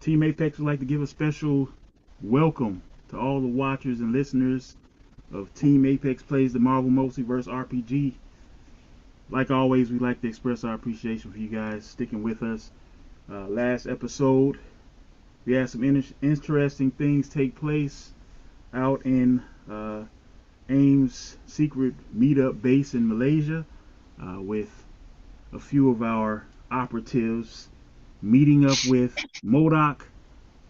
Team Apex would like to give a special welcome to all the watchers and listeners of Team Apex Plays the Marvel Multiverse RPG. Like always, we like to express our appreciation for you guys sticking with us. Last episode, we had some interesting things take place out in AIM's secret meetup base in Malaysia with a few of our operatives meeting up with Modoc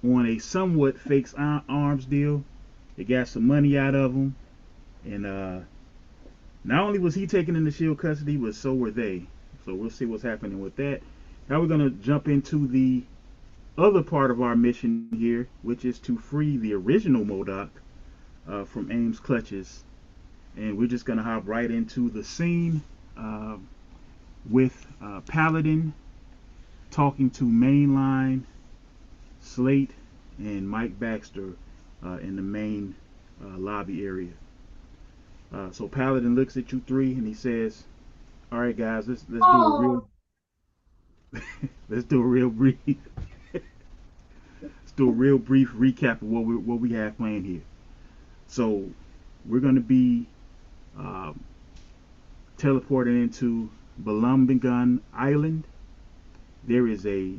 on a somewhat fake arms deal. They got some money out of him, and not only was he taken into shield custody, but so were they. So we'll see what's happening with that. Now we're gonna jump into the other part of our mission here, which is to free the original Modoc from AIM's clutches, and we're just gonna hop right into the scene uh, with Paladin talking to Mainline, Slate, and Mike Baxter in the main lobby area. So Paladin looks at you three and he says, "All right, guys, let's do a real let's do a real brief let's do a real brief recap of what we have planned here. So we're gonna be um, teleporting into Balumbigan Island. There is a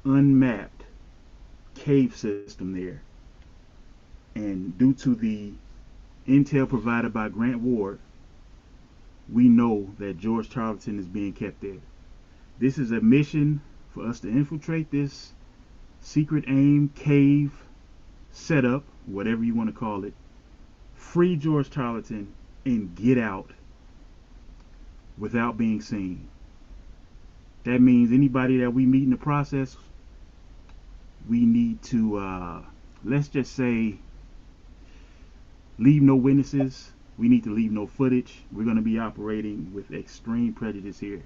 unmapped cave system there, and due to the intel provided by Grant Ward, we know that George Charlton is being kept there. This is a mission for us to infiltrate this secret AIM cave setup, whatever you want to call it, free George Charlton, and get out without being seen. That means anybody that we meet in the process, we need to, let's just say, leave no witnesses. We need to leave no footage. We're going to be operating with extreme prejudice here.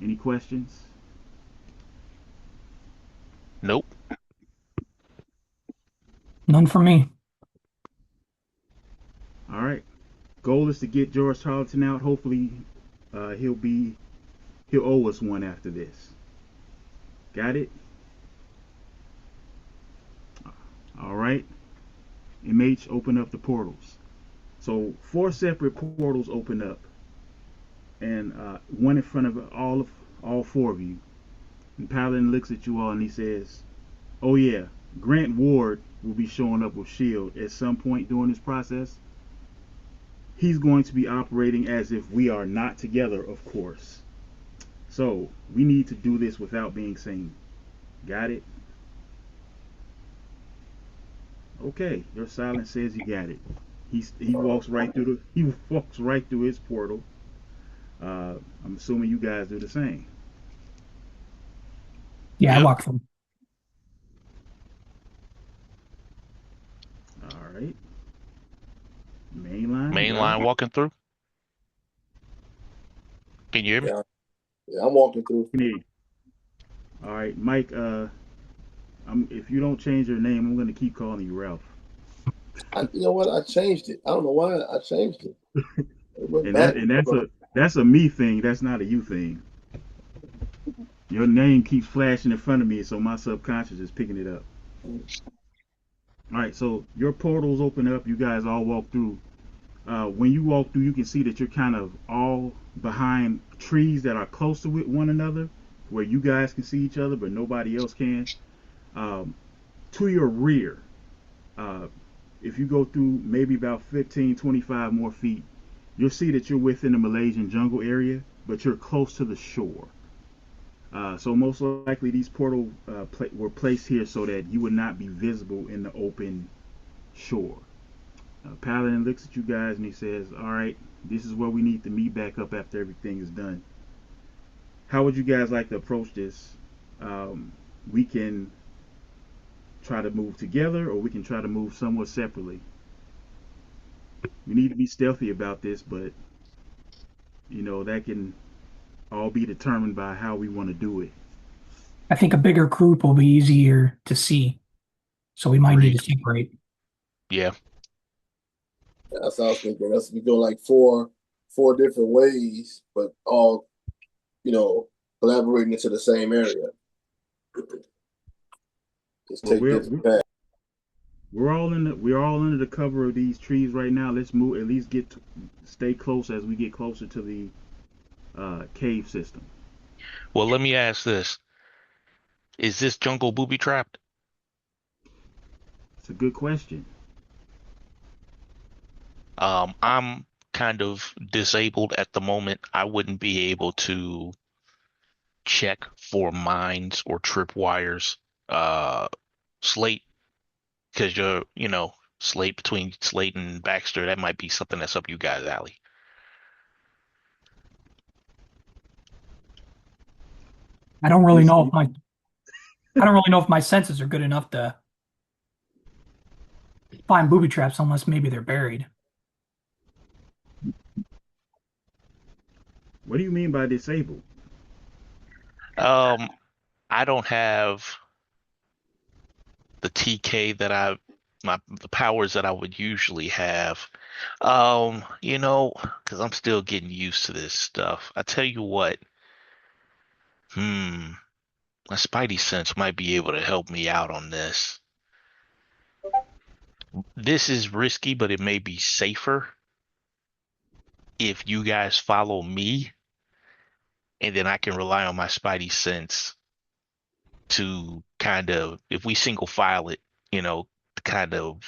Any questions? Nope. None for me. All right. Goal is to get George Charlton out. Hopefully, he'll owe us one after this. Got it? All right. MH, open up the portals. So 4 separate portals open up, and one in front of all 4 of you. And Paladin looks at you all and he says, "Oh yeah, Grant Ward will be showing up with Shield at some point during this process. He's going to be operating as if we are not together, of course. So we need to do this without being seen. Got it? Okay." Your silence says you got it. He walks right through he walks right through his portal. I'm assuming you guys do the same. Yeah, I Yep. walk them. All right. Mainline, Main Ralph. line walking through. Can you hear me? Yeah, yeah, I'm walking through. Hey. All right, Mike. If you don't change your name, I'm gonna keep calling you Ralph. You know what? I changed it. I don't know why I changed it. It went And back. that's a me thing. That's not a you thing. Your name keeps flashing in front of me, so my subconscious is picking it up. All right, so your portals open up. You guys all walk through. When you walk through, you can see that you're kind of all behind trees that are close to one another, where you guys can see each other, but nobody else can. Um, to your rear, uh, if you go through maybe about 15, 25 more feet, you'll see that you're within the Malaysian jungle area, but you're close to the shore. So most likely these portals were placed here so that you would not be visible in the open shore. Paladin looks at you guys and he says, "All right, this is where we need to meet back up after everything is done. How would you guys like to approach this? We can try to move together, or we can try to move somewhat separately. We need to be stealthy about this, but that can all be determined by how we want to do it." I think a bigger group will be easier to see, so we might need Agreed. to separate. Yeah. That's what I was thinking. That's we go like four different ways, but all collaborating into the same area. Just Well, take different paths. we're all under the cover of these trees right now. Let's move. At least stay close as we get closer to the cave system. Well, let me ask this: is this jungle booby trapped? It's a good question. I'm kind of disabled at the moment. I wouldn't be able to check for mines or tripwires. Uh, Slate, because Slate between Slate and Baxter, that might be something that's up you guys' alley. I don't really It's, know if my senses are good enough to find booby traps unless maybe they're buried. what do you mean by disabled? Um, I don't have the TK that the powers that I would usually have. Because I'm still getting used to this stuff. I tell you what, hmm, my Spidey sense might be able to help me out on this. This is risky, but it may be safer if you guys follow me, and then I can rely on my Spidey sense to kind of, if we single file it, kind of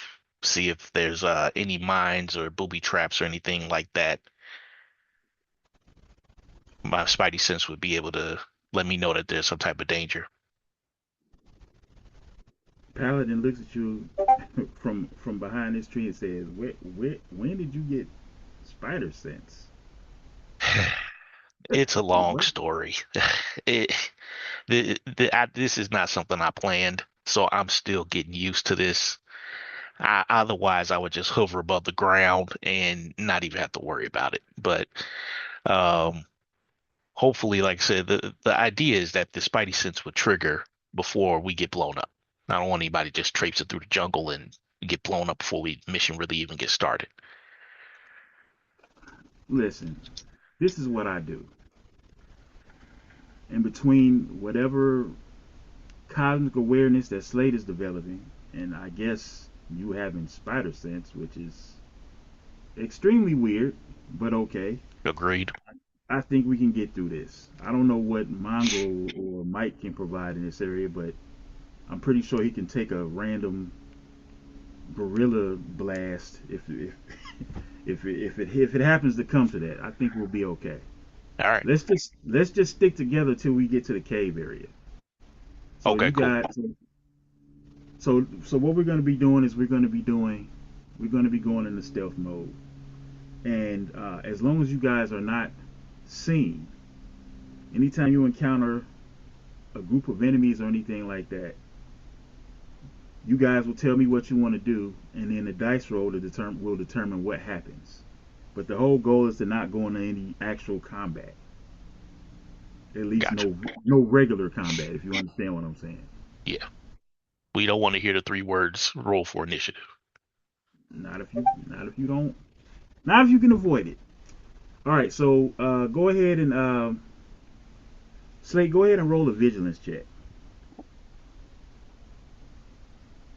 see if there's any mines or booby traps or anything like that. My Spidey sense would be able to let me know that there's some type of danger. Paladin looks at you from behind this tree and says, when did you get spider sense?" It's a long What? story. It, this is not something I planned, so I'm still getting used to this. Otherwise, I would just hover above the ground and not even have to worry about it. But um, hopefully, like I said, the idea is that the Spidey sense would trigger before we get blown up. I don't want anybody just traipsing through the jungle and get blown up before we mission really even get started. Listen, this is what I do. In between whatever cosmic awareness that Slade is developing, and I guess you having spider sense, which is extremely weird, but okay. Agreed. I think we can get through this. I don't know what Mongo or Mike can provide in this area, but I'm pretty sure he can take a random gorilla blast if it happens to come to that. I think we'll be okay. All right. Let's just stick together till we get to the cave area. So Okay, you cool. got so what we're going to be doing is we're going to be going into stealth mode, and as long as you guys are not seen, anytime you encounter a group of enemies or anything like that, you guys will tell me what you want to do, and then the dice roll will determine what happens. But the whole goal is to not go into any actual combat. At least Gotcha. no regular combat, if you understand what I'm saying. Yeah. We don't want to hear the three words roll for initiative. Not if you don't not if you can avoid it. All right, so go ahead and Slade, go ahead and roll a vigilance check.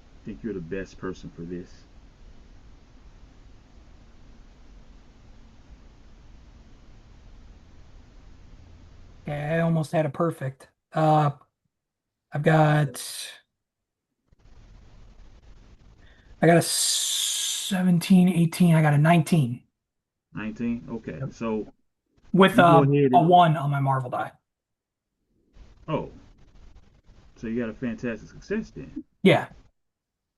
I think you're the best person for this. Okay, I almost had a perfect. I've got I got a 17, 18. I got a 19 19. Okay, Yep. so with you go ahead a and 1 on my Marvel die. oh, so you got a fantastic success then. Yeah,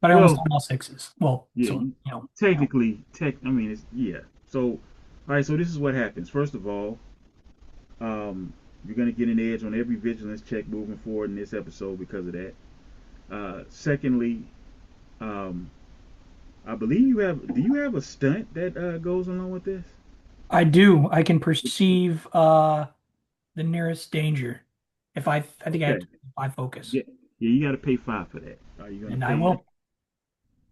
but I almost Well, got all sixes. Well, yeah, so you know, technically, I mean, it's yeah. So, all right. So this is what happens. First of all, you're gonna get an edge on every vigilance check moving forward in this episode because of that. Secondly, um, I believe you have. Do you have a stunt that goes along with this? I do. I can perceive the nearest danger. If I think I have Okay. to I focus, Yeah. Yeah. You got to pay 5 for that. Are you gonna and I pay that? will.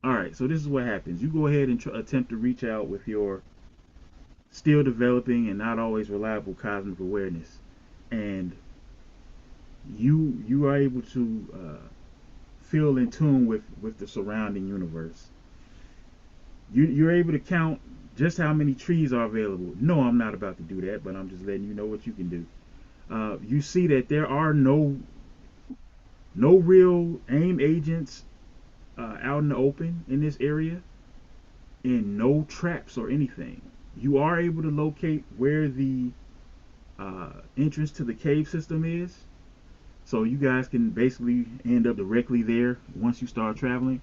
All right. So this is what happens. You go ahead and attempt to reach out with your still developing and not always reliable cosmic awareness, and you are able to feel in tune with the surrounding universe. You're able to count just how many trees are available. No, I'm not about to do that, but I'm just letting you know what you can do. You see that there are no real AIM agents out in the open in this area, and no traps or anything. You are able to locate where the entrance to the cave system is, so you guys can basically end up directly there once you start traveling.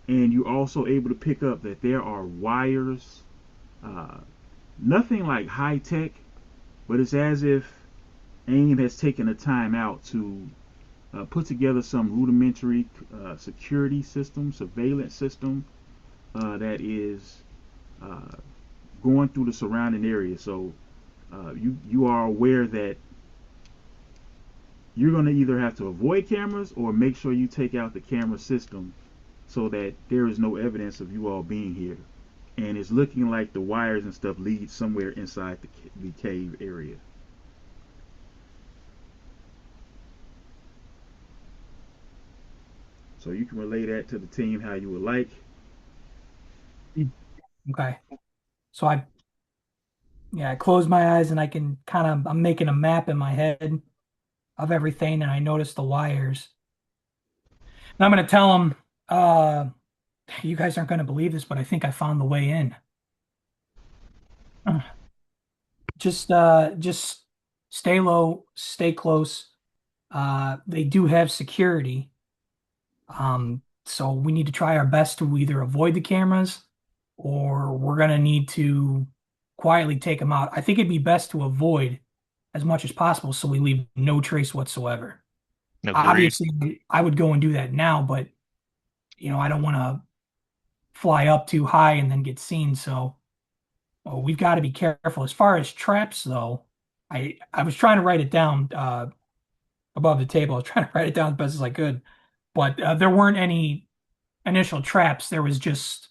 And you're also able to pick up that there are wires, uh, nothing like high tech, but it's as if AIM has taken a time out to put together some rudimentary security system, surveillance system that is uh, going through the surrounding area. So you are aware that you're going to either have to avoid cameras or make sure you take out the camera system so that there is no evidence of you all being here. And it's looking like the wires and stuff lead somewhere inside the cave area. So you can relay that to the team how you would like. Okay. So I close my eyes and I can I'm making a map in my head of everything and I notice the wires. And I'm going to tell them, you guys aren't going to believe this, but I think I found the way in. Just stay low, stay close. They do have security. So we need to try our best to either avoid the cameras or we're going to need to quietly take them out. I think it'd be best to avoid as much as possible so we leave no trace whatsoever. Agreed. Obviously, I would go and do that now, but I don't want to fly up too high and then get seen. So we've got to be careful. As far as traps, though, I was trying to write it down above the table. I was trying to write it down as best as I could, but there weren't any initial traps. There was just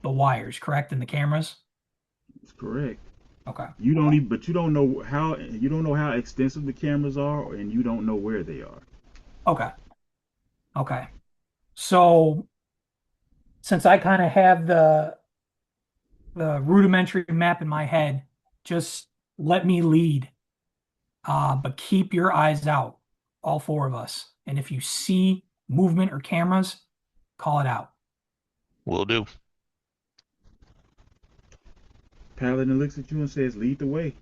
the wires, correct, and the cameras. That's correct. Okay. But you don't know how extensive the cameras are, and you don't know where they are. Okay. Okay. So since I kind of have the rudimentary map in my head, just let me lead. But keep your eyes out, all four of us. And if you see movement or cameras, call it out. Will do. Paladin looks at you and says, "Lead the way."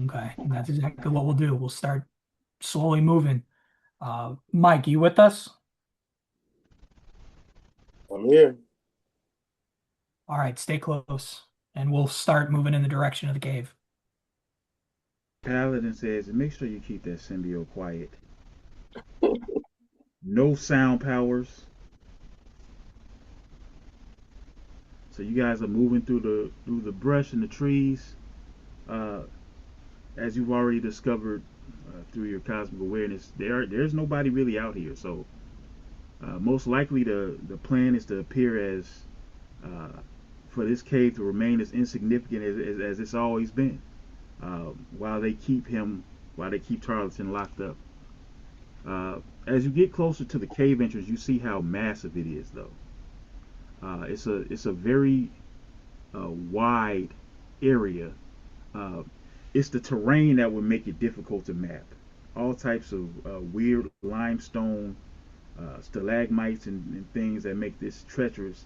Okay. And that's exactly what we'll do. We'll start slowly moving. Mike, you with us? I'm here. All right, stay close. And we'll start moving in the direction of the cave. Paladin says, "Make sure you keep that symbiote quiet. No sound powers." So you guys are moving through the brush and the trees. Uh, as you've already discovered through your cosmic awareness, there's nobody really out here. So most likely the plan is to appear as uh, for this cave to remain as insignificant as it's always been, while they keep Tarleton locked up. As you get closer to the cave entrance, you see how massive it is, though. It's a very wide area. Uh, it's the terrain that would make it difficult to map. All types of weird limestone, stalagmites, and things that make this treacherous.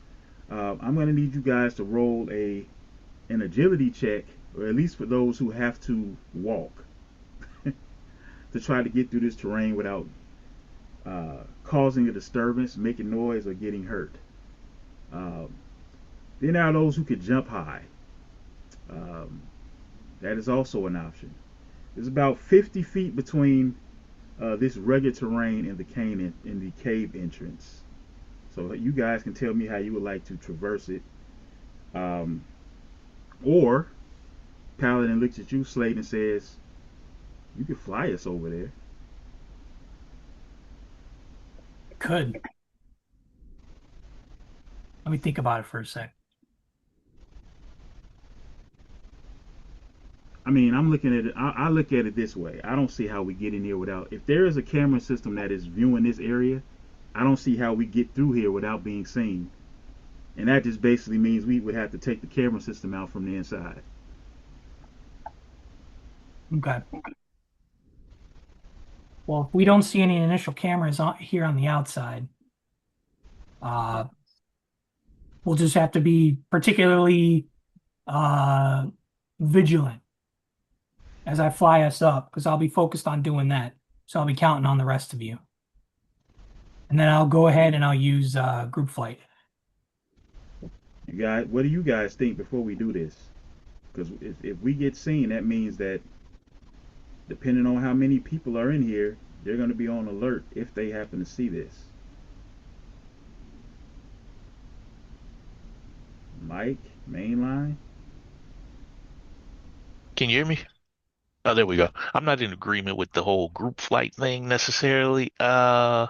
I'm going to need you guys to roll an agility check, or at least for those who have to walk, to try to get through this terrain without causing a disturbance, making noise, or getting hurt. Um, then there are those who could jump high. Um, that is also an option. There's about 50 feet between this rugged terrain and the cave entrance. So you guys can tell me how you would like to traverse it. Um, or Paladin looks at you, Slade, and says, "You could fly us over there." Could. Let me think about it for a sec. I mean, I'm looking at it. I look at it this way. I don't see how we get in here without. If there is a camera system that is viewing this area, I don't see how we get through here without being seen. And that just basically means we would have to take the camera system out from the inside. Okay. Well, if we don't see any initial cameras here on the outside, uh, we'll just have to be particularly uh, vigilant as I fly us up because I'll be focused on doing that. So I'll be counting on the rest of you. And then I'll go ahead and I'll use group flight. You guys, what do you guys think before we do this? Because if we get seen, that means that depending on how many people are in here, they're going to be on alert if they happen to see this. Mike, mainline. Can you hear me? Oh, there we go. I'm not in agreement with the whole group flight thing necessarily. Because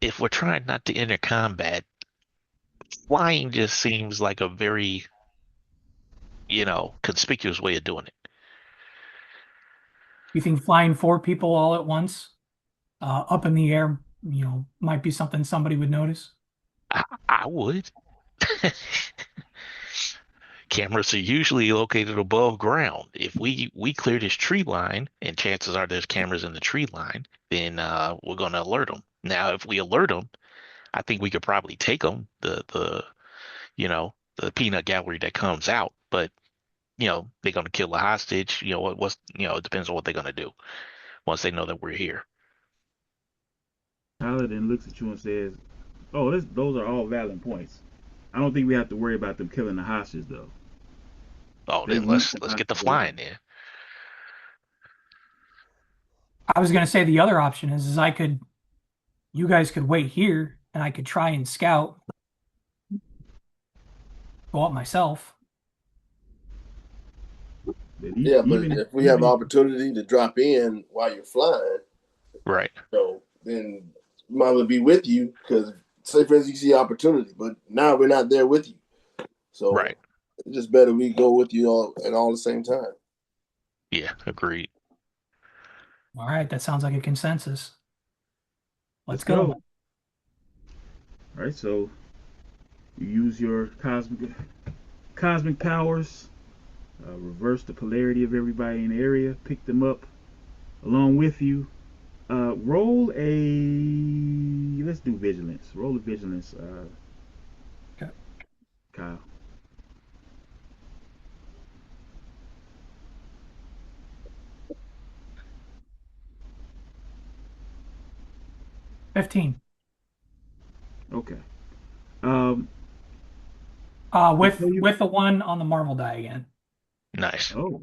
if we're trying not to enter combat, flying just seems like a very, conspicuous way of doing it. You think flying four people all at once up in the air, might be something somebody would notice? I would. Cameras are usually located above ground. If we clear this tree line, and chances are there's cameras in the tree line, then we're going to alert them. Now, if we alert them, I think we could probably take them, the peanut gallery that comes out, but they're going to kill the hostage. It depends on what they're going to do once they know that we're here. Paladin looks at you and says, "Oh, those are all valid points. I don't think we have to worry about them killing the hostage, though. Oh, They then want let's the let's get the hostage flying alive." then. I was going to say the other option is you guys could wait here and I could try and scout, go up myself. But Yeah, but even if we have even if opportunity to drop in while you're flying, Right, so then we might as well be with you because say for instance you see opportunity, but now we're not there with you. So right. it's just better we go with you all at all the same time. Yeah, agreed. All right, that sounds like a consensus. let's Let's go. go. All right, so you use your cosmic powers, reverse the polarity of everybody in the area, pick them up along with you. Roll a let's do vigilance. Roll a vigilance, Okay. Kyle. 15. Okay. Um, With before you. with the one on the Marvel die again. Nice. Oh,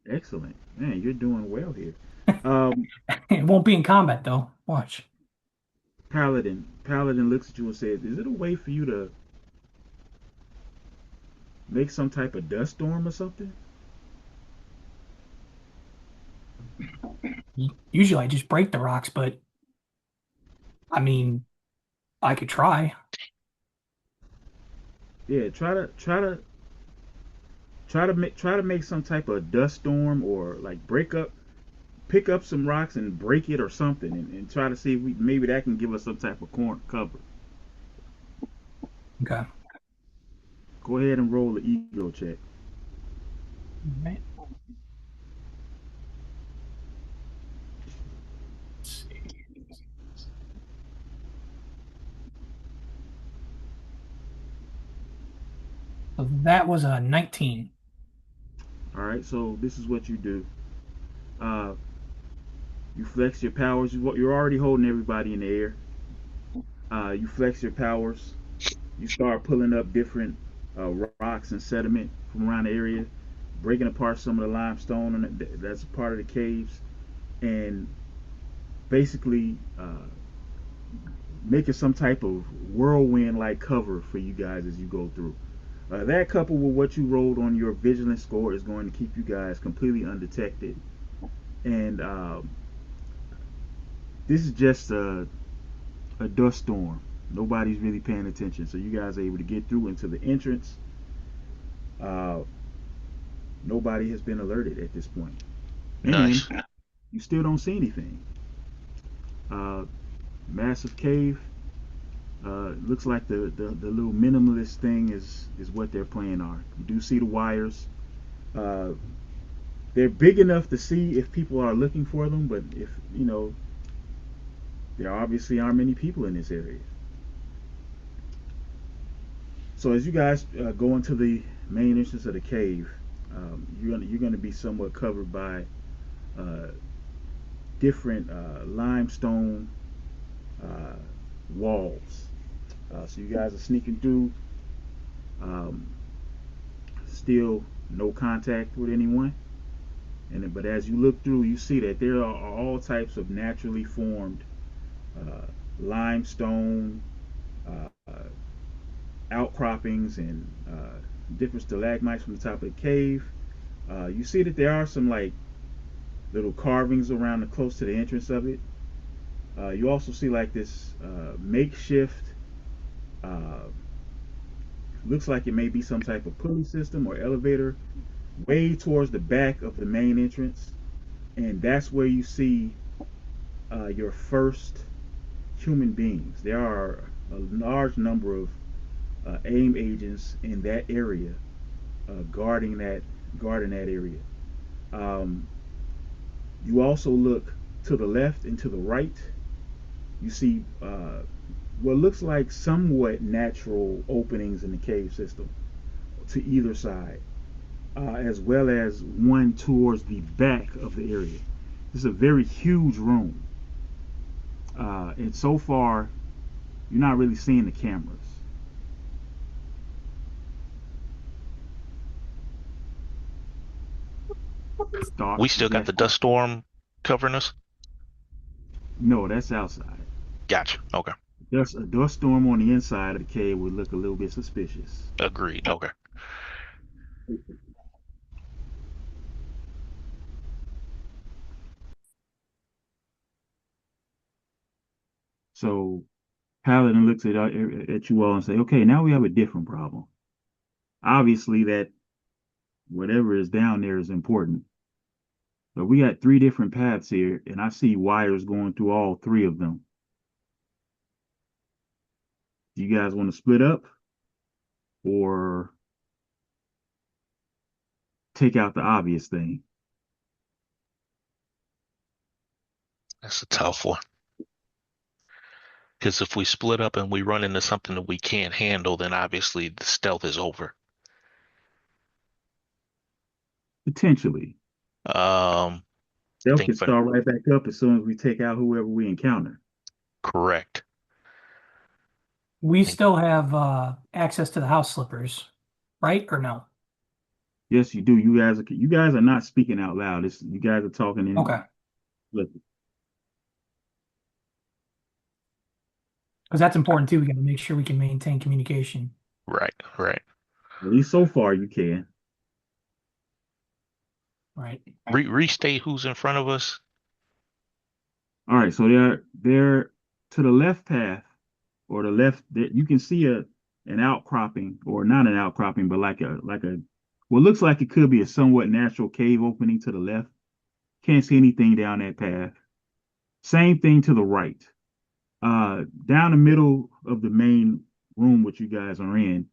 excellent, man. You're doing well here. Um, It won't be in combat though. Watch. Paladin looks at you and says, "Is it a way for you to make some type of dust storm or something?" Usually I just break the rocks, but I mean, I could try. Yeah, try to make some type of dust storm or like pick up some rocks and break it or something and try to see if maybe that can give us some type of cover. Okay. Go ahead and roll the ego check. All right. Let's see. So that was a 19. All right, so this is what you do. Uh, you flex your powers. You're already holding everybody in the air. You flex your powers. You start pulling up different rocks and sediment from around the area, breaking apart some of the limestone and that's a part of the caves, and basically making some type of whirlwind-like cover for you guys as you go through. That coupled with what you rolled on your vigilance score is going to keep you guys completely undetected. And this is just a dust storm. Nobody's really paying attention, so you guys are able to get through into the entrance. Uh, nobody has been alerted at this point, and Nice. you still don't see anything. Uh, Massive cave. Looks like the little minimalist thing is what their plan are. You do see the wires. Uh, they're big enough to see if people are looking for them, but if there obviously aren't many people in this area. So as you guys go into the main entrance of the cave, you're gonna be somewhat covered by uh, different limestone uh, walls. So you guys are sneaking through. Um, Still no contact with anyone. But as you look through, you see that there are all types of naturally formed uh, limestone outcroppings and different stalagmites from the top of the cave. You see that there are some like little carvings around the close to the entrance of it. You also see like this makeshift, uh, looks like it may be some type of pulley system or elevator way towards the back of the main entrance, and that's where you see your first human beings. There are a large number of AIM agents in that area, guarding that area. Um, you also look to the left and to the right. You see what looks like somewhat natural openings in the cave system to either side, as well as one towards the back of the area. This is a very huge room, and so far you're not really seeing the cameras. We Thoughts, still got the suggestions? dust storm covering us. No, that's outside. Gotcha. Okay. A dust storm on the inside of the cave would look a little bit suspicious. Agreed. Okay. So Paladin looks at you all and say, "Okay, now we have a different problem. Obviously, that whatever is down there is important, but we got three different paths here, and I see wires going through all three of them. Do you guys want to split up or take out the obvious thing?" That's a tough one. Because if we split up and we run into something that we can't handle, then obviously the stealth is over. Potentially, Um, they'll think can for start right back up as soon as we take out whoever we encounter. correct. We Think still have access to the house slippers, right? Or no? Yes, you do. You guys are not speaking out loud. You guys are talking in. Okay. Look, Because that's important too. We got to make sure we can maintain communication. right, right. at least so far you can. Right. Restate who's in front of us. All right, so they're to the left path or the left. There, you can see an outcropping, or not an outcropping, but like a what looks like it could be a somewhat natural cave opening to the left. Can't see anything down that path. Same thing to the right. Down the middle of the main room which you guys are in,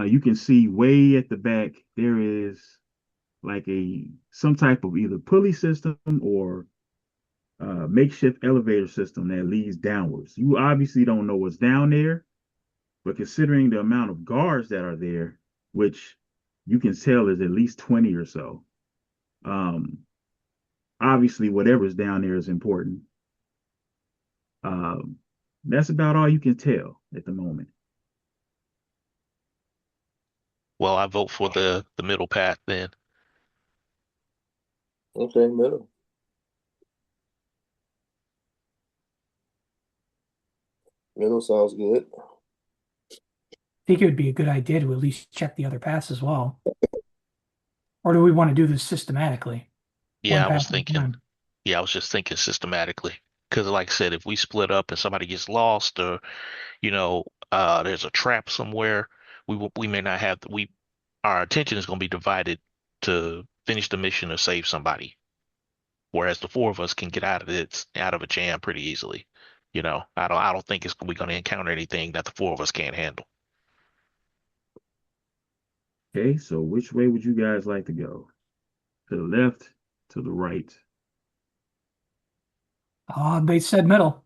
you can see way at the back there is like a some type of either pulley system or makeshift elevator system that leads downwards. You obviously don't know what's down there, but considering the amount of guards that are there, which you can tell is at least 20 or so, um, obviously whatever's down there is important. Um, that's about all you can tell at the moment. Well, I vote for the middle path then. Okay, middle. Middle sounds good. I think it would be a good idea to at least check the other paths as well. Or do we want to do this systematically, one Yeah, I was path at a thinking. time? Yeah, I was just thinking systematically. Because, like I said, if we split up and somebody gets lost, or there's a trap somewhere, we may not have we our attention is going to be divided to finish the mission or save somebody. Whereas the four of us can get out of a jam pretty easily. I don't think we're going to encounter anything that the four of us can't handle. Okay, so which way would you guys like to go? To the left, to the right? They said middle,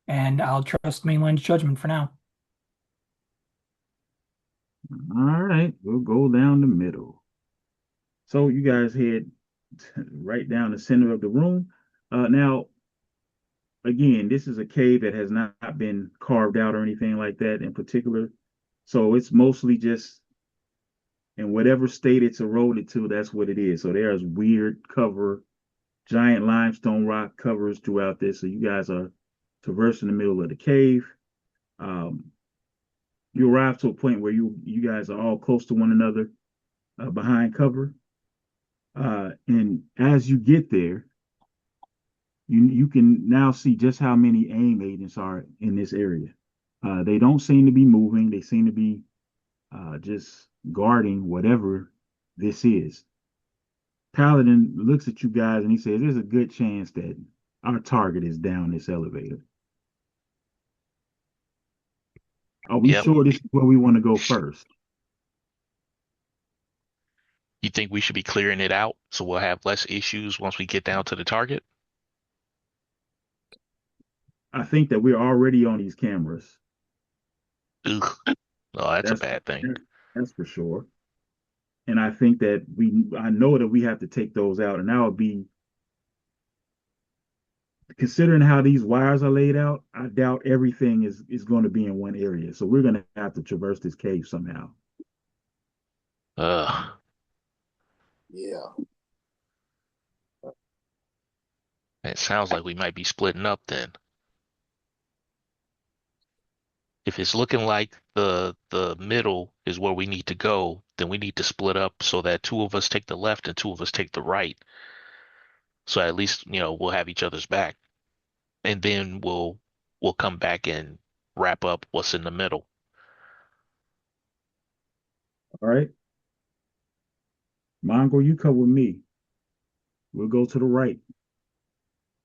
and I'll trust mainland's judgment for now. All right, we'll go down the middle. So you guys head right down the center of the room. Now, again, this is a cave that has not been carved out or anything like that in particular. So it's mostly just in whatever state it's eroded to, that's what it is. So there's weird cover, giant limestone rock covers throughout this. So you guys are traversing the middle of the cave. Um, you arrive to a point where you guys are all close to one another behind cover. And as you get there, you can now see just how many AIM agents are in this area. They don't seem to be moving. They seem to be just guarding whatever this is. Paladin looks at you guys and he says, "There's a good chance that our target is down this elevator. Are we Yep. sure this is where we want to go first?" You think we should be clearing it out so we'll have less issues once we get down to the target? I think that we're already on these cameras. Ugh. Oh, that's a That's bad thing. that's for sure. And I think that I know that we have to take those out, and that would be, considering how these wires are laid out, I doubt everything is going to be in one area. So we're going to have to traverse this cave somehow. Ugh. Yeah. It sounds like we might be splitting up then. If it's looking like the middle is where we need to go, then we need to split up so that two of us take the left and two of us take the right. So at least, we'll have each other's back. And then we'll come back and wrap up what's in the middle. All right. Mongo, you come with me. We'll go to the right.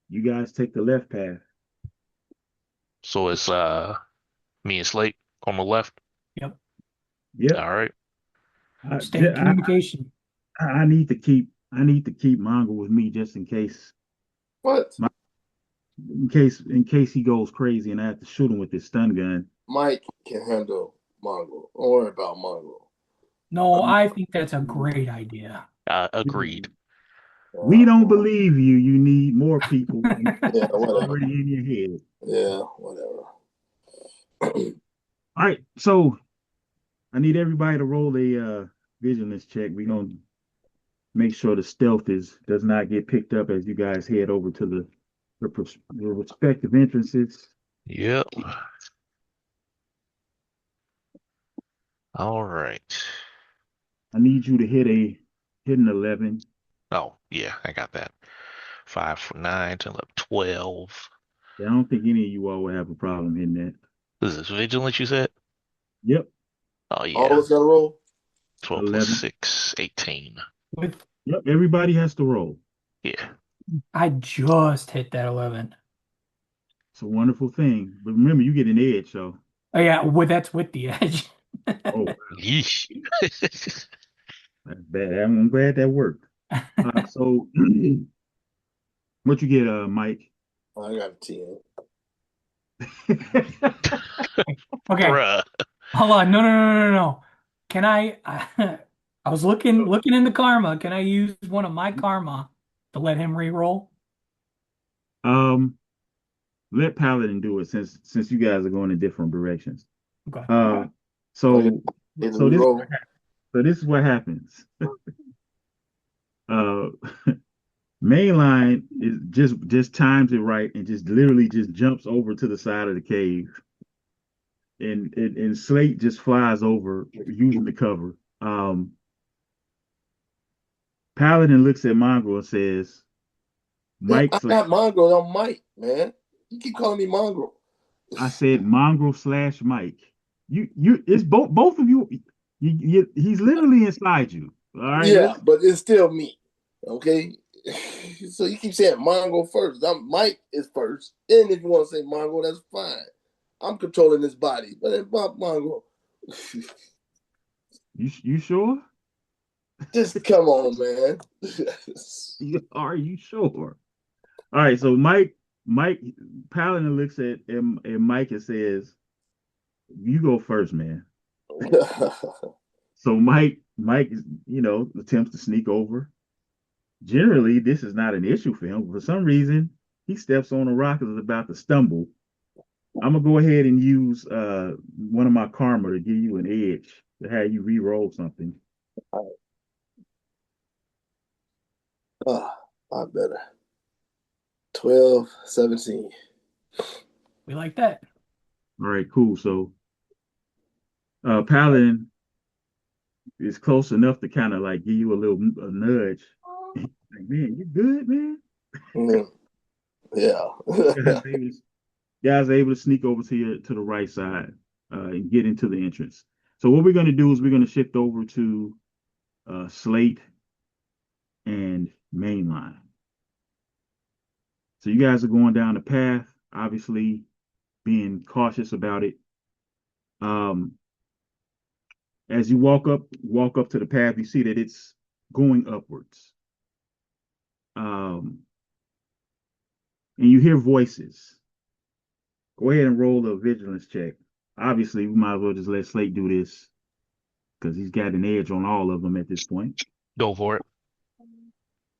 You guys take the left path. So it's me and Slate on the left. Yep. Yep. All right. Stay in communication. I need to keep Mongo with me just in case. What? In case he goes crazy and I have to shoot him with this stun gun. Mike can handle Mongo. Don't worry about Mongo. No, I think that's a great idea. Agreed. We don't believe you. You need more people. Yeah, whatever. Already in your head. Yeah, whatever. All right, so I need everybody to roll a vigilance check. We're gonna make sure the stealth does not get picked up as you guys head over to the respective entrances. Yep. All right. I need you to hit an 11. Oh, yeah, I got that. 5 for 9, 10, 11, 12. Yeah, I don't think any of you all will have a problem hitting that. Is this vigilance you said? Yep. Oh, All yeah. of us got to roll? 12 11. plus 6, 18. Yep, everybody has to roll. Yeah. I just hit that 11. It's a wonderful thing. But remember, you get an edge, so. Oh yeah, that's with the edge. Oh, wow. Yeesh. That's bad. I'm glad that worked. So, what you get, Mike? I got a 10. Okay, Bruh. hold on. No. Can I? I was looking in the karma. Can I use one of my karma to let him re-roll? Let Paladin do it since you guys are going in different directions. Okay. So Hit so the this roll. so this is what happens. Mainline is just times it right and just literally just jumps over to the side of the cave. And Slate just flies over using the cover. Paladin looks at Mongrel and says, I got Mongrel on Mike, man. You keep calling me Mongrel. I said Mongrel / Mike. It's both of you. He's literally inside you. All right, Yeah, let's. but it's still me. Okay. So you keep saying Mongo first. Mike is first. And if you want to say Mongo, that's fine. I'm controlling this body, but it's Mongo. You sure? Just come on, man. Are you sure? All right, so Mike Paladin looks at Mike and says, "You go first, man." So Mike attempts to sneak over. Generally, this is not an issue for him. For some reason, he steps on a rock and is about to stumble. I'm gonna go ahead and use one of my karma to give you an edge to have you re-roll something. I better. 12, 17. We like that. All right, cool. So Paladin is close enough to kind of like give you a nudge. Like, man, you good, man? Mm, yeah. Guys able to, guys able to sneak over to the right side and get into the entrance. So what we're gonna do is we're gonna shift over to Slate and Mainline. So you guys are going down the path, obviously being cautious about it. Um, as you walk up to the path, you see that it's going upwards. Um, and you hear voices. Go ahead and roll a vigilance check. Obviously, we might as well just let Slate do this because he's got an edge on all of them at this point. Go for it.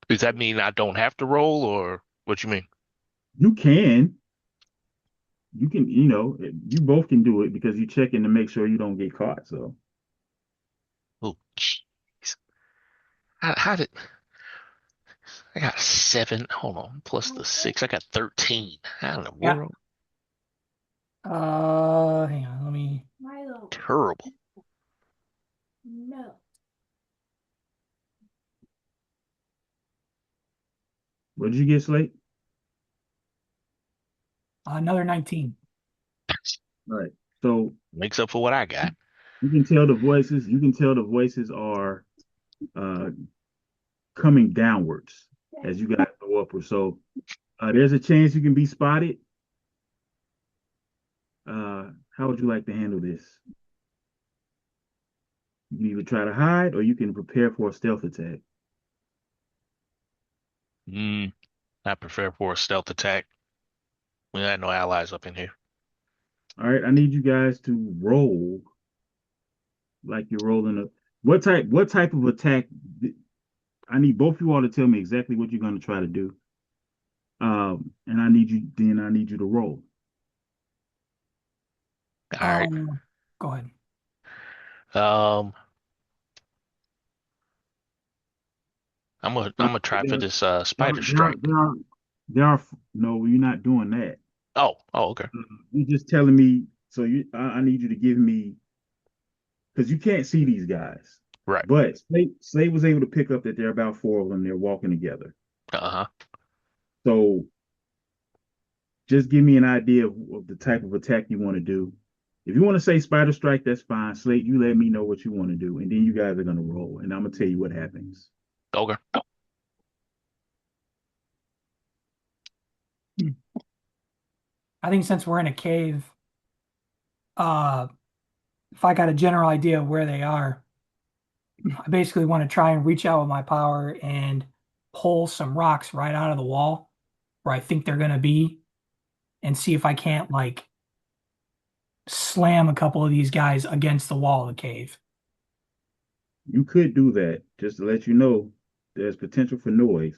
Does that mean I don't have to roll, or what you mean? You can, you both can do it because you're checking to make sure you don't get caught. So Oh, jeez. How did I got 7? Hold on, plus the 6. I got 13. How in the Yeah. world? Hang on. Let me. Terrible. what did you get, Slate? Another 19. All right. So Makes up for what I got. you can tell the voices. You can tell the voices are uh, coming downwards as you guys go upwards. So there's a chance you can be spotted. How would you like to handle this? You can either try to hide or you can prepare for a stealth attack. Mm, I prefer for a stealth attack. We got no allies up in here. All right, I need you guys to roll like you're rolling a what type of attack I need both of you all to tell me exactly what you're going to try to do. And I need you to roll. All right. Go ahead. Um, I'm gonna try for There, this there, spider there are, strike. there are, there are, no, you're not doing that. Oh, okay. You're just telling me, so I need you to give me, because you can't see these guys. Right. But Slade was able to pick up that there are about four of them. They're walking together. Uh-huh. So just give me an idea of the type of attack you want to do. If you want to say spider strike, that's fine. Slate, you let me know what you want to do, and then you guys are gonna roll, and I'm gonna tell you what happens. Okay. I think since we're in a cave, uh, if I got a general idea of where they are, I basically want to try and reach out with my power and pull some rocks right out of the wall where I think they're going to be and see if I can't like slam a couple of these guys against the wall of the cave. You could do that, just to let you know there's potential for noise.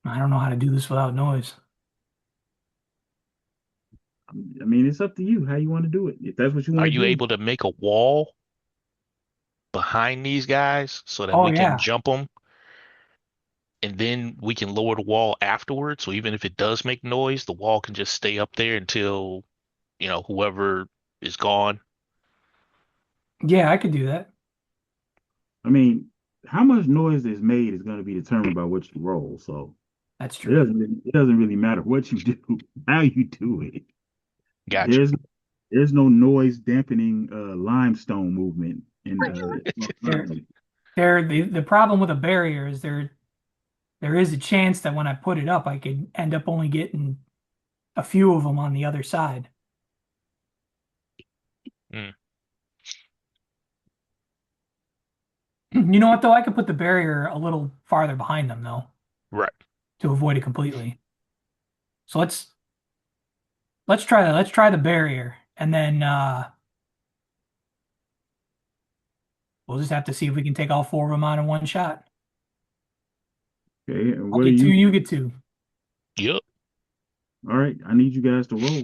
I don't know how to do this without noise. I mean, it's up to you how you want to do it. If that's what you want Are to you do, able to make a wall behind these guys so that Oh we can yeah. jump them and then we can lower the wall afterwards? So even if it does make noise, the wall can just stay up there until, whoever is gone. Yeah, I could do that. I mean, how much noise is made is going to be determined by what you roll. So That's it true. doesn't really matter what you do, how you do it. Gotcha. There's there's no noise dampening limestone movement And There, the problem with a barrier is there is a chance that when I put it up, I could end up only getting a few of them on the other side. Mm, You know what though? I could put the barrier a little farther behind them though right. to avoid it completely. So let's try that. Let's try the barrier, and then we'll just have to see if we can take all four of them out in one shot. okay, and I'll what are get two, you? you get two. Yep. All right, I need you guys to roll.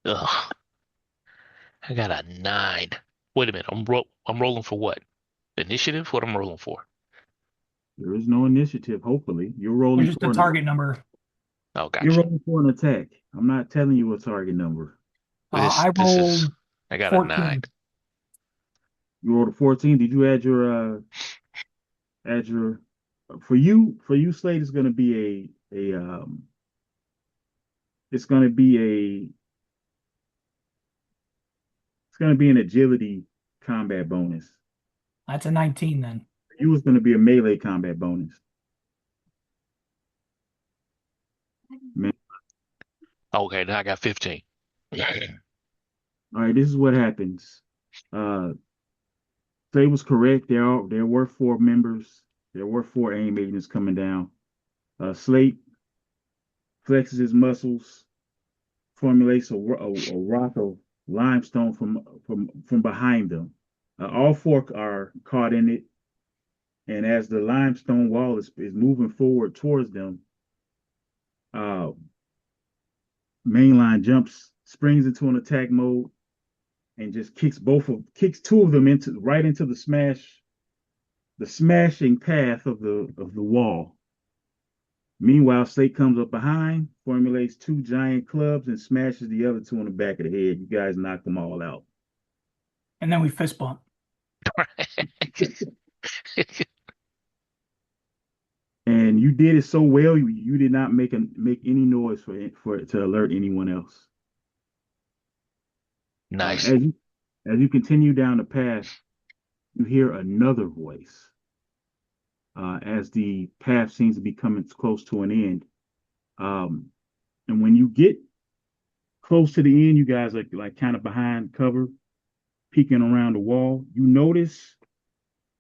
Ugh. I got a 9. Wait a minute. I'm rolling for what? Initiative? What I'm rolling for? There is no initiative. Hopefully, you're rolling There's just a for target number. Oh, you're gotcha. rolling for an attack. I'm not telling you a target number. This I this is rolled I got a 9. 14. You rolled a 14. Did you add your for you Slade is going to be a it's going to be a it's going to be an agility combat bonus. That's a 19 then. For you is going to be a melee combat bonus. Man. Okay, now I got 15. All right, this is what happens. Uh, Slade was correct. There were four members. There were four aim agents coming down. Slate flexes his muscles, formulates a rock of limestone from behind them. All four are caught in it, and as the limestone wall is moving forward towards them, uh, Mainline jumps, springs into an attack mode, and just kicks two of them into the smashing path of the wall. Meanwhile, Slate comes up behind, formulates two giant clubs, and smashes the other two on the back of the head. You guys knock them all out. And then we fist bump. And you did it so well, you did not make any noise for it to alert anyone else. Uh, Nice. as you as you continue down the path, you hear another voice. As the path seems to be coming close to an end. Um, and when you get close to the end, you guys are like kind of behind cover, peeking around the wall. You notice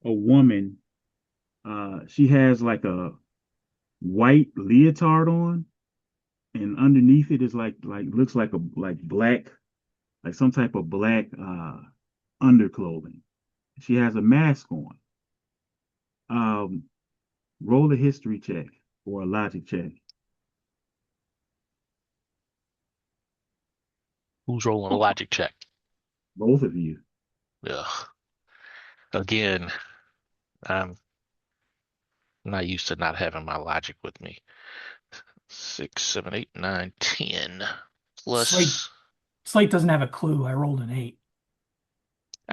a woman. She has like a white leotard on, and underneath it is like looks like black, like some type of black underclothing. She has a mask on. Um, roll a history check or a logic check. Who's rolling a logic check? Both of you. Ugh. Again, I'm not used to not having my logic with me. 6, 7, 8, 9, 10. Slate Plus, Slate doesn't have a clue. I rolled an 8.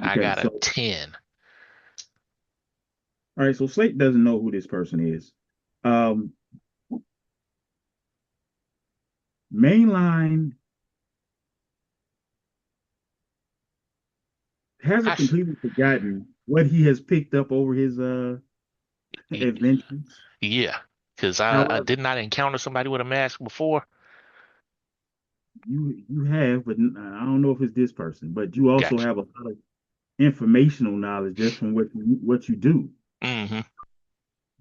I Okay, got a so 10. all right, so Slate doesn't know who this person is. Um, Mainline hasn't I sh completely forgotten what he has picked up over his y- adventures. yeah, because I However, did not encounter somebody with a mask before. you have, but I don't know if it's this person. But you also Gotcha. have a lot of informational knowledge just from what you do. Hmm.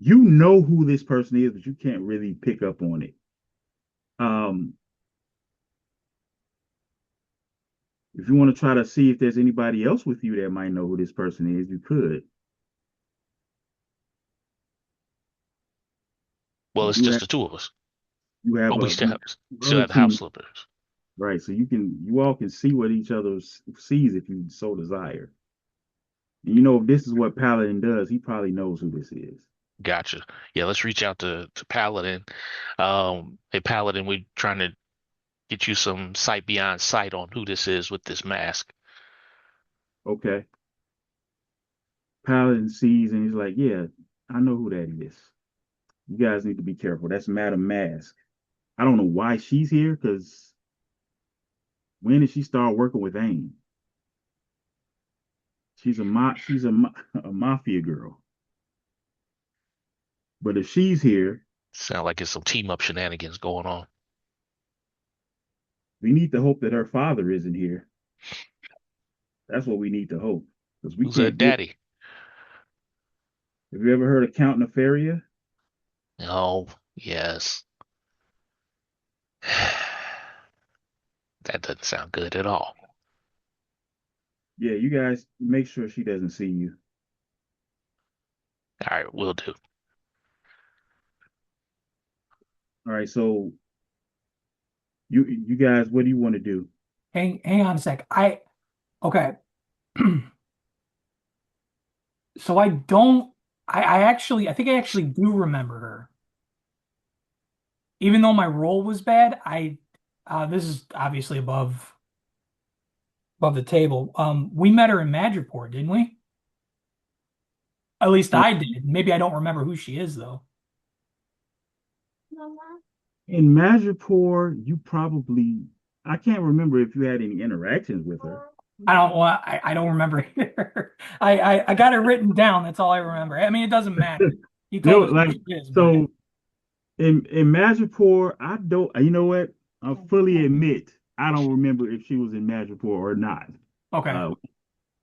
You know who this person is, but you can't really pick up on it. Um, if you want to try to see if there's anybody else with you that might know who this person is, you could. Well, You it's do just have the two of us, you have but we still have other the house team, slippers. right? So you all can see what each other sees if you so desire. And you know if this is what Paladin does, he probably knows who this is. Gotcha. Yeah, let's reach out to Paladin. Hey Paladin, we're trying to get you some sight beyond sight on who this is with this mask. Okay. Paladin sees and he's like, "Yeah, I know who that is. You guys need to be careful. That's Madam Mask." I don't know why she's here because when did she start working with AIM? A mafia girl. But if she's here, Sound like it's some team up shenanigans going on. we need to hope that her father isn't here. That's what we need to hope because we Who's that can't get. daddy? Have you ever heard of Count Nefaria? Oh, yes. That doesn't sound good at all. Yeah, you guys make sure she doesn't see you. All right, will do. All right, so you guys, what do you want to do? Hang on a sec. Okay. So I think I actually do remember her. Even though my role was bad, this is obviously above the table. We met her in Madripoor, didn't we? At least Uh, I did. Maybe I don't remember who she is though. in Majapur, I can't remember if you had any interactions with her. I don't remember either. I got it written down. That's all I remember. I mean, it doesn't matter. He No, told us who like she is, but so in Majapur, I don't. You know what? I fully admit I don't remember if she was in Majapur or not. okay. Uh,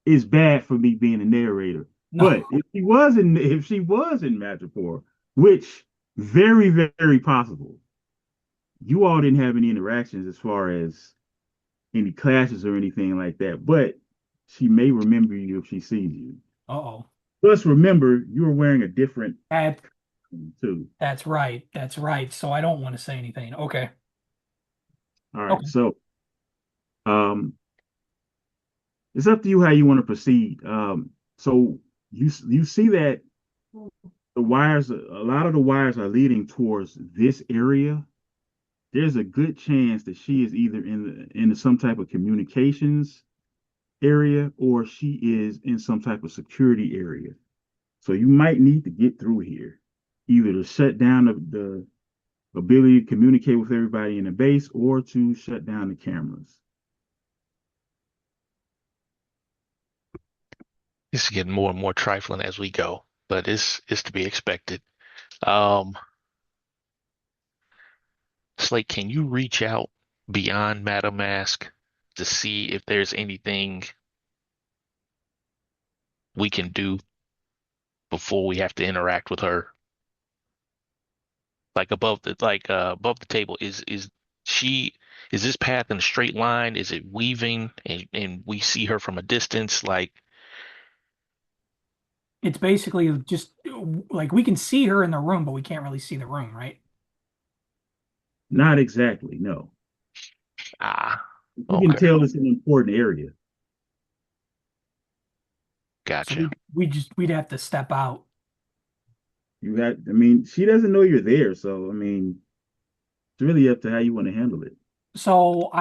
it's bad for me being a narrator. No. But if she was in Madripoor, which very, very possible, you all didn't have any interactions as far as any clashes or anything like that. But she may remember you if she sees you. Uh-oh. Plus, remember you were wearing a different That too. that's right. That's right. So I don't want to say anything. Okay. All right, Okay. so um, it's up to you how you want to proceed. So you see that a lot of the wires are leading towards this area. There's a good chance that she is either in some type of communications area or she is in some type of security area. So you might need to get through here, either to shut down the ability to communicate with everybody in the base or to shut down the cameras. This is getting more and more trifling as we go, but it's to be expected. Um, Slate, can you reach out beyond Madam Mask to see if there's anything we can do before we have to interact with her? Like above the table, she is this path in a straight line? Is it weaving and we see her from a distance? Like, It's basically just like we can see her in the room, but we can't really see the room, right? Not exactly, no. ah, You can okay, tell it's an important area. So gotcha. we'd have to step out. I mean, she doesn't know you're there, so I mean, it's really up to how you want to handle it. So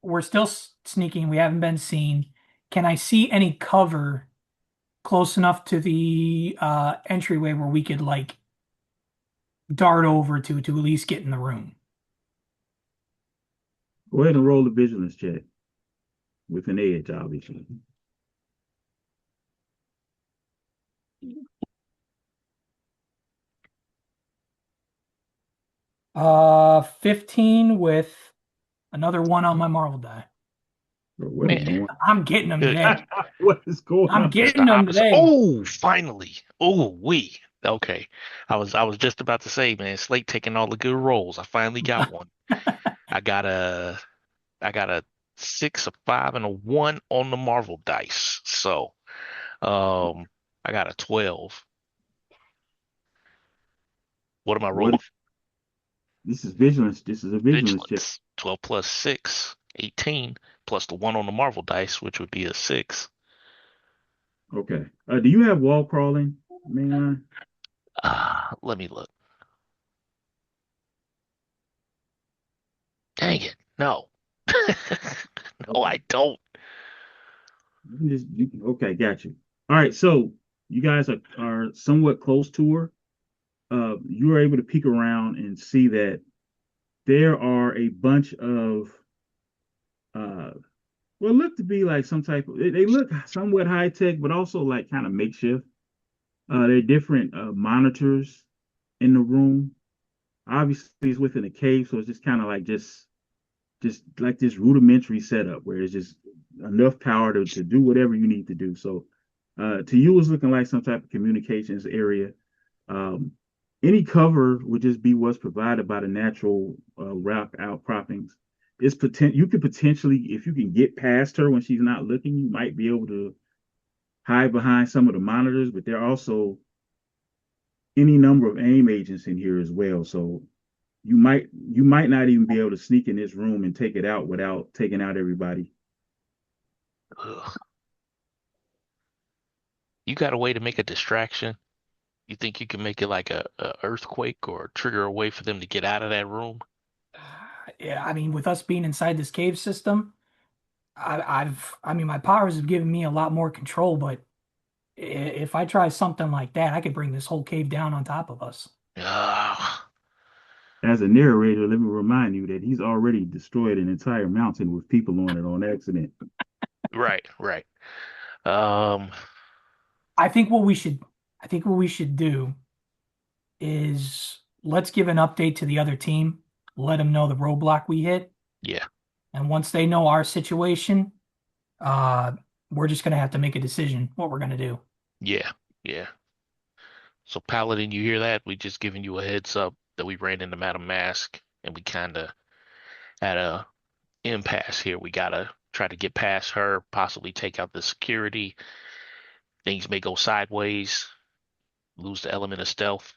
we're still sneaking. We haven't been seen. Can I see any cover close enough to the entryway where we could like dart over to at least get in the room? Go ahead and roll the vigilance check with an edge, obviously. 15 with another one on my Marvel die. What is Man, going I'm getting them today. what is going I'm on? it's getting the them opposite. today. Oh, finally. Oh, we. Okay. I was just about to say, man, Slate taking all the good rolls. I finally got one. I got a I got a 6, a 5, and a 1 on the Marvel dice. So, I got a 12. What am I What rolling? this is vigilance. This is a vigilance check. Vigilance. 12 plus 6, 18, plus the 1 on the Marvel dice, which would be a 6. Okay. Do you have wall crawling, man? Let me look. Dang it. No. No, Okay. I don't. Okay, got you. All right, so you guys are somewhat close to her. You were able to peek around and see that there are a bunch of uh well look to be like some type of they look somewhat high tech, but also like kind of makeshift. There are different monitors in the room. Obviously, it's within a cave, so it's just kind of like just like this rudimentary setup where it's just enough power to do whatever you need to do. So to you, it's looking like some type of communications area. Um, any cover would just be what's provided by the natural rock outcroppings. You could potentially, if you can get past her when she's not looking, you might be able to hide behind some of the monitors, but there are also any number of aim agents in here as well. So you might not even be able to sneak in this room and take it out without taking out everybody. Ugh. You got a way to make a distraction? You think you can make it like a earthquake or trigger a way for them to get out of that room? Yeah, I mean, with us being inside this cave system, I mean, my powers have given me a lot more control, but if I try something like that, I could bring this whole cave down on top of us. Ugh. As a narrator, let me remind you that he's already destroyed an entire mountain with people on it on accident. Right, right. Um, I think what we should, I think what we should do is let's give an update to the other team, let them know the roadblock we hit, yeah, and once they know our situation, uh, we're just gonna have to make a decision what we're gonna do. yeah, yeah. So Paladin, you hear that? We just giving you a heads up that we ran into Madam Mask and we kind of at a impasse here. We gotta try to get past her, possibly take out the security. Things may go sideways, lose the element of stealth.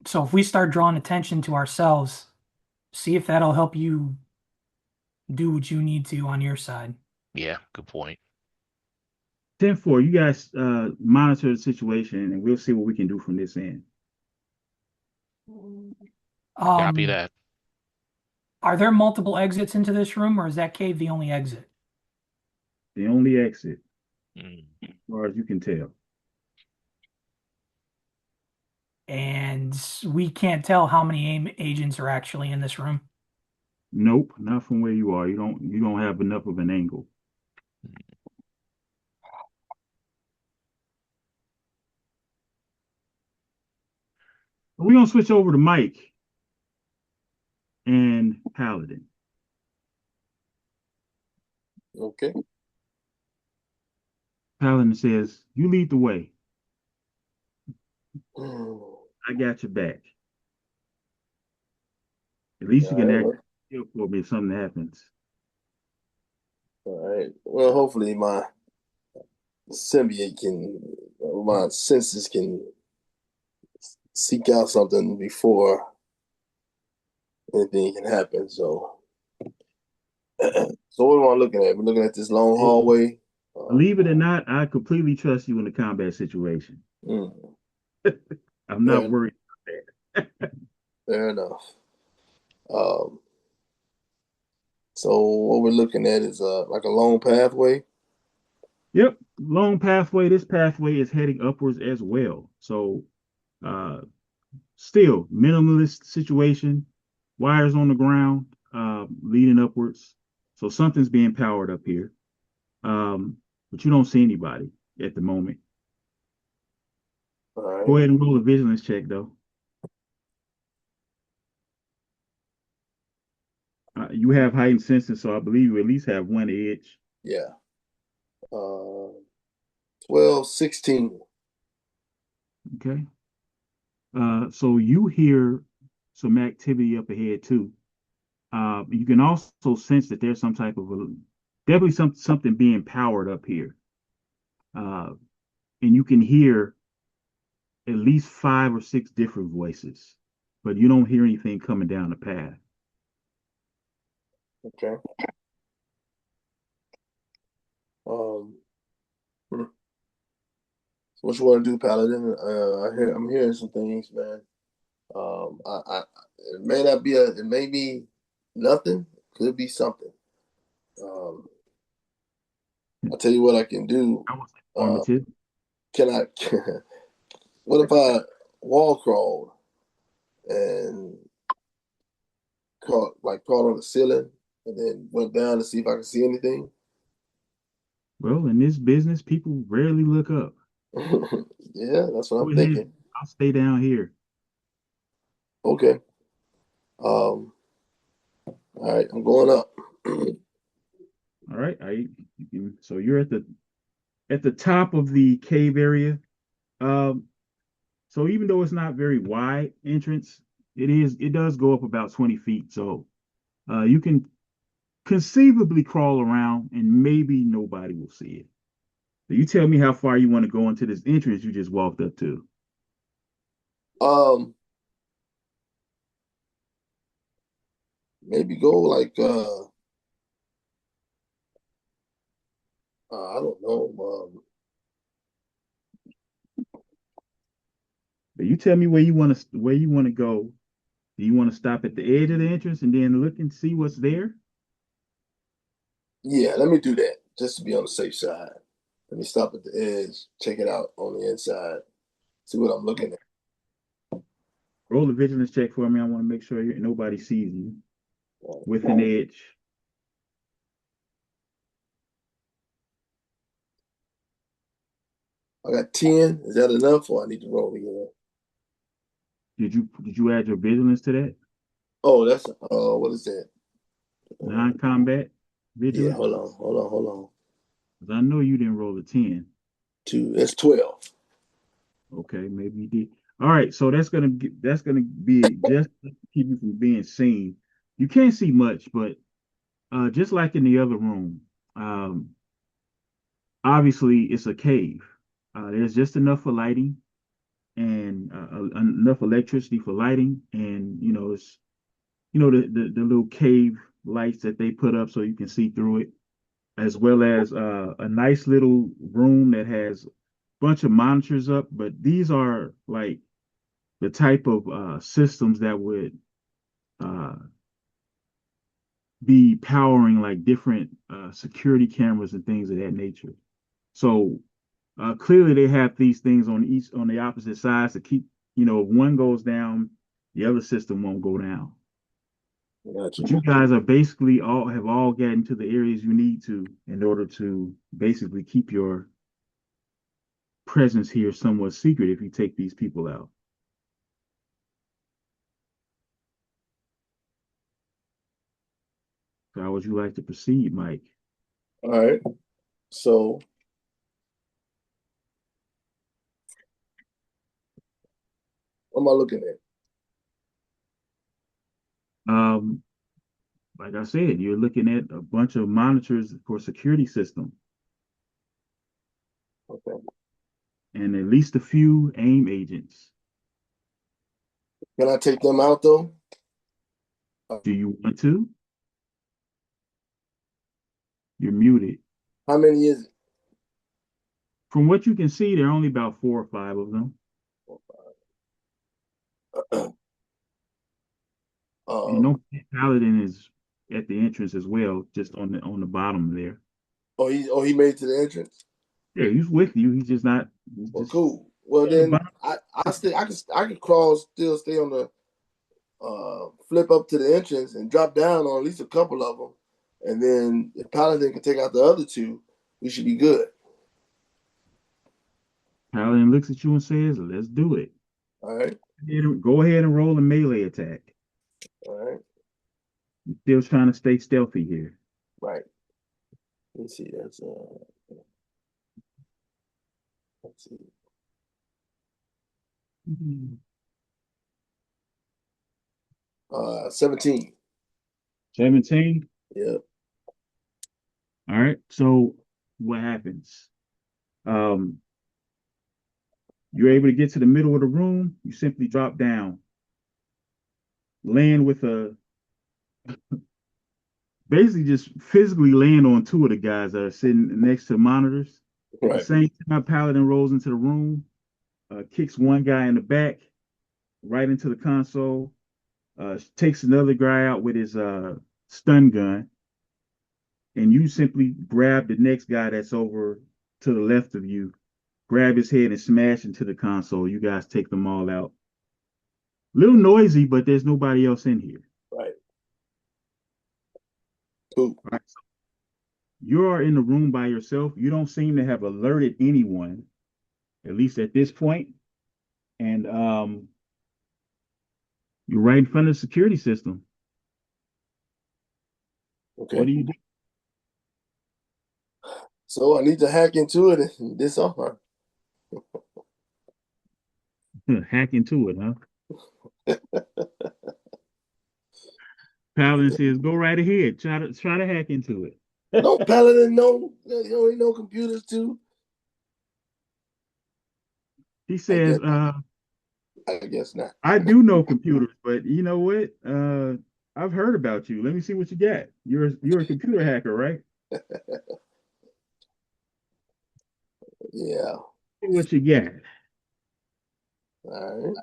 So if we start drawing attention to ourselves, see if that'll help you do what you need to on your side. Yeah, good point. 10-4, you guys monitor the situation and we'll see what we can do from this end. Copy Um, that. are there multiple exits into this room, or is that cave the only exit? The only exit, Mm. as far as you can tell. And we can't tell how many AIM agents are actually in this room. Nope, not from where you are. You don't have enough of an angle. We're gonna switch over to Mike and Paladin. Okay. Paladin says, "You lead the way. All I got your back. At least you can right. act Well, here for me if something happens." all right. Well, hopefully my symbiote can, my senses can seek out something before anything can happen. So, so what am I looking at? We're looking at this long hallway. Believe it or not, I completely trust you in the combat situation. Mm, I'm not fair, worried about that. fair enough. Um, so what we're looking at is like a long pathway. Yep, long pathway. This pathway is heading upwards as well. So, uh, still minimalist situation. Wires on the ground, leading upwards. So something's being powered up here. But you don't see anybody at the moment. All right. Go ahead and roll a vigilance check, though. You have heightened senses, so I believe you at least have one edge. Yeah. Uh, 12, 16. Okay. So you hear some activity up ahead too. You can also sense that there's some type of definitely something being powered up here. Uh, and you can hear at least 5 or 6 different voices, but you don't hear anything coming down the path. Okay. Um, hmm. So what you want to do, Paladin? I'm hearing some things, man. It may not be it may be nothing. Could be something. Um, I'll tell you what I can do. I was Uh, informative. can I? What if I wall crawl and crawled on the ceiling and then went down to see if I could see anything. Well, in this business, people rarely look up. Yeah, that's what Go I'm ahead. thinking. I'll stay down here. Okay. All right, I'm going up. All right. So you're at the top of the cave area. Um, so even though it's not very wide entrance, it does go up about 20 feet. So you can conceivably crawl around and maybe nobody will see it. So you tell me how far you want to go into this entrance you just walked up to. Um, Maybe go like I don't know. But you tell me where you want to go. Do you want to stop at the edge of the entrance and then look and see what's there? Yeah, let me do that just to be on the safe side. Let me stop at the edge, check it out on the inside, see what I'm looking at. Roll a vigilance check for me. I want to make sure nobody sees you with an edge. I got 10. Is that enough, or I need to roll again? Did you add your vigilance to that? Oh, that's what is that? Non-combat Yeah, vigilance? hold on. 'Cause I know you didn't roll a 10. Two. That's 12. Okay, maybe you did. All right, so that's gonna be just to keep you from being seen. You can't see much, but just like in the other room, um, obviously it's a cave. There's just enough for lighting and enough electricity for lighting, and it's the little cave lights that they put up so you can see through it, as well as a nice little room that has a bunch of monitors up. But these are like the type of systems that would uh, be powering like different security cameras and things of that nature. So clearly they have these things on the opposite sides to keep, if one goes down, the other system won't go down. Got But you you. guys are basically all gotten to the areas you need to in order to basically keep your presence here somewhat secret if you take these people out. So how would you like to proceed, Mike? All right. So what am I looking at? Um, like I said, you're looking at a bunch of monitors for security system Okay. and at least a few AIM agents. Can I take them out though? Do you want to? You're muted. How many is From what you can see, there are only about 4 or 5 of them. it? And no paladin is at the entrance as well, just on the bottom there. He made it to the entrance. Yeah, he's with you. He's just not. He's Well, just cool. Well, on the then bottom. I could crawl, still stay on the flip up to the entrance and drop down on at least a couple of them, and then if Paladin can take out the other two, we should be good. Paladin looks at you and says, "Let's do it." All right, Go ahead and roll a melee attack. all right, You're still trying to stay stealthy here. right. Let's see. Let's see. 17. 17. Yeah. All right. So what happens? Um, you're able to get to the middle of the room. You simply drop down, land with basically just physically land on two of the guys that are sitting next to monitors. At the Right. same time, Paladin rolls into the room, kicks one guy in the back, right into the console, takes another guy out with his stun gun, and you simply grab the next guy that's over to the left of you, grab his head and smash into the console. You guys take them all out. Little noisy, but there's nobody else in here. Right. Who? All right, so you are in the room by yourself. You don't seem to have alerted anyone, at least at this point. And you're right in front of the security system. Okay. What do you do? So I need to hack into it and disarm her. Hack into it, huh? Paladin says, "Go right ahead. Try to hack into it." Don't Paladin know? You don't know computers too? He I says, guess. I guess not. "I do know computers, but you know what? I've heard about you. Let me see what you got. You're a computer hacker, right? Yeah. See what you got." All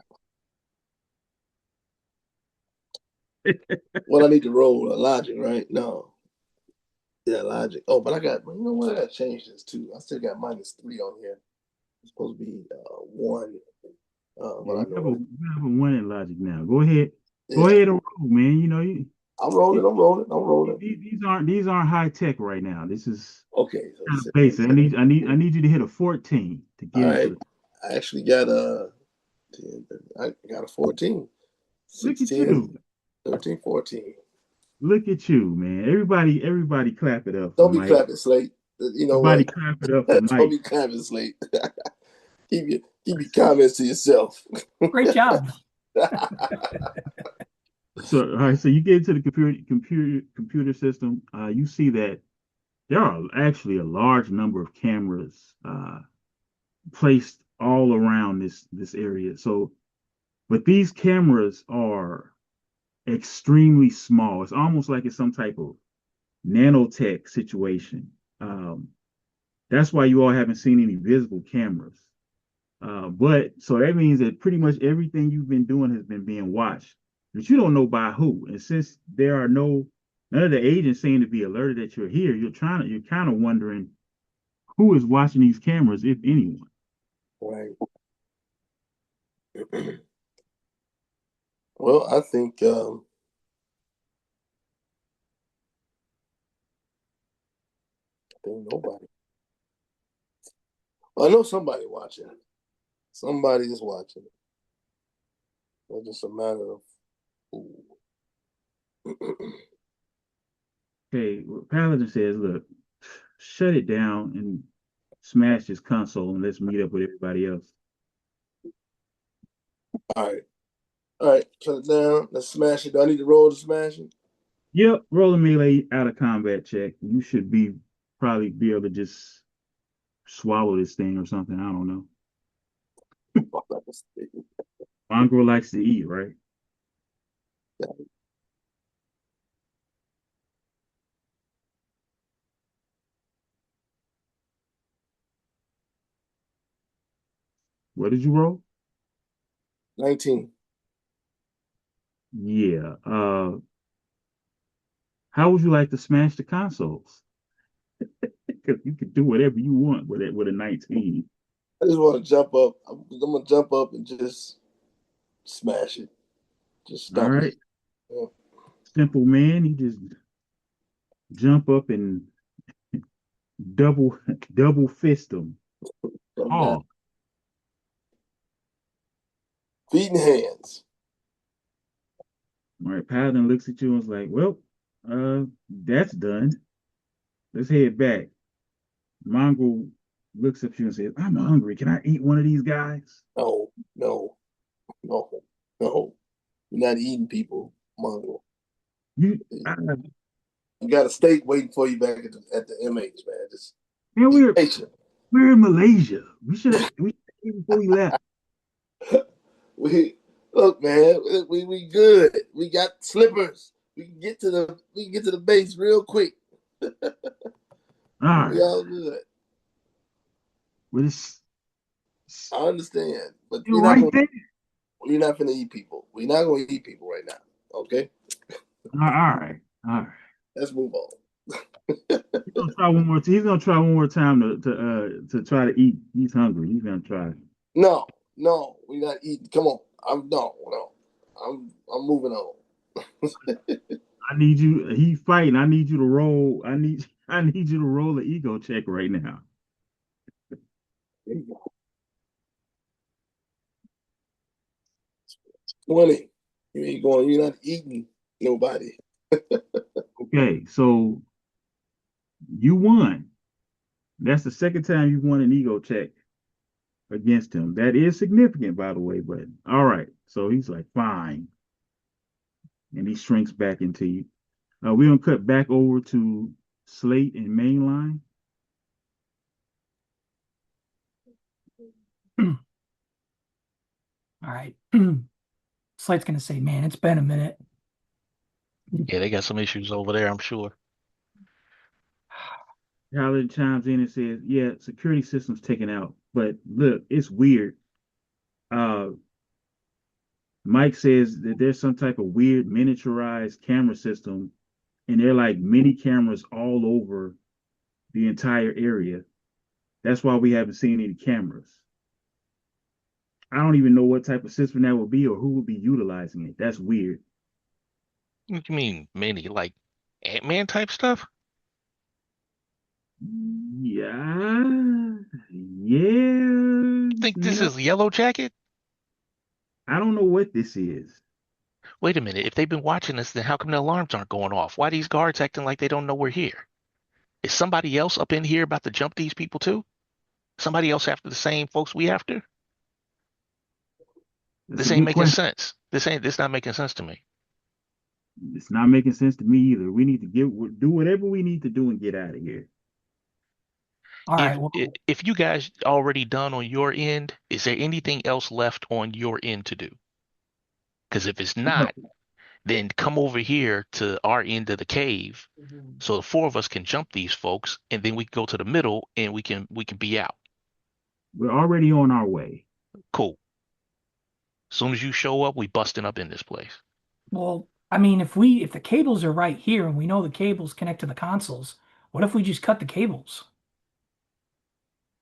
right. Well, I need to roll a logic, right? No. Yeah, logic. Oh, but you know what? I got to change this too. I still got -3 on here. It's supposed to be 1. Yeah, But I know it. you have a one in logic now. Go ahead. Go Yeah. ahead and roll, man. You know, I'm rolling. I'm rolling. I'm rolling. these aren't high tech right now. This is Okay. So kind of basic. I need you to hit a 14 to all get into right. the. I actually got a 10. I got a 14, Look at 16, you. 13, 14. Look at you, man. Everybody clap it up for Don't be Mike. clapping, Slate. You know Everybody what? clap it up for Don't Mike. be clapping, Slate. keep your comments to yourself. Great job. So, all right, so you get into the computer system. You see that there are actually a large number of cameras placed all around this area. So, but these cameras are extremely small. It's almost like it's some type of nanotech situation. Um, that's why you all haven't seen any visible cameras. But so that means that pretty much everything you've been doing has been being watched, but you don't know by who. And since there are none of the agents seem to be alerted that you're here, you're kind of wondering who is watching these cameras, if anyone. Right. Well, I think nobody. Well, I know somebody watching. Somebody is watching. It's just a matter of who. Okay, well, Paladin says, "Look, shut it down and smash this console, and let's meet up with everybody else." All right. All right. Shut it down. Let's smash it. Do I need to roll to smash it? Yep, roll a melee out of combat check. You should probably be able to just swallow this thing or something. I don't know. Mongrel likes to eat, right? What did you roll? 19. Yeah. How would you like to smash the consoles? Because you can do whatever you want with it with a 19. I just want to jump up. I'm gonna jump up and just smash it. Just All stop right. it. Yeah. Simple man. You just jump up and double double fist them. Jump down. Oh, Feet and hands. all right. Paladin looks at you and is like, "Well, that's done. Let's head back." Mongrel looks at you and says, "I'm hungry. Can I eat one of these guys?" No, no, no, no. You're not eating people, Mongo. You, You got a steak waiting for you back at the MH, man. Just man, be patient. we're in Malaysia. We eat before we left. We look, man. We good. We got slippers. We can get to the base real quick. All We right. all good. Well, it's I understand, but you're right there. we're not gonna eat people. We're not gonna eat people right now. Okay, All right. All right. let's move on. He's gonna try one more. He's gonna try one more time to try to eat. He's hungry. He's gonna try. No, no, we're not eating. Come on, I'm no. I'm moving on. I need you. He fighting. I need you to roll. I need you to roll the ego check right now. 20. You ain't going, you're not eating nobody. Okay, so you won. That's the second time you won an ego check against him. That is significant, by the way. But all right. So he's like, fine, and he shrinks back into you. We're gonna cut back over to Slate and Mainline. All right. Slate's gonna say, "Man, it's been a minute." Yeah, they got some issues over there, I'm sure. Paladin chimes in and says, "Yeah, security system's taken out, but look, it's weird." Uh, Mike says that there's some type of weird miniaturized camera system, and they're like mini cameras all over the entire area. That's why we haven't seen any cameras. I don't even know what type of system that would be or who would be utilizing it. That's weird. What do you mean, many? Like Ant-Man type stuff? Yeah, yeah, You think this no, is Yellow Jacket? I don't know what this is. Wait a minute. If they've been watching us, then how come the alarms aren't going off? Why these guards acting like they don't know we're here? Is somebody else up in here about to jump these people too? Somebody else after the same folks we after? That's a This ain't good making question. sense. This not making sense to me. It's not making sense to me either. We need to do whatever we need to do and get out of here. All right. If Well, if you guys already done on your end, is there anything else left on your end to do? Because if it's No, not, then come over here to our end of the cave so the four of us can jump these folks and then we can go to the middle and we can be out. we're already on our way. Cool. As soon as you show up, we busting up in this place. I mean, if the cables are right here and we know the cables connect to the consoles, what if we just cut the cables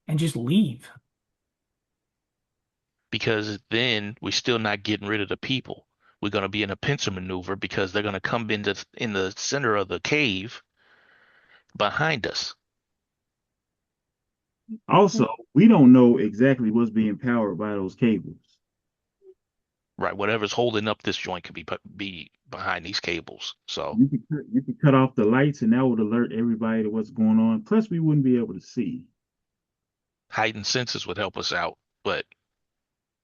and just leave? Because then we're still not getting rid of the people. We're gonna be in a pincer maneuver because they're gonna come in the center of the cave behind us. Also, we don't know exactly what's being powered by those cables. Right, whatever's holding up this joint could be behind these cables. So You could cut off the lights, and that would alert everybody to what's going on. Plus, we wouldn't be able to see heightened senses would help us out, but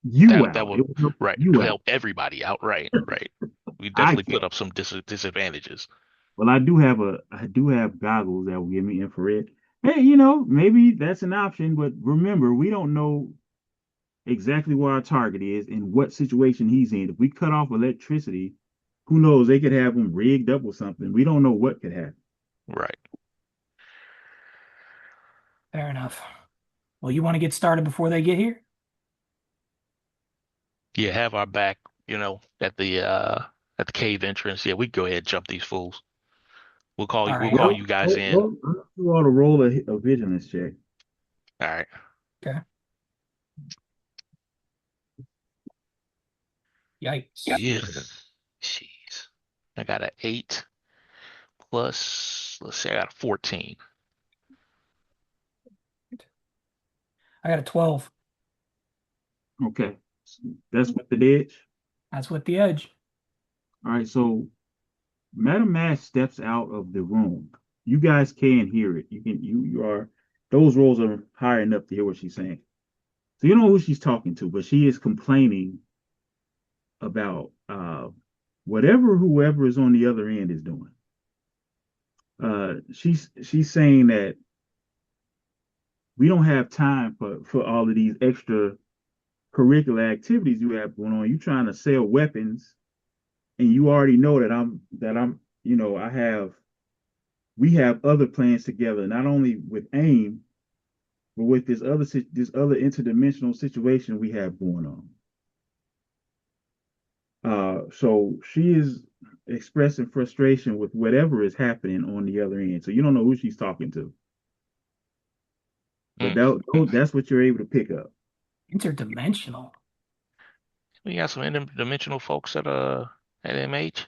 you that out. would It would help right you out. help everybody out. Right, right. We I definitely put can't. up some disadvantages. Well, I do have goggles that will give me infrared. Hey, maybe that's an option, but remember, we don't know exactly where our target is and what situation he's in. If we cut off electricity, who knows? They could have him rigged up or something. We don't know what could happen. Right. Fair enough. Well, you want to get started before they get here? Yeah, have our back, at the cave entrance. Yeah, we go ahead and jump these fools. All We'll right. call you guys in. You ought to roll a vigilance check. All right. Okay. Yikes. Yeah. Jeez. I got an 8 plus, let's say I got a 14. I got a 12. Okay. That's with the edge. That's with the edge. All right. So Madam Mash steps out of the room. You guys can hear it. You are those rolls are high enough to hear what she's saying. So you know who she's talking to, but she is complaining about whatever whoever is on the other end is doing. She's saying that we don't have time for all of these extra curricular activities you have going on. You trying to sell weapons, and you already know that I'm I have we have other plans together, not only with AIM, but with this other interdimensional situation we have going on. So she is expressing frustration with whatever is happening on the other end. So you don't know who she's talking to, but Mm, mm. that's what you're able to pick up. Interdimensional. We got some interdimensional folks at MH.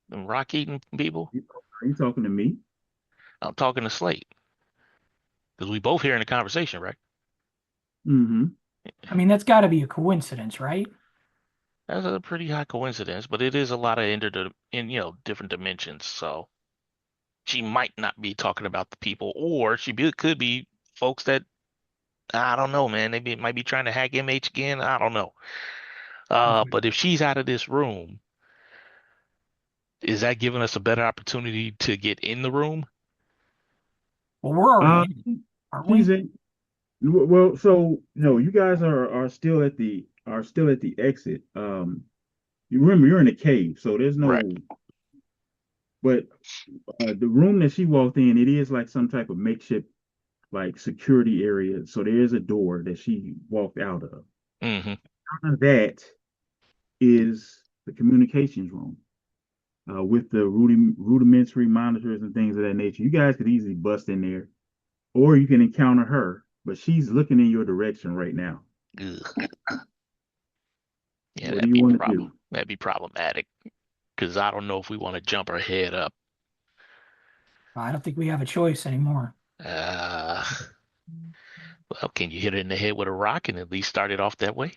Them rock eating people. Are you talking to me? I'm talking to Slate because we both hearing the conversation, right? Mm-hmm. I mean, that's got to be a coincidence, right? That's a pretty high coincidence, but it is a lot of different dimensions. So she might not be talking about the people, or could be folks that I don't know, man. Might be trying to hack MH again. I don't know. Okay. But if she's out of this room, is that giving us a better opportunity to get in the room? Well, we're already Uh, in it, aren't she's we? in. Well, so no, you guys are still at the exit. You remember you're in a cave, so there's Right. no. But the room that she walked in, it is like some type of makeshift like security area. So there is a door that she walked out of. Hmm. That is the communications room with the rudimentary monitors and things of that nature. You guys could easily bust in there, or you can encounter her, but she's looking in your direction right now. Ugh. Yeah, What do that'd you be want to do? problematic because I don't know if we want to jump her head up. I don't think we have a choice anymore. Uh, well, can you hit her in the head with a rock and at least start it off that way?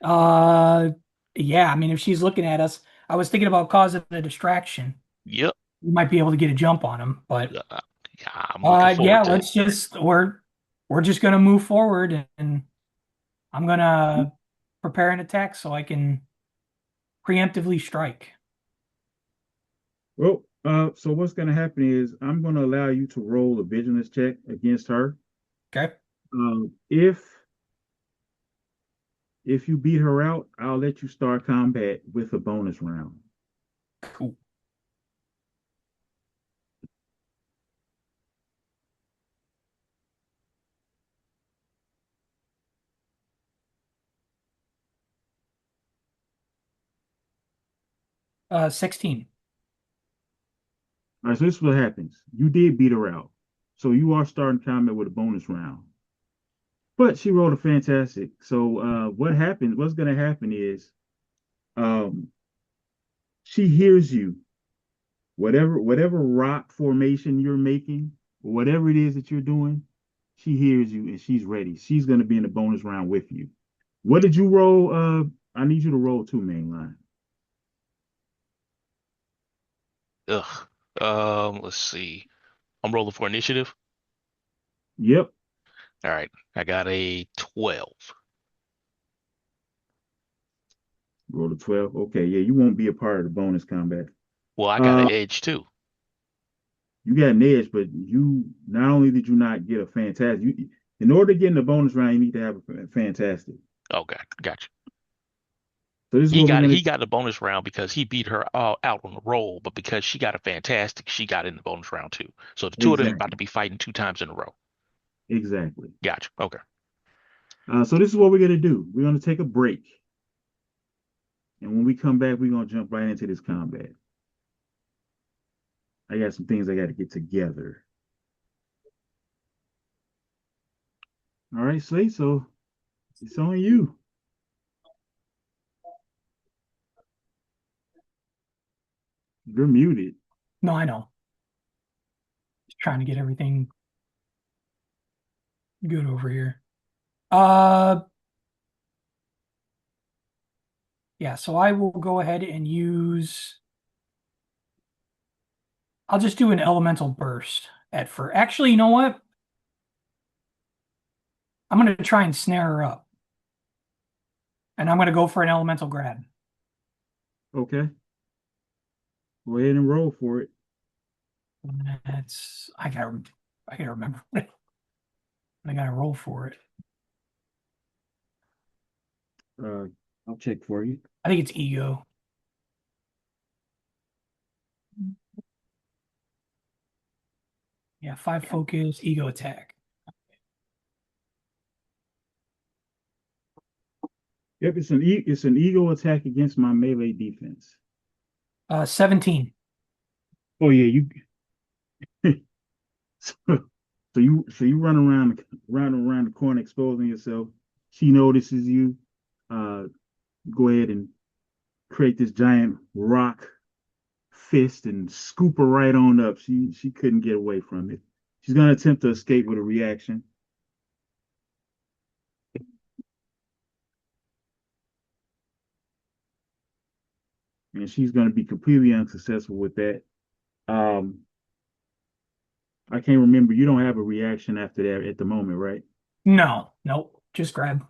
Uh, yeah. I mean, if she's looking at us, I was thinking about causing a distraction. Yep. We might be able to get a jump on him, but Uh, yeah, I'm looking yeah, forward to it. let's just we're just gonna move forward, and I'm gonna prepare an attack so I can preemptively strike. Well, so what's going to happen is I'm going to allow you to roll a vigilance check against her. Okay. If you beat her out, I'll let you start combat with a bonus round. Cool. Uh, 16. All right, so this is what happens. You did beat her out, so you are starting combat with a bonus round. But she rolled a fantastic. So what happened? What's going to happen is um, she hears you. Whatever rock formation you're making, whatever it is that you're doing, she hears you and she's ready. She's going to be in the bonus round with you. What did you roll? I need you to roll two mainline. Ugh. Let's see. I'm rolling for initiative. Yep, All right. I got a 12. roll a 12. Okay, yeah, you won't be a part of the bonus combat. Well, I got Uh, an edge too. you got an edge, but you not only did you not get a fantastic, in order to get in the bonus round, you need to have a fantastic. Okay, gotcha. So this is what we're gonna. He got a bonus round because he beat her out on the roll, but because she got a fantastic, she got in the bonus round too. So the two of them about Exactly, to be fighting 2 times in a row. exactly. Gotcha. Okay. So this is what we're gonna do. We're gonna take a break, and when we come back, we're gonna jump right into this combat. I got some things I got to get together. All right, Slate. So it's on you. You're muted. No, I know. Just trying to get everything good over here. Uh, yeah, so I will go ahead and use. I'll just do an elemental burst at first. Actually, you know what? I'm going to try and snare her up, and I'm going to go for an elemental grab. Okay. Go ahead and roll for it. That's I gotta remember. I gotta roll for it. Uh, I'll check for you. I think it's ego. Yeah, 5 focus, ego attack. Yep, it's an ego attack against my melee defense. 17. Oh yeah, you. So you run around the corner exposing yourself. She notices you. Uh, go ahead and create this giant rock fist and scoop her right on up. She couldn't get away from it. She's gonna attempt to escape with a reaction. And she's gonna be completely unsuccessful with that. Um, I can't remember. You don't have a reaction after that at the moment, right? No, nope, just grab.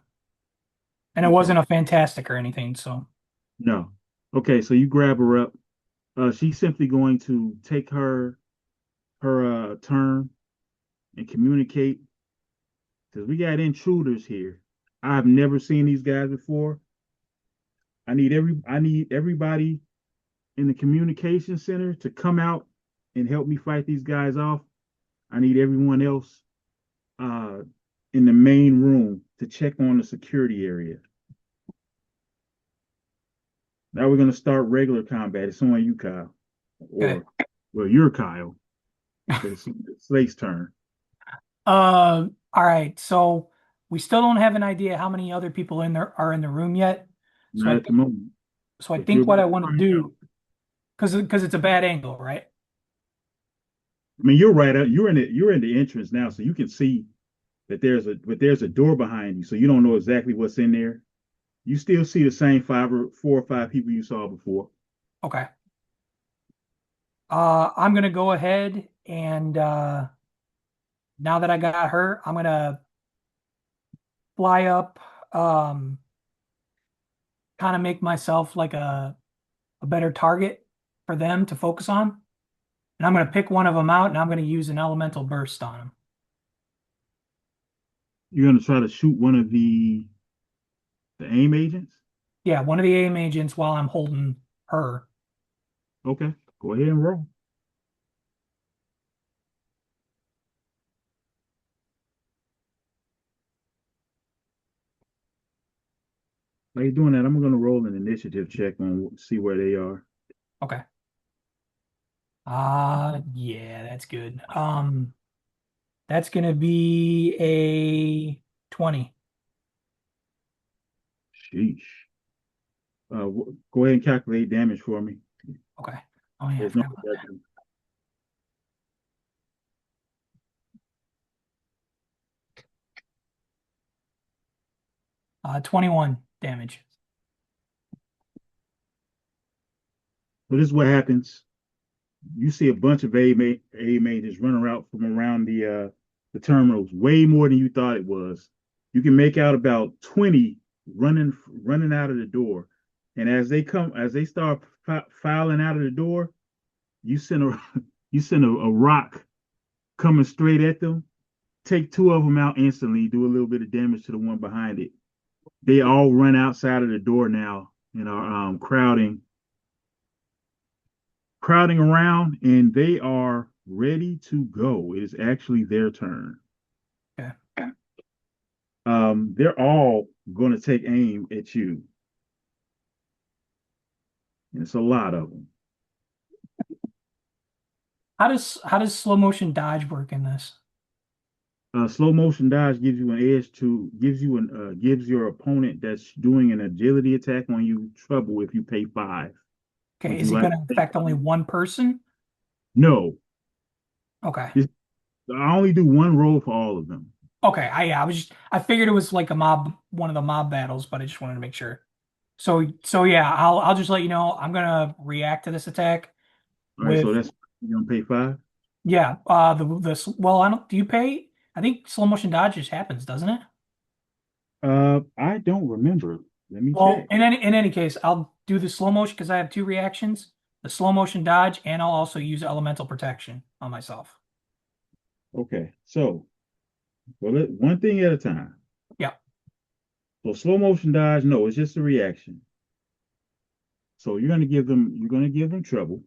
And it Okay. wasn't a fantastic or anything, so No. Okay, so you grab her up. She's simply going to take her turn and communicate because we got intruders here. I've never seen these guys before. I need everybody in the communication center to come out and help me fight these guys off. I need everyone else uh in the main room to check on the security area. Now we're gonna start regular combat. It's on you, Kyle. okay. Or well, you're Kyle. It's Slate's turn. All right. So we still don't have an idea how many other people in there are in the room yet. So Not I at the think moment. so I But you're think what about I to want to find out. do because it's a bad angle, right? I mean, you're right out. You're in the entrance now, so you can see that there's a door behind you, so you don't know exactly what's in there. You still see the same four or five people you saw before. Okay. I'm gonna go ahead and now that I got her, I'm gonna fly up, um, kind of make myself like a better target for them to focus on. And I'm gonna pick one of them out and I'm gonna use an elemental burst on them. You're gonna try to shoot one of the AIM agents. Yeah, one of the aim agents while I'm holding her. Okay, go ahead and roll. While you're doing that, I'm gonna roll an initiative check on see where they are. Okay. Yeah, that's good. That's gonna be a 20. Sheesh. Go ahead and calculate damage for me. Okay. Oh yeah, I There's no forgot about that. reduction. 21 damage. But this is what happens. You see a bunch of AIM agents running around from around the terminals, way more than you thought it was. You can make out about 20 running out of the door. And as they start filing out of the door, you send a you send a rock coming straight at them. Take two of them out instantly. Do a little bit of damage to the one behind it. They all run outside of the door now and are crowding around, and they are ready to go. It is actually their turn. Okay. They're all going to take aim at you. And it's a lot of them. How does slow motion dodge work in this? Slow motion dodge gives you an edge to gives your opponent that's doing an agility attack on you trouble if you pay 5. Okay, Would is you it like going to to pay affect only 5? one person? No. Okay. This, I only do one roll for all of them. Okay. I figured it was like one of the mob battles, but I just wanted to make sure. So yeah, I'll just let you know I'm gonna react to this attack All right, so with that's you're gonna pay 5. yeah, well, I don't do you pay? I think slow motion dodge just happens, doesn't it? I don't remember. Let me Well, check. in any case, I'll do the slow motion because I have two reactions, the slow motion dodge, and I'll also use elemental protection on myself. Okay, so one thing at a time. Yeah. So slow motion dodge, no, it's just a reaction. So you're gonna give them trouble.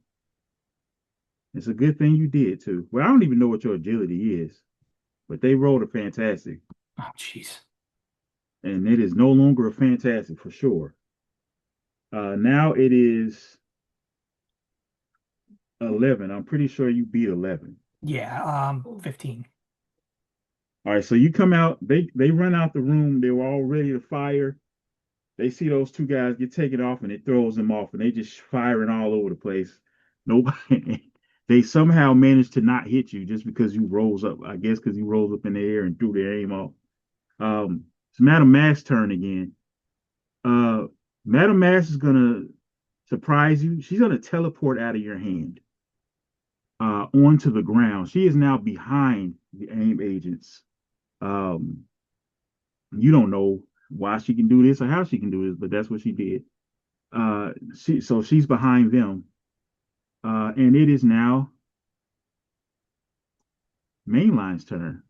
It's a good thing you did too. Well, I don't even know what your agility is, but they rolled a fantastic, Oh, jeez. and it is no longer a fantastic for sure. Now it is 11. I'm pretty sure you beat 11. Yeah, 15. All right, so you come out. They run out the room. They were all ready to fire. They see those two guys get taken off and it throws them off and they just firing all over the place. Nobody, they somehow managed to not hit you just because you rose up. I guess because you rose up in the air and threw their aim off. It's Madam Mask's turn again. Uh, Madam Mask is gonna surprise you. She's gonna teleport out of your hand onto the ground. She is now behind the aim agents. Um, you don't know why she can do this or how she can do this, but that's what she did. She's behind them, and it is now Mainline's turn.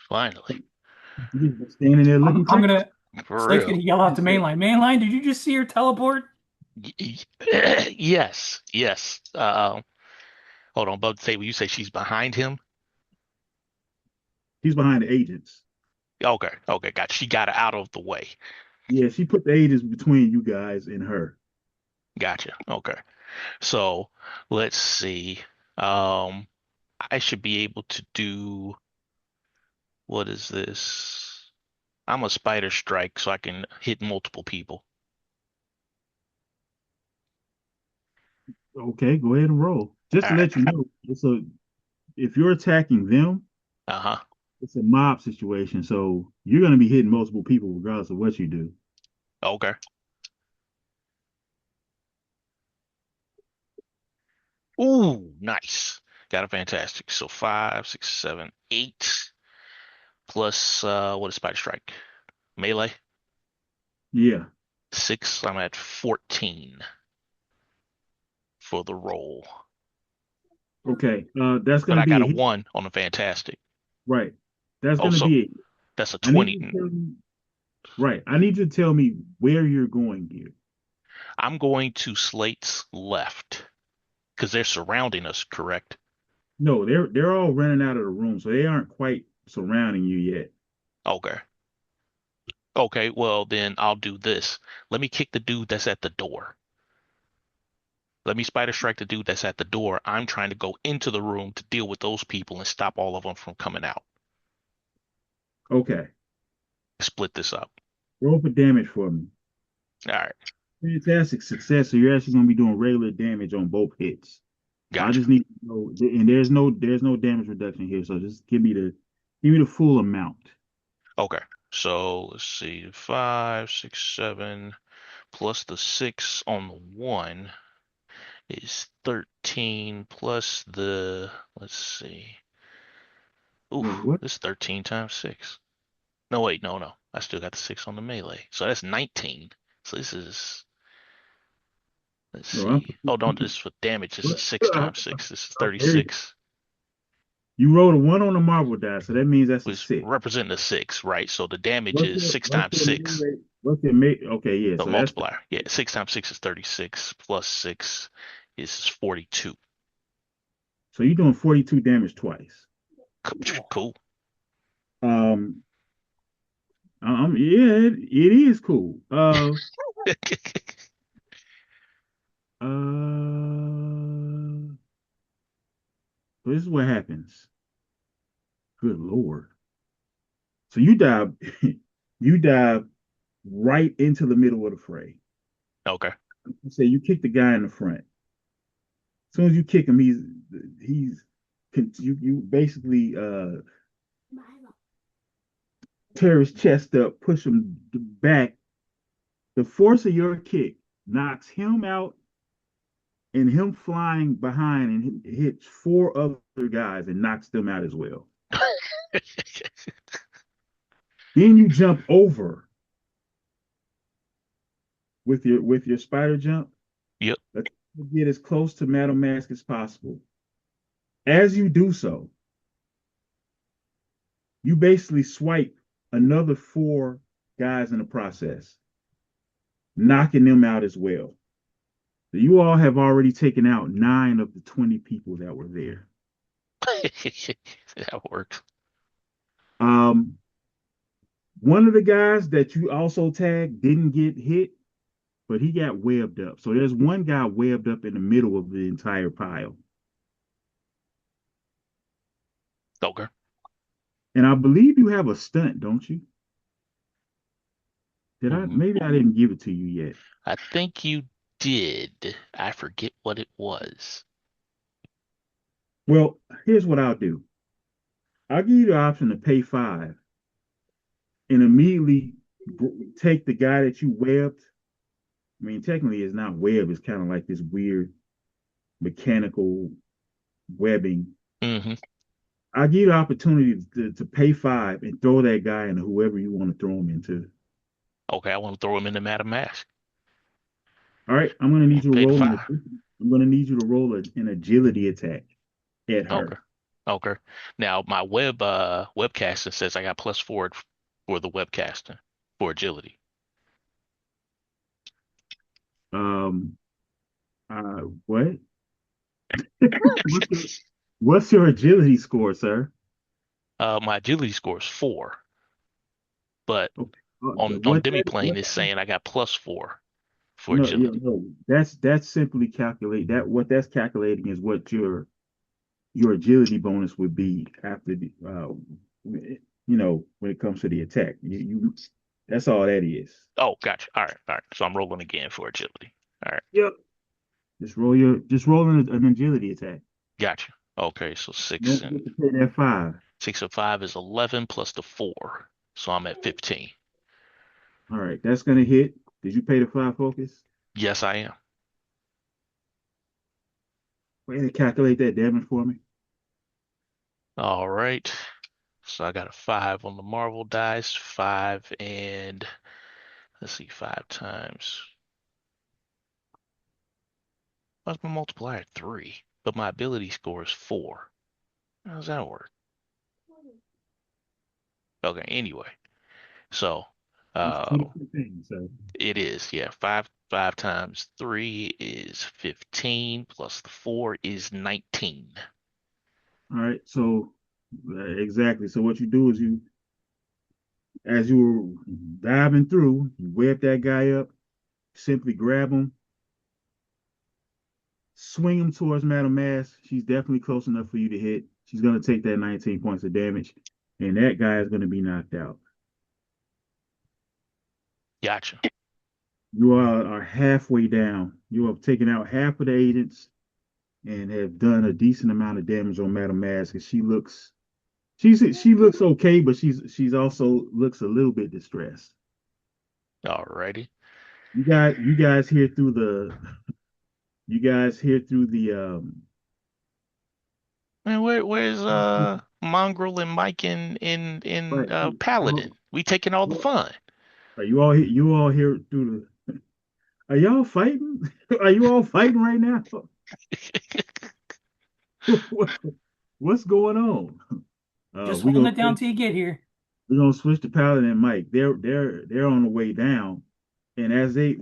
Finally. You've been standing there looking I'm crazy. gonna For Slate's real. gonna yell out to mainline. Mainline, did you just see her teleport? Yes, yes. Hold on, about to say when you say she's behind him. She's behind the agents. Okay, okay, gotcha. She got out of the way. Yeah, she put the agents between you guys and her. Gotcha. Okay. So let's see. Um, I should be able to do what is this? I'm a spider strike, so I can hit multiple people. Okay, go ahead and roll. Just All to right. let you know, if you're attacking them, Uh-huh. it's a mob situation, so you're going to be hitting multiple people regardless of what you do. Okay. Ooh, nice. Got a fantastic. So 5, 6, 7, 8 plus what is spider strike? Melee? Yeah. 6. I'm at 14 for the roll. Okay. That's But going to I got be a a hit. 1 on the fantastic. Right. That's Oh, going to so be it. that's a I need you 20. to tell me. Right. I need you to tell me where you're going here. I'm going to Slate's left because they're surrounding us, correct? No, they're all running out of the room, so they aren't quite surrounding you yet. Okay. Okay, well then I'll do this. Let me kick the dude that's at the door. Let me spider strike the dude that's at the door. I'm trying to go into the room to deal with those people and stop all of them from coming out. Okay. Split this up. Roll for damage for me. All right, Fantastic success. So you're actually going to be doing regular damage on both hits. So I gotcha. just need to know, and there's no damage reduction here. So just give me the full amount. Okay, so let's see, 5, 6, 7 plus the 6 on the 1 is 13 plus the, let's see. Wait, Oof, what? this is 13 times 6. No, wait, no, no. I still got the 6 on the melee. So that's 19. So this is, let's No, I'm. see. Oh, no, this is for damage. This What? is 6 times 6. This is There you go. 36, You rolled a 1 on the marble die, so that means that's a which 6. representing a 6, right? So the damage What's is your 6 what's times your 6. melee? What's your mate? Okay, yeah. The So that's the multiplier. Yeah, 6 times 6 is 36 plus 6 is 42. so you're doing 42 damage twice. Cool. Um, yeah, it is cool. This is what happens. Good Lord. So you dive, you dive right into the middle of the fray. Okay. You say you kick the guy in the front. As soon as you kick him, he's you basically tear his chest up, push him back. The force of your kick knocks him out and him flying behind and hits 4 other guys and knocks them out as well. Then you jump over with your spider jump. Yep. Let's get as close to Madam Mask as possible. As you do so, you basically swipe another 4 guys in the process, knocking them out as well. So you all have already taken out 9 of the 20 people that were there. That works. Um, one of the guys that you also tagged didn't get hit, but he got webbed up. So there's one guy webbed up in the middle of the entire pile. Okay. And I believe you have a stunt, don't you? Did I? Mhm. Maybe I didn't give it to you yet. I think you did. I forget what it was. Well, here's what I'll do. I'll give you the option to pay 5 and immediately take the guy that you webbed. I mean, technically, it's not web. It's kind of like this weird mechanical webbing. Hmm. I'll give you the opportunity to pay 5 and throw that guy into whoever you want to throw him into. Okay, I want to throw him in the Madam Mask. All right, I'm gonna need you to Pay the roll five. I'm gonna need you to roll an agility attack at Okay. her. Okay. Now my webcaster says I got +4 for the webcaster for agility. Um, what? What's your, what's your agility score, sir? My agility score is 4, but Okay. on Demiplane is saying I got +4 for No, agility. no, that's simply calculate that what that's calculating is what your agility bonus would be after the when it comes to the attack. You that's all that is. Oh, gotcha. All right. All right. So I'm rolling again for agility. All right. Yep. Just roll an agility attack. Gotcha. Okay. So Don't forget to pay that 5. 6 and 5 is 11 plus the 4. So I'm at 15. All right, that's gonna hit. Did you pay the 5 focus? Yes, I am. Go ahead and calculate that damage for me. All right. So I got a 5 on the Marvel dice. 5 and let's see, 5 times. What's my multiplier? 3. But my ability score is 4. How does that work? Okay, anyway. So That's uh 20%. So, it is, yeah. 5 times 3 is 15 plus the 4 is 19. all right. So, exactly. So what you do is as you were diving through, you web that guy up, simply grab him, swing him towards Madam Mass. She's definitely close enough for you to hit. She's gonna take that 19 points of damage, and that guy is gonna be knocked out. Gotcha. You are halfway down. You have taken out half of the agents and have done a decent amount of damage on Madam Mask, and she looks okay, but she's also looks a little bit distressed. Alrighty. You guys hear through the you guys hear through the Man, where's Mongrel and Mike and right, Paladin? We taking all the fun. are you all here through the are y'all fighting? Are you all fighting right now? What's going on? Just We holding gonna it down till you get here. we're gonna switch to Paladin and Mike. They're on the way down, and as they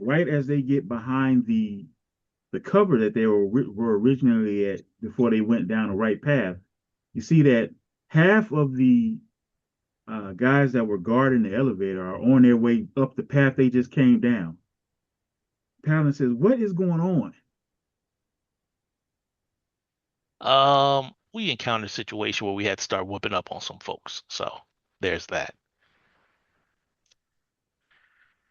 get behind the cover that they were originally at before they went down the right path, you see that half of the guys that were guarding the elevator are on their way up the path they just came down. Paladin says, "What is going on?" We encountered a situation where we had to start whooping up on some folks. So there's that.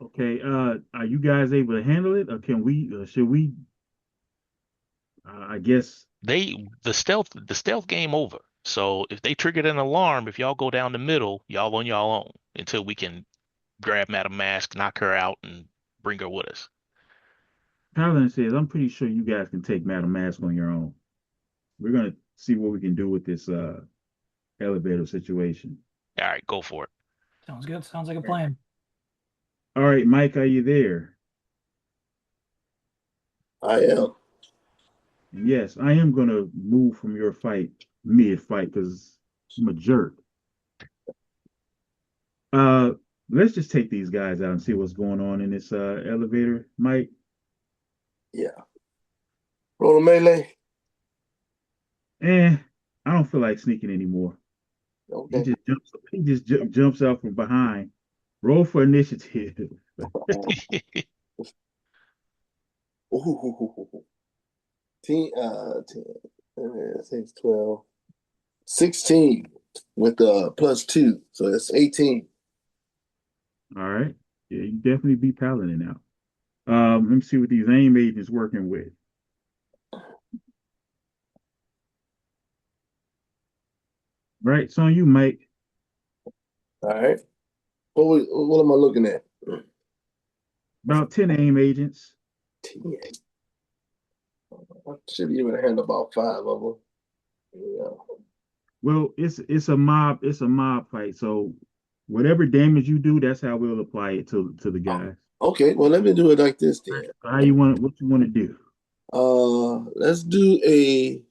Okay, are you guys able to handle it, or can we? Should we? I guess The stealth game over. So if they triggered an alarm, if y'all go down the middle, y'all on y'all own until we can grab Madam Mask, knock her out, and bring her with us. Paladin says, "I'm pretty sure you guys can take Madam Mask on your own. We're gonna see what we can do with this elevator situation." All right, go for it. Sounds good. Sounds like a plan. All right, Mike, are you there? I am. Yes, I am gonna move from your fight mid fight because I'm a jerk. Uh, let's just take these guys out and see what's going on in this elevator, Mike. Yeah. Roll a melee. Eh, I don't feel like sneaking anymore. Okay. He just jumps out from behind. Roll for initiative. Ooh. 10, 10, 6, 12, 16 with +2. So that's 18. All right. Yeah, you definitely be Paladin now. Let me see what these aim agents working with. Right, so you Mike. All right. What am I looking at? About 10 aim agents. 10. I should be able to handle about 5 of them. Yeah. Well, it's a mob fight. So whatever damage you do, that's how we'll apply it to the guys. Okay, well, let me do it like this then. How you want what you want to do? Let's do a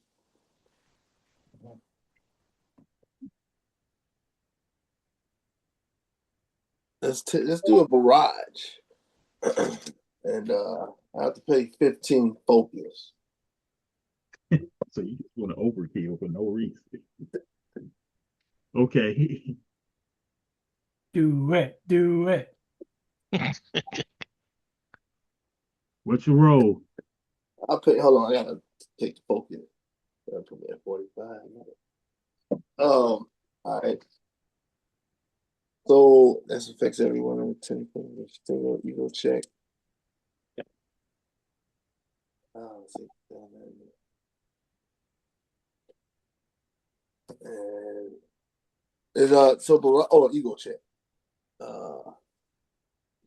let's do a barrage, and I have to pay 15 focus. So you just want to overkill for no reason. Okay. Do it. Do it. What's your roll? I'll pay. Hold on, I gotta take the focus. Put me at 45. All right. So this affects everyone on the 10 fingers. Single ego check. Let's see. And it's ego check.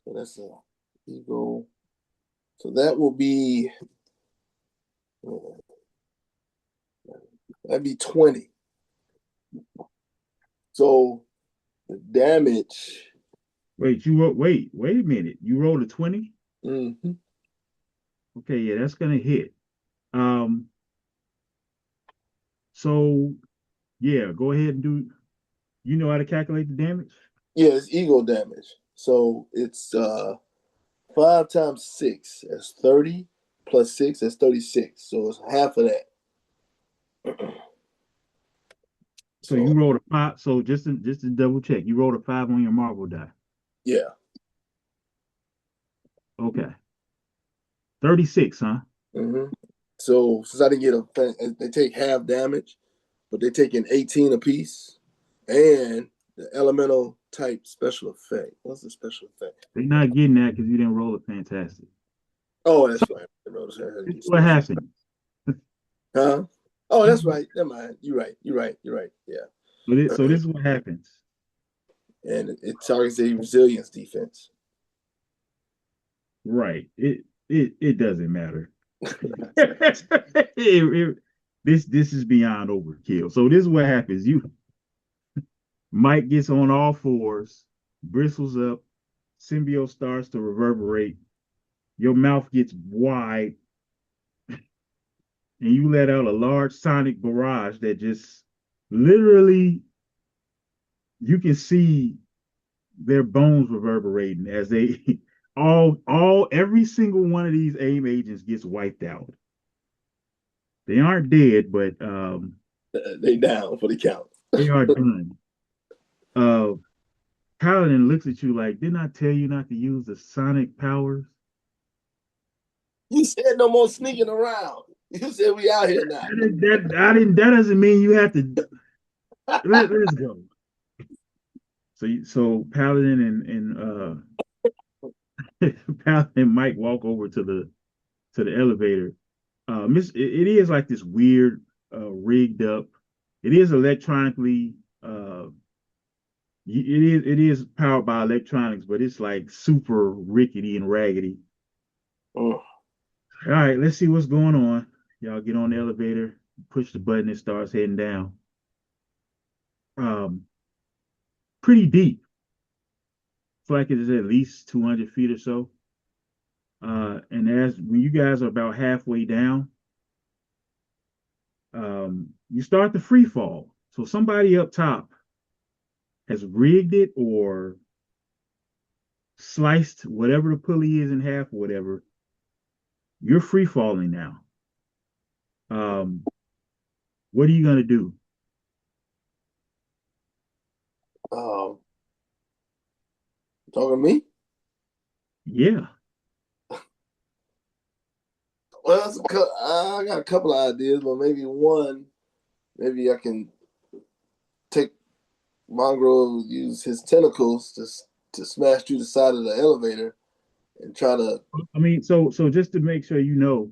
So that's a ego. So that will be that'd be 20. So the damage. Wait a minute. You rolled a 20? Mm-hmm. Okay, yeah, that's gonna hit. So yeah, go ahead and do you know how to calculate the damage? Yeah, it's ego damage. So it's 5 times 6. That's 30 plus 6. That's 36. So it's half of that. So you rolled a 5. So just to double check, you rolled a 5 on your marble die. Yeah. Okay. 36, huh? Mm-hmm. So since I didn't get they take half damage, but they're taking 18 apiece, and the elemental type special effect. What's the special effect? They're not getting that because you didn't roll it fantastic. Oh, that's right. This is what happened. Huh? Oh, that's right. Never mind. You're right. Yeah. So this is what happens. And it targets a resilience defense. Right. It doesn't matter. This is beyond overkill. So this is what happens. Mike gets on all fours, bristles up, symbiote starts to reverberate, your mouth gets wide, and you let out a large sonic barrage that just literally you can see their bones reverberating as they all every single one of these AIM agents gets wiped out. They aren't dead, but they down for the count. they are done. Uh Paladin looks at you like, didn't I tell you not to use the sonic powers? You said no more sneaking around. You said we out here now. That doesn't mean you have to let's go. So Paladin and Paladin and Mike walk over to the elevator. It is like this weird rigged up. It is electronically it is powered by electronics, but it's like super rickety and raggedy. Oh. All right, let's see what's going on. Y'all get on the elevator, push the button, it starts heading down. Pretty deep. It's like it is at least 200 feet or so. And as when you guys are about halfway down, you start the free fall. So somebody up top has rigged it or sliced whatever the pulley is in half or whatever. You're free falling now. What are you gonna do? Talking to me? Yeah. Well, I got a couple of ideas, but maybe I can take Mongrel, use his tentacles to to smash through the side of the elevator and try to. I mean, so just to make sure you know,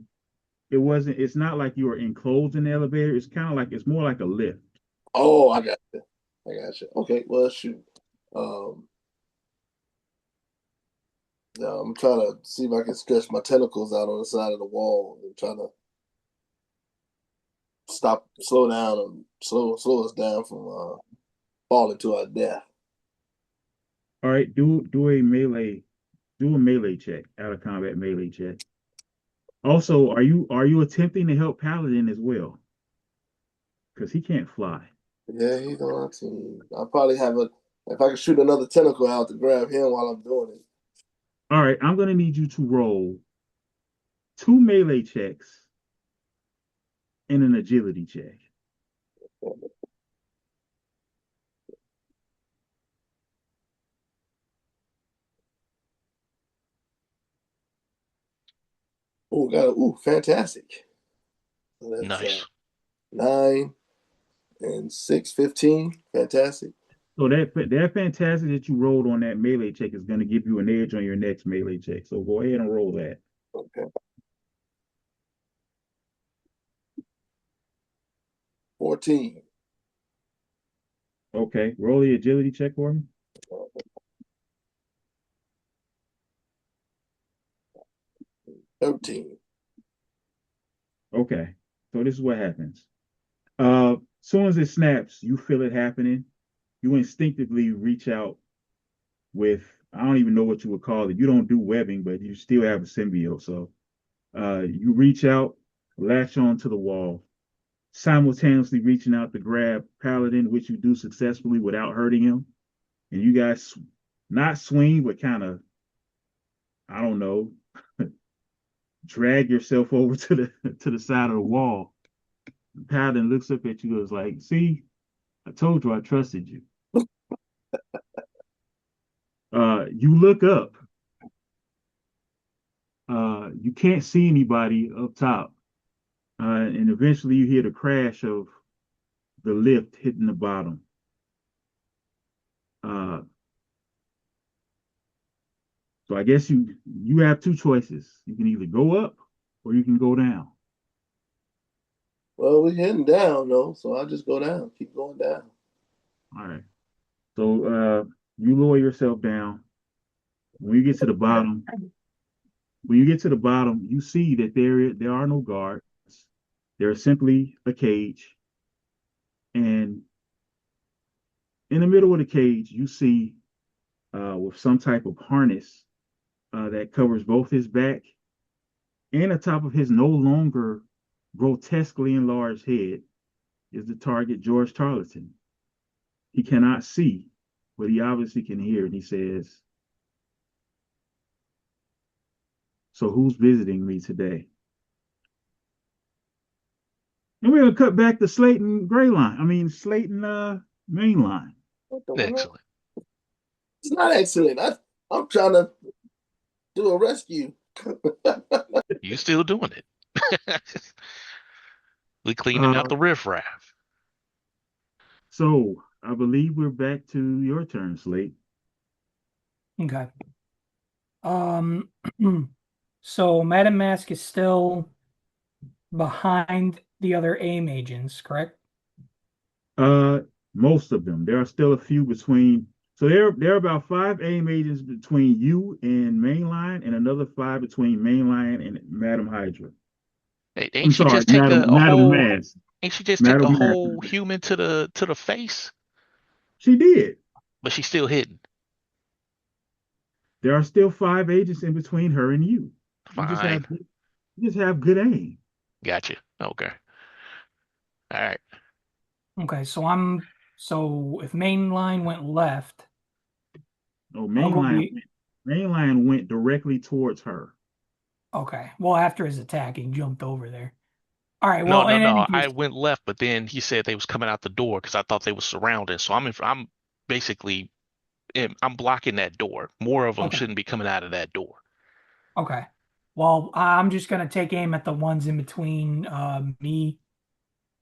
it's not like you were enclosed in the elevator. It's kind of like it's more like a lift. Oh, I got you. I got you. Okay, well, shoot. Um, Now I'm trying to see if I can stretch my tentacles out on the side of the wall and try to slow down, and slow us down from falling to our death. All right, do a melee check, out of combat melee check. Also, are you attempting to help Paladin as well? Because he can't fly. Yeah, he's on our team. I'll probably have if I can shoot another tentacle out to grab him while I'm doing it. All right, I'm gonna need you to roll 2 melee checks and an agility check. Fantastic. So that's Nice. 9 and 6, 15. Fantastic. So that fantastic that you rolled on that melee check is going to give you an edge on your next melee check. So go ahead and roll that. Okay. 14. Okay, roll the agility check for me. 13. Okay, so this is what happens. Soon as it snaps, you feel it happening. You instinctively reach out with, I don't even know what you would call it. You don't do webbing, but you still have a symbiote. So you reach out, latch on to the wall, simultaneously reaching out to grab Paladin, which you do successfully without hurting him. And you guys not swing, but kind of, I don't know, drag yourself over to the side of the wall. Paladin looks up at you and is like, see, I told you I trusted you. You look up. You can't see anybody up top. And eventually you hear the crash of the lift hitting the bottom. Uh, so I guess you have two choices. You can either go up or you can go down. Well, we're heading down, though, so I'll just go down. Keep going down. All right. So you lower yourself down. When you get to the bottom, you see that there are no guards. There is simply a cage, and in the middle of the cage, you see with some type of harness that covers both his back and the top of his no longer grotesquely enlarged head is the target, George Tarleton. He cannot see, but he obviously can hear, and he says, "So who's visiting me today?" And we're gonna cut back to Slayton Gray line. I mean Slayton main line. What the world? Excellent. It's not excellent. I'm trying to do a rescue. You still doing it. We cleaning out the riffraff. So I believe we're back to your turn, Slate. Okay. So Madam Mask is still behind the other AIM agents, correct? Most of them. There are still a few between. So there are about 5 AIM agents between you and Mainline, and another 5 between Mainline and Madam Hydra. Hey, I'm ain't she sorry, just take a Madam whole Mask. ain't she just take a Madam Mask. whole human to the face? She did. But she's still hidden. There are still 5 agents in between her and you. Fine. You just have good aim. Gotcha. Okay. All right. Okay, so if main line went left, No, I'll go be Mainline went directly towards her. okay. Well, after his attack, he jumped over there. All right, No, well, no, in any no. I case, went left, but then he said they was coming out the door because I thought they was surrounded. So I'm basically I'm blocking that door. More of them okay, shouldn't be coming out of that door. okay. Well, I'm just gonna take aim at the ones in between me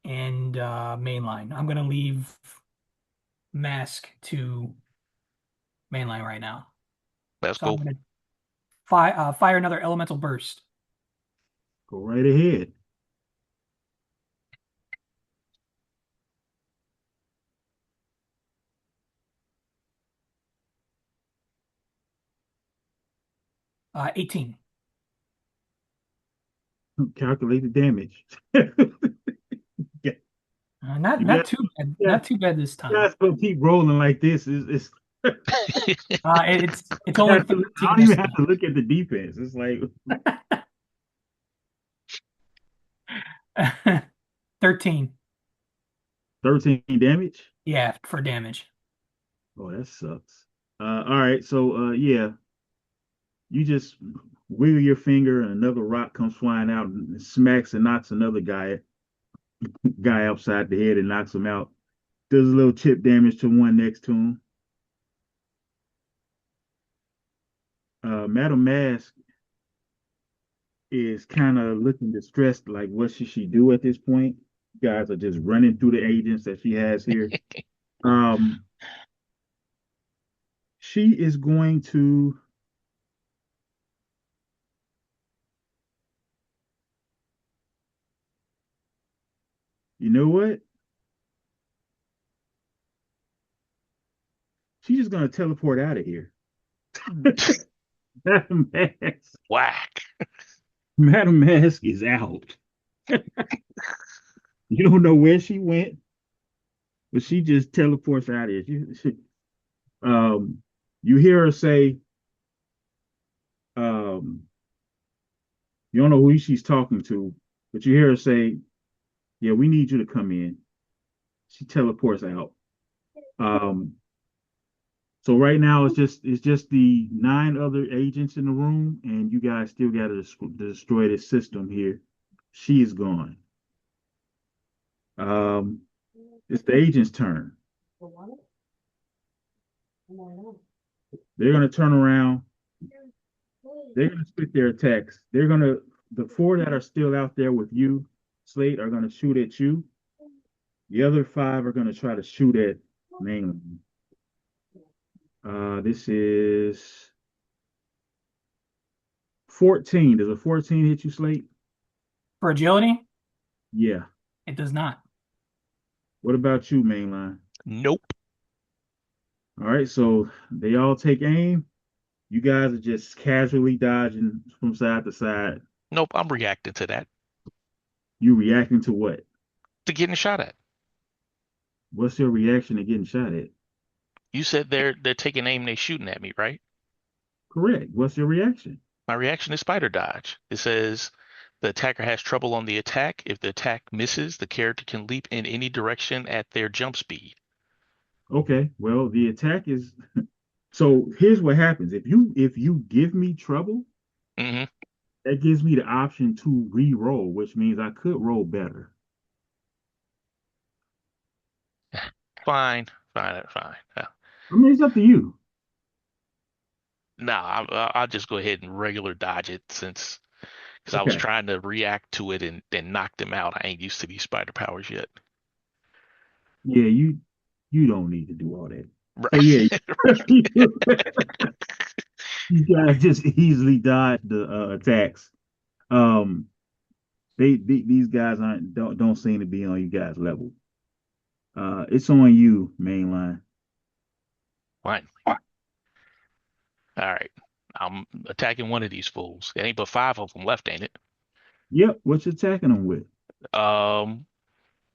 and mainline. I'm gonna leave Mask to mainline right now. That's So I'm cool. going to fire another elemental burst. Go right ahead. Uh, 18. Calculate the damage. Yeah, Not you not got, too bad. you got, Not too bad this you time. guys gonna keep rolling like this. It's It's only 13 I don't this even have to look at the defense. It's like time. 13. 13 damage. Yeah, for damage. Oh, that sucks. All right, so yeah, you just wiggle your finger and another rock comes flying out and smacks and knocks another guy upside the head and knocks him out. Does a little chip damage to one next to him. Madam Mask is kind of looking distressed, like what should she do at this point? You guys are just running through the agents that she has here. Um, she is going to you know what? She's just gonna teleport out of here. Madam Mask, Whack. Madam Mask is out. You don't know where she went, but she just teleports out of here. Um, you hear her say, um, you don't know who she's talking to, but you hear her say, "Yeah, we need you to come in." She teleports out. Um, so right now it's just the 9 other agents in the room, and you guys still got to destroy this system here. She is gone. Um, it's the agent's turn. They're gonna turn around. They're gonna split their attacks. The 4 that are still out there with you, Slate, are gonna shoot at you. The other 5 are gonna try to shoot at mainland. This is 14. Does a 14 hit you, Slate? For agility, Yeah. it does not. What about you, mainline? Nope. All right, so they all take aim. You guys are just casually dodging from side to side. Nope. I'm reacting to that. You reacting to what? To getting shot at. What's your reaction to getting shot at? You said they're taking aim, they shooting at me, right? Correct. What's your reaction? My reaction is spider dodge. It says the attacker has trouble on the attack. If the attack misses, the character can leap in any direction at their jump speed. Okay. Well, the attack is so here's what happens. If you give me trouble, Hmm. that gives me the option to re-roll, which means I could roll better. Fine, fine, fine. I mean, it's up to you. No, I'll just go ahead and regular dodge it since because I was Okay. trying to react to it and knock them out. I ain't used to these spider powers yet. Yeah, you don't need to do all that. So Right. yeah, you guys just easily dodge the attacks. Um, these guys aren't don't seem to be on you guys level. It's on you, mainline. Fine. All right. I'm attacking one of these fools. It ain't but 5 of them left, ain't it? Yep, what you attacking them with? Um,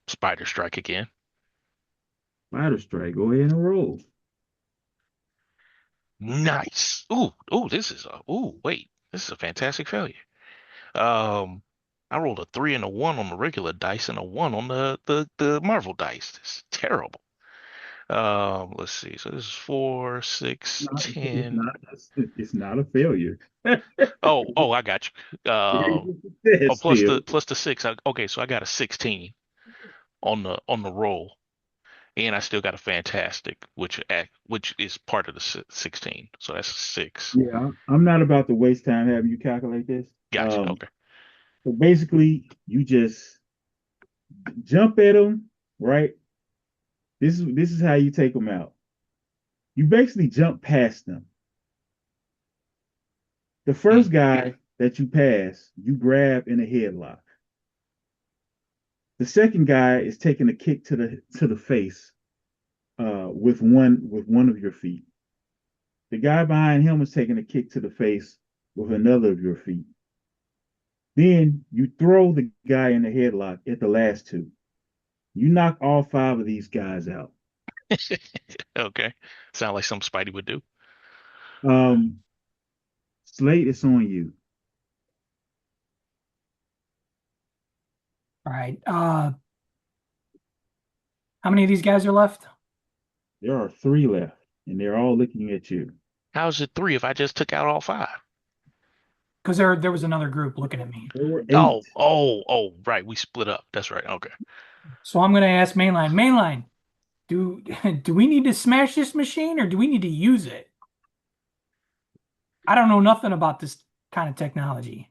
Spider strike again. Spider strike. Go ahead and roll. Nice. Ooh, this is a wait. This is a fantastic failure. Um, I rolled a 3 and a 1 on the regular dice and a 1 on the Marvel dice. This is terrible. Let's see. So this is 4, 6, It's 10. not. It's not a failure. Oh, I got you. Oh, Still. plus the 6. Okay, so I got a 16 on the roll, and I still got a fantastic, which is part of the 16. So that's 6. Yeah, I'm not about to waste time having you calculate this. Gotcha. Okay. So basically, you just jump at them, right? This is how you take them out. You basically jump past them. The first guy that you pass, you grab in a headlock. The second guy is taking a kick to the face with one of your feet. The guy behind him is taking a kick to the face with another of your feet. Then you throw the guy in the headlock at the last two. You knock all five of these guys out. Okay. Sound like something Spidey would do. Um, Slate, it's on you. All right. How many of these guys are left? There are three left, and they're all looking at you. How's it three if I just took out all five? Because there was another group looking at me. There were Oh, eight. oh, right. We split up. That's right. Okay. So I'm gonna ask Mainline. Mainline, do do we need to smash this machine or do we need to use it? I don't know nothing about this kind of technology.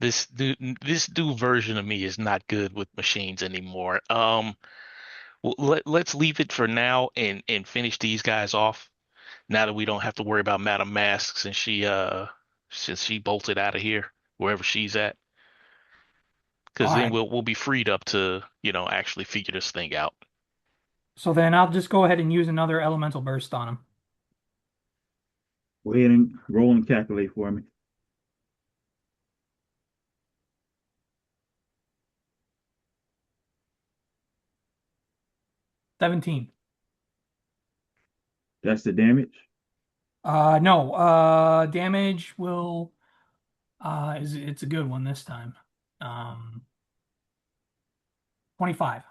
This new version of me is not good with machines anymore. Let's leave it for now and finish these guys off. Now that we don't have to worry about Madame Masks and since she bolted out of here wherever she's at, because All then right. we'll be freed up to actually figure this thing out. So then I'll just go ahead and use another elemental burst on him. Go ahead and roll and calculate for me. 17. That's the damage. No. Damage will it's a good one this time. 25.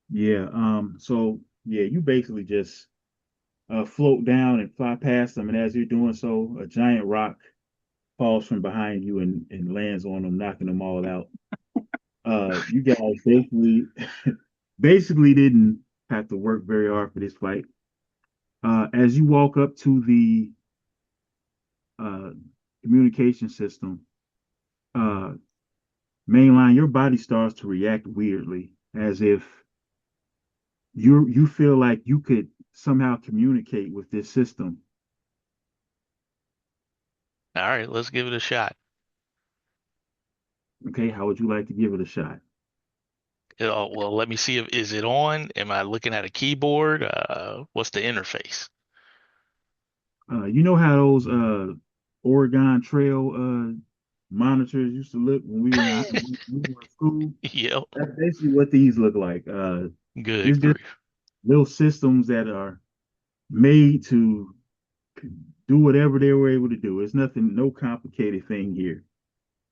Yeah. So yeah, you basically just float down and fly past them, and as you're doing so, a giant rock falls from behind you and lands on them, knocking them all out. You guys basically didn't have to work very hard for this fight. As you walk up to the uh, communication system, uh, mainline, your body starts to react weirdly, as if you feel like you could somehow communicate with this system. All right, let's give it a shot. Okay, how would you like to give it a shot? Well, let me see if is it on? Am I looking at a keyboard? What's the interface? You know how those Oregon Trail monitors used to look when we were in school? Yep. That's basically what these look like. Good It's just grief. little systems that are made to do whatever they were able to do. It's nothing, no complicated thing here.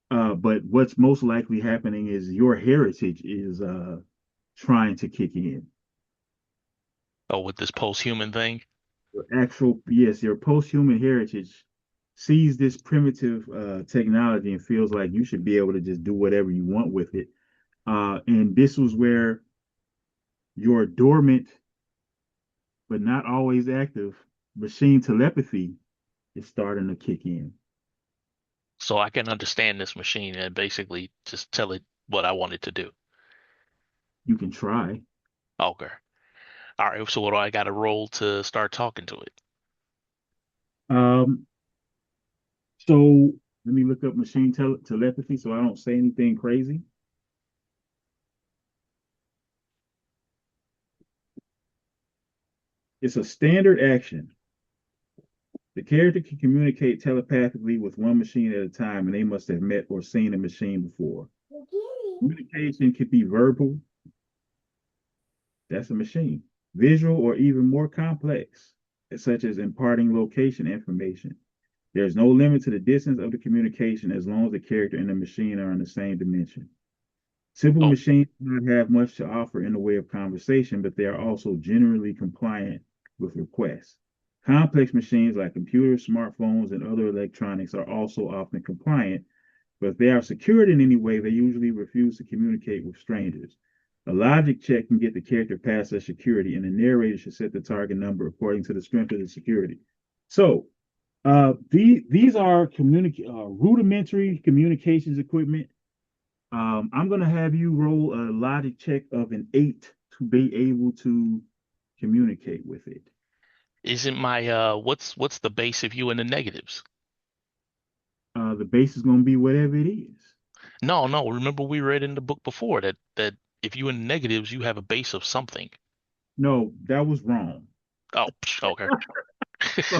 But what's most likely happening is your heritage is trying to kick in. Oh, with this post-human thing? Your actual, yes, your post-human heritage sees this primitive technology and feels like you should be able to just do whatever you want with it. And this was where your dormant but not always active machine telepathy is starting to kick in. So I can understand this machine and basically just tell it what I want it to do. You can try. Okay. All right, so what do I got to roll to start talking to it? Um, so let me look up machine telepathy so I don't say anything crazy. It's a standard action. The character can communicate telepathically with one machine at a time, and they must have met or seen a machine before. Communication could be verbal, that's a machine, visual, or even more complex, such as imparting location information. There's no limit to the distance of the communication as long as the character and the machine are in the same dimension. Simple Oh, machines do not have much to offer in the way of conversation, but they are also generally compliant with requests. Complex machines like computers, smartphones, and other electronics are also often compliant, but if they are secured in any way, they usually refuse to communicate with strangers. A logic check can get the character past their security, and the narrator should set the target number according to the strength of the security. So, these are rudimentary communications equipment. I'm going to have you roll a logic check of an 8 to be able to communicate with it. Isn't my what's the base if you in the negatives? The base is going to be whatever it is. No, no. Remember we read in the book before that if you in the negatives, you have a base of something. No, that was wrong. Oh, okay. So,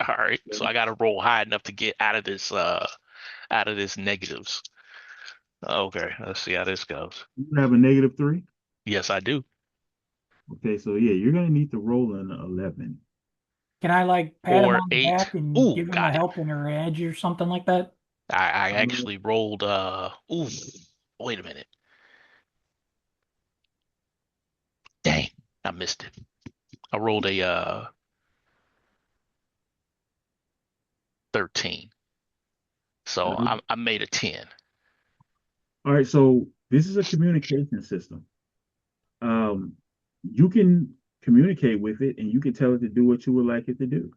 All right. So I got to roll high enough to get out of this negatives. Okay, let's see how this goes. you have a -3. Yes, I do. Okay, so yeah, you're going to need to roll an 11. Can I like pat him Or on the eight. back and Ooh, give him a got it. helping or edge or something like that? I Uh, actually rolled ooh, wait a minute. Dang, I missed it. I rolled a 13. So I made a 10. all right, so this is a communication system. Um, you can communicate with it, and you can tell it to do what you would like it to do.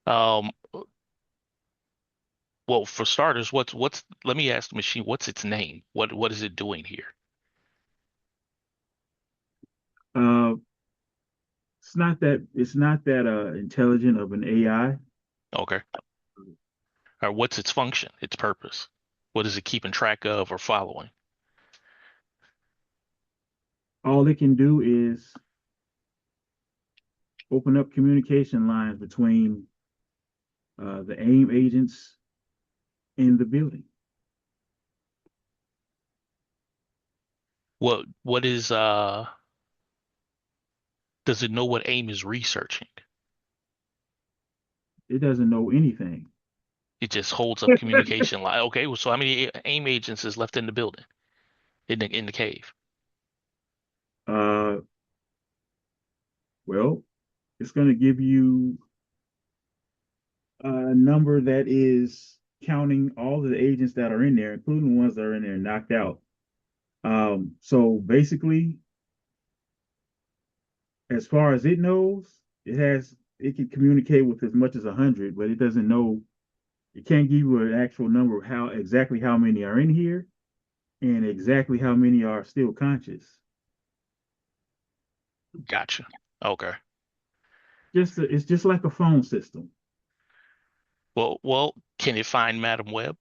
Um, well, for starters, what's let me ask the machine, what's its name? What is it doing here? Uh, it's not that intelligent of an AI. Okay. Or what's its function, its purpose? What is it keeping track of or following? All it can do is open up communication lines between the AIM agents in the building. What is does it know what AIM is researching? It doesn't know anything. It just holds up communication line. Okay, well, so how many AIM agents is left in the building, in the cave? Uh, well, it's going to give you a number that is counting all of the agents that are in there, including the ones that are in there knocked out. So basically, as far as it knows, it can communicate with as much as 100, but it doesn't know. It can't give you an actual number of how many are in here and exactly how many are still conscious. Gotcha. Okay. It's just like a phone system. Well, can it find Madam Web?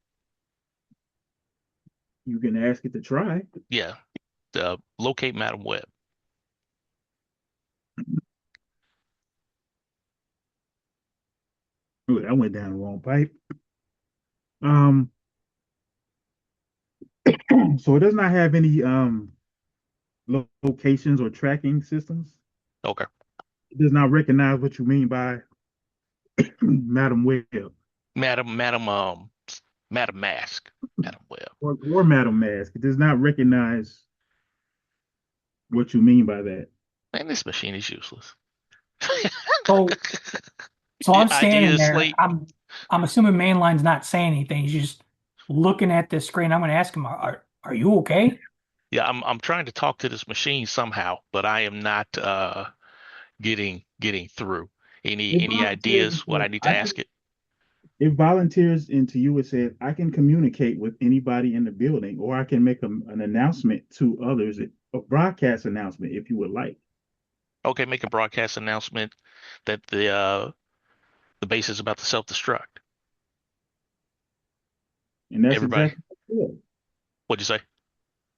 You can ask it to try. Yeah. Locate Madam Web. Ooh, I went down the wrong pipe. Um, so it does not have any locations or tracking systems. Okay. It does not recognize what you mean by Madam Web Madam Mask. Madam Web. or Madam Mask. It does not recognize what you mean by that. Man, this machine is useless. So so I'm standing Idea there. slate. I'm assuming Mainline's not saying anything. He's just looking at this screen. I'm gonna ask him, are you okay? Yeah, I'm trying to talk to this machine somehow, but I am not getting through. It Any volunteers ideas what into I need to I can ask it? it volunteers into you. It says I can communicate with anybody in the building, or I can make an announcement to others, a broadcast announcement if you would like. Okay, make a broadcast announcement that the base is about to self-destruct. And that's Everybody, exactly what it does. what'd you say?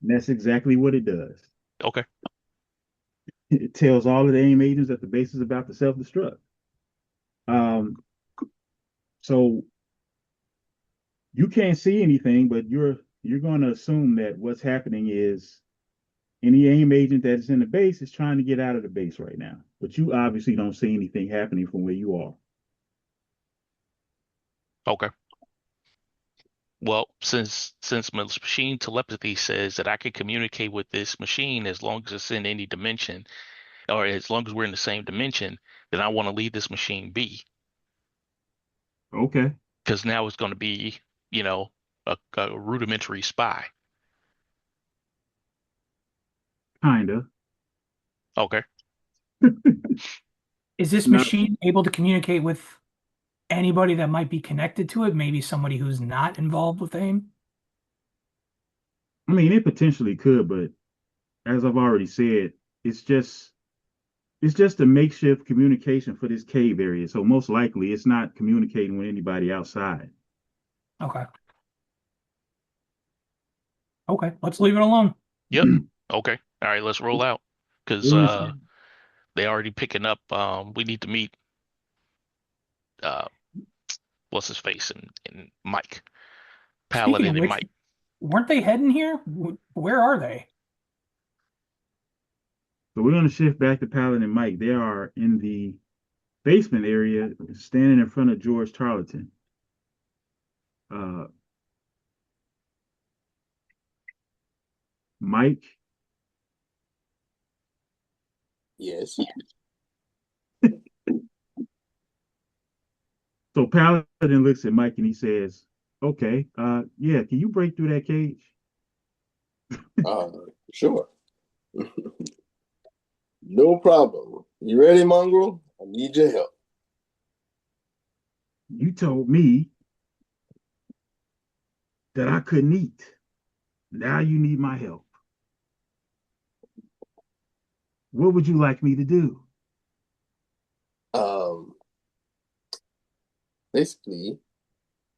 And that's exactly what it does. Okay. It tells all of the AIM agents that the base is about to self-destruct. Um, so you can't see anything, but you're going to assume that what's happening is any AIM agent that is in the base is trying to get out of the base right now. But you obviously don't see anything happening from where you are. Okay. Well, since my machine telepathy says that I can communicate with this machine as long as it's in any dimension, or as long as we're in the same dimension, then I want to leave this machine be. Okay, Because now it's going to be, you know, a rudimentary spy. kinda. Okay. Is this Not. machine able to communicate with anybody that might be connected to it? Maybe somebody who's not involved with AIM? I mean, it potentially could, but as I've already said, it's just it's just a makeshift communication for this cave area. So most likely it's not communicating with anybody outside. Okay. Okay, let's leave it alone. Yep. Okay. All right, let's roll out. Cause We're gonna shift, they already picking up. We need to meet uh what's his face and Mike. Speaking of Paladin and which, Mike. weren't they heading here? Where are they? so we're gonna shift back to Paladin and Mike. They are in the basement area, standing in front of George Tarleton. Uh, Mike. Yes. So Paladin looks at Mike and he says, "Okay, yeah, can you break through that cage?" Uh, sure. No problem. You ready, Mongrel? I need your help. You told me that I couldn't eat. Now you need my help. What would you like me to do? Um, Basically,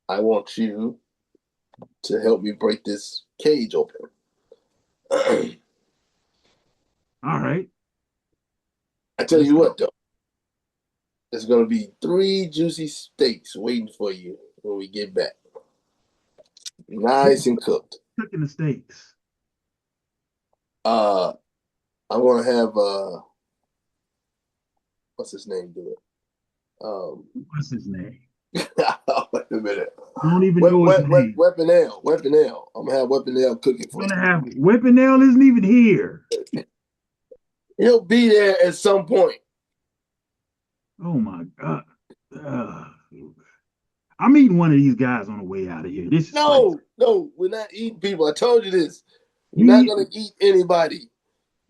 I want you to help me break this cage open. I All right, tell let's you go. what, though, there's gonna be 3 juicy steaks waiting for you when we get back, nice and cooked. Cooking the steaks. Uh, I want to have what's his name do it? What's his name? Wait a minute. I don't even know his name. Weapon L. Weapon L. I'm gonna have Weapon L cooking for We're you. gonna have Weapon Nail isn't even here. He'll be there at some point. Oh my God. Uh, I'm eating one of these guys on the way out of here. This is crazy. No, we're not eating people. I told you this. We're You not eat, gonna eat anybody.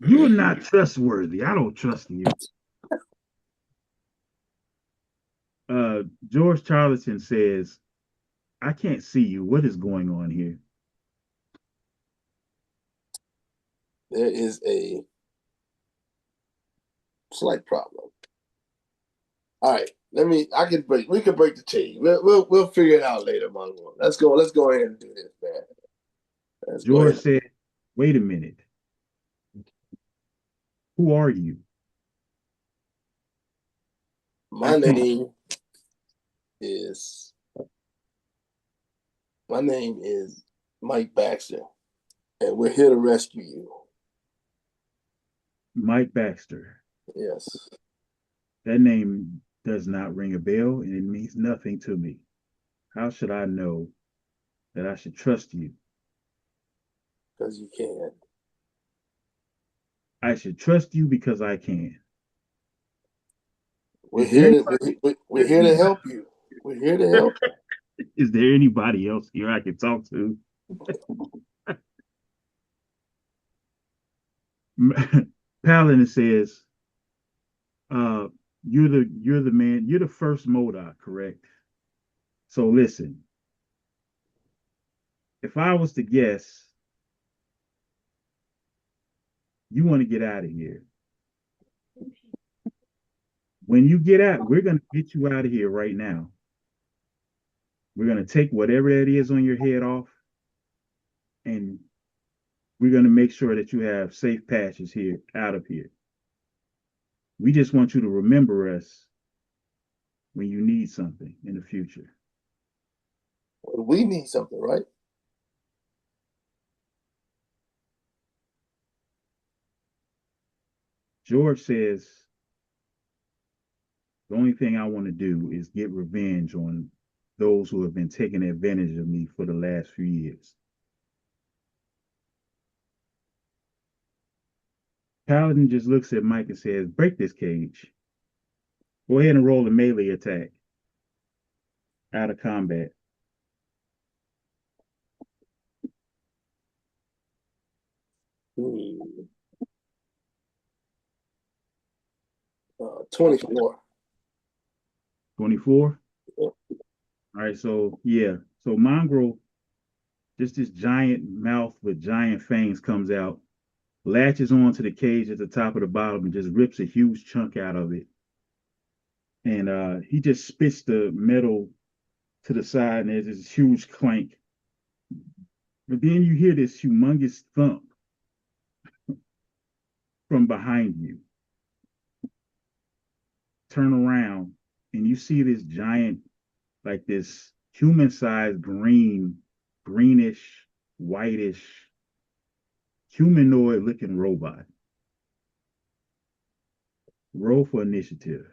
you're not trustworthy. I don't trust you. George Charlton says, I can't see you. What is going on here? There is a slight problem. All right, we can break the chain. We'll figure it out later, Mongo. Let's go ahead and do this, man. Let's go George ahead. said, wait a minute. Who are you? I My can't. is my name is Mike Baxter, and we're here to rescue you. Mike Baxter. Yes, That name does not ring a bell and it means nothing to me. How should I know that I should trust you? because you can. I should trust you because I can. We're Is there here anybody? we're here to help you. We're here to help. Is there anybody else here I can talk to? Paladin says, uh, you're the man, you're the first Modoc, correct? So listen, if I was to guess, you want to get out of here. When you get out, we're gonna get you out of here right now. We're gonna take whatever it is on your head off, and we're gonna make sure that you have safe passage here out of here. We just want you to remember us when you need something in the future. We need something, right? George says, the only thing I want to do is get revenge on those who have been taking advantage of me for the last few years. Paladin just looks at Mike and says, break this cage. Go ahead and roll a melee attack out of combat. Hmm. 24. 24. All right, so yeah. So Mongrel, just this giant mouth with giant fangs comes out latches onto the cage at the top of the bottom and just rips a huge chunk out of it. And he just spits the metal to the side, and there's this huge clank. But then you hear this humongous thump from behind you. Turn around, and you see this giant, like this human-sized greenish, whitish, humanoid-looking robot. Roll for initiative.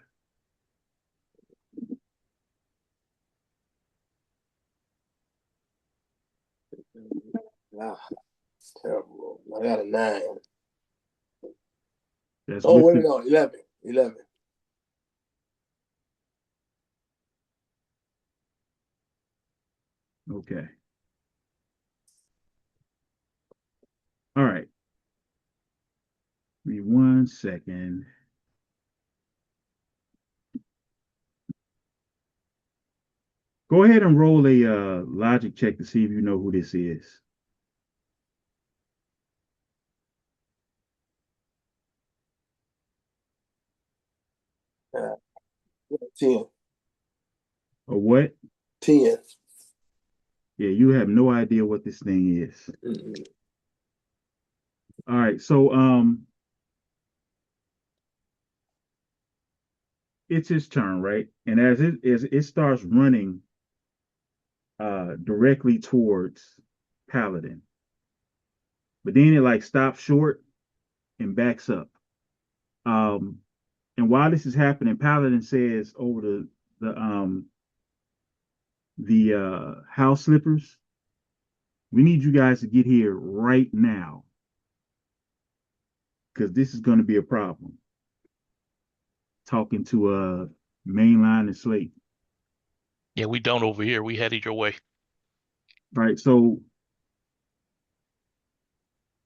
Ah, it's terrible. I got a 9. That's Oh, with wait, the, no, 11. 11. okay. All right. Give me 1 second. Go ahead and roll a logic check to see if you know who this is. Uh, 10. Or what? 10. Yeah, you have no idea what this thing is. Mm-mm. All right, so it's his turn, right? And as it starts running directly towards Paladin, but then it like stops short and backs up. Um, and while this is happening, Paladin says over the house slippers, we need you guys to get here right now because this is going to be a problem. Talking to Mainline and Slate. Yeah, we don't over here. We headed your way. Right. So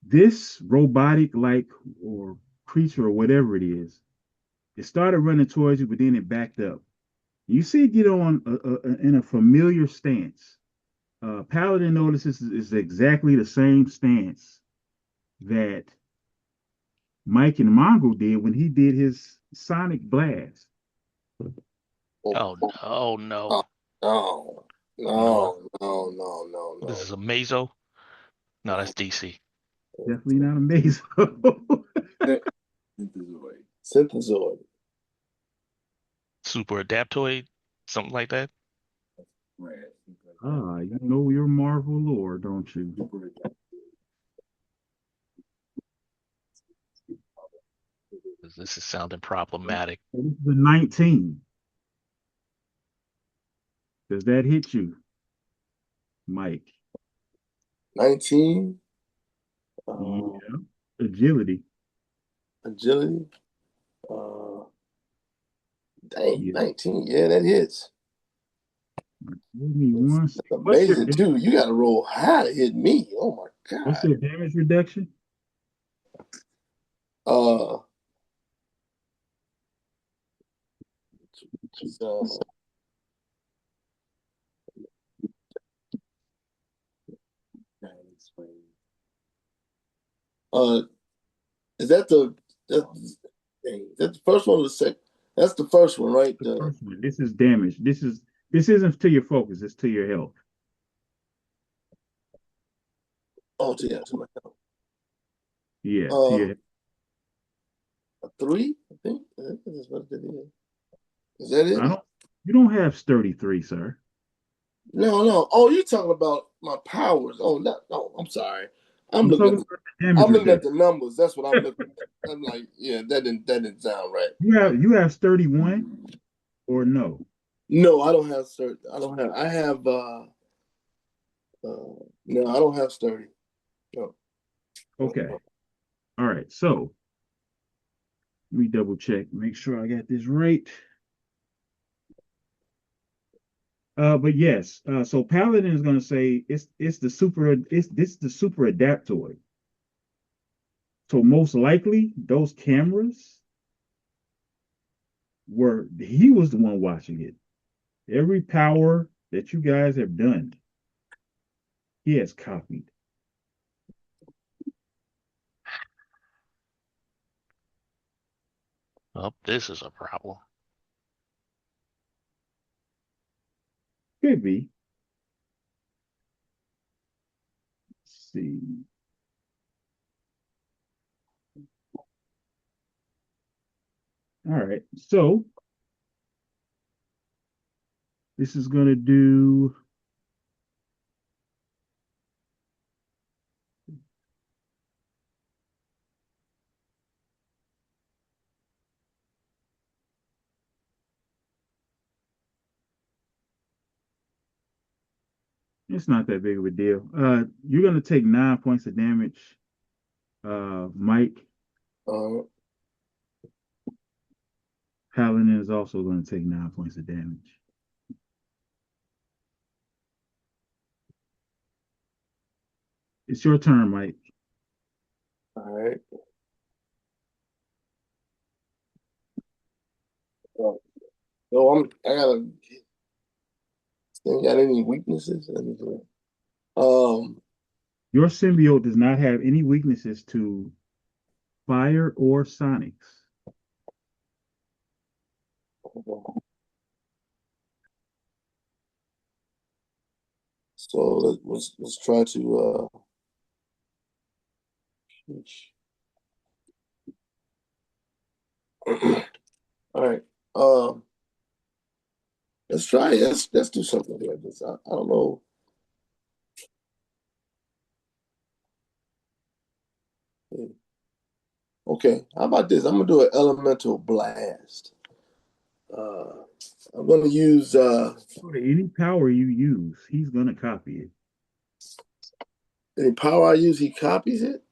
this robotic like or creature or whatever it is, it started running towards you, but then it backed up. You see it get on in a familiar stance. Paladin notices is exactly the same stance that Mike and Mongrel did when he did his sonic blast. Oh no, oh no, Oh, no. no. No, no, no, no, This no. is a Mazo. No, that's DC. Definitely not amazing. Synthezoid. Synthezoid. Super Adaptoid, something like that. Ah, you know your Marvel lore, don't you? 'Cause this is sounding problematic. This is a 19. Does that hit you, Mike? 19. Yeah. Agility. Agility. Uh, dang, Yeah. 19. Yeah, that hits. Give me That's, one that's second. amazing, too. You got to roll high to hit me. Oh, my What's God. your damage reduction? Uh, so, uh, is that is that the first one or the second? That's the first one, right? The first one. This is damage. This isn't to your focus, it's to your health. Oh, yeah, to my health. Yeah, to your health. A 3, I think. I think that's what it is. Is that it? You don't have sturdy 3, sir. No, no. Oh, you're talking about my powers. Oh, no. I'm sorry. I'm I'm looking talking at about the damage I'm looking at reduction. the numbers. That's what I'm looking at. I'm like, yeah, that didn't sound right. You have sturdy 1 or no? No, I don't have sturdy. I have no, I don't have sturdy. No. Okay. All right. So let me double check, make sure I got this right. But yes, so Paladin is gonna say it's the super adaptoid. So most likely those cameras he was the one watching it. Every power that you guys have done, he has copied. Oh, this is a problem. Could be. Let's see. All right. So this is going to do. It's not that big of a deal. You're going to take 9 points of damage, Mike. Uh, Paladin is also going to take 9 points of damage. It's your turn, Mike. all right. So I gotta. Got any weaknesses? Let me see. Your symbiote does not have any weaknesses to fire or sonics. So let's try to. All right. Let's try it. Let's do something like this. I don't know. Okay, how about this? I'm gonna do an elemental blast. Uh, I'm gonna use Any power you use, he's going to copy it. any power I use, he copies it.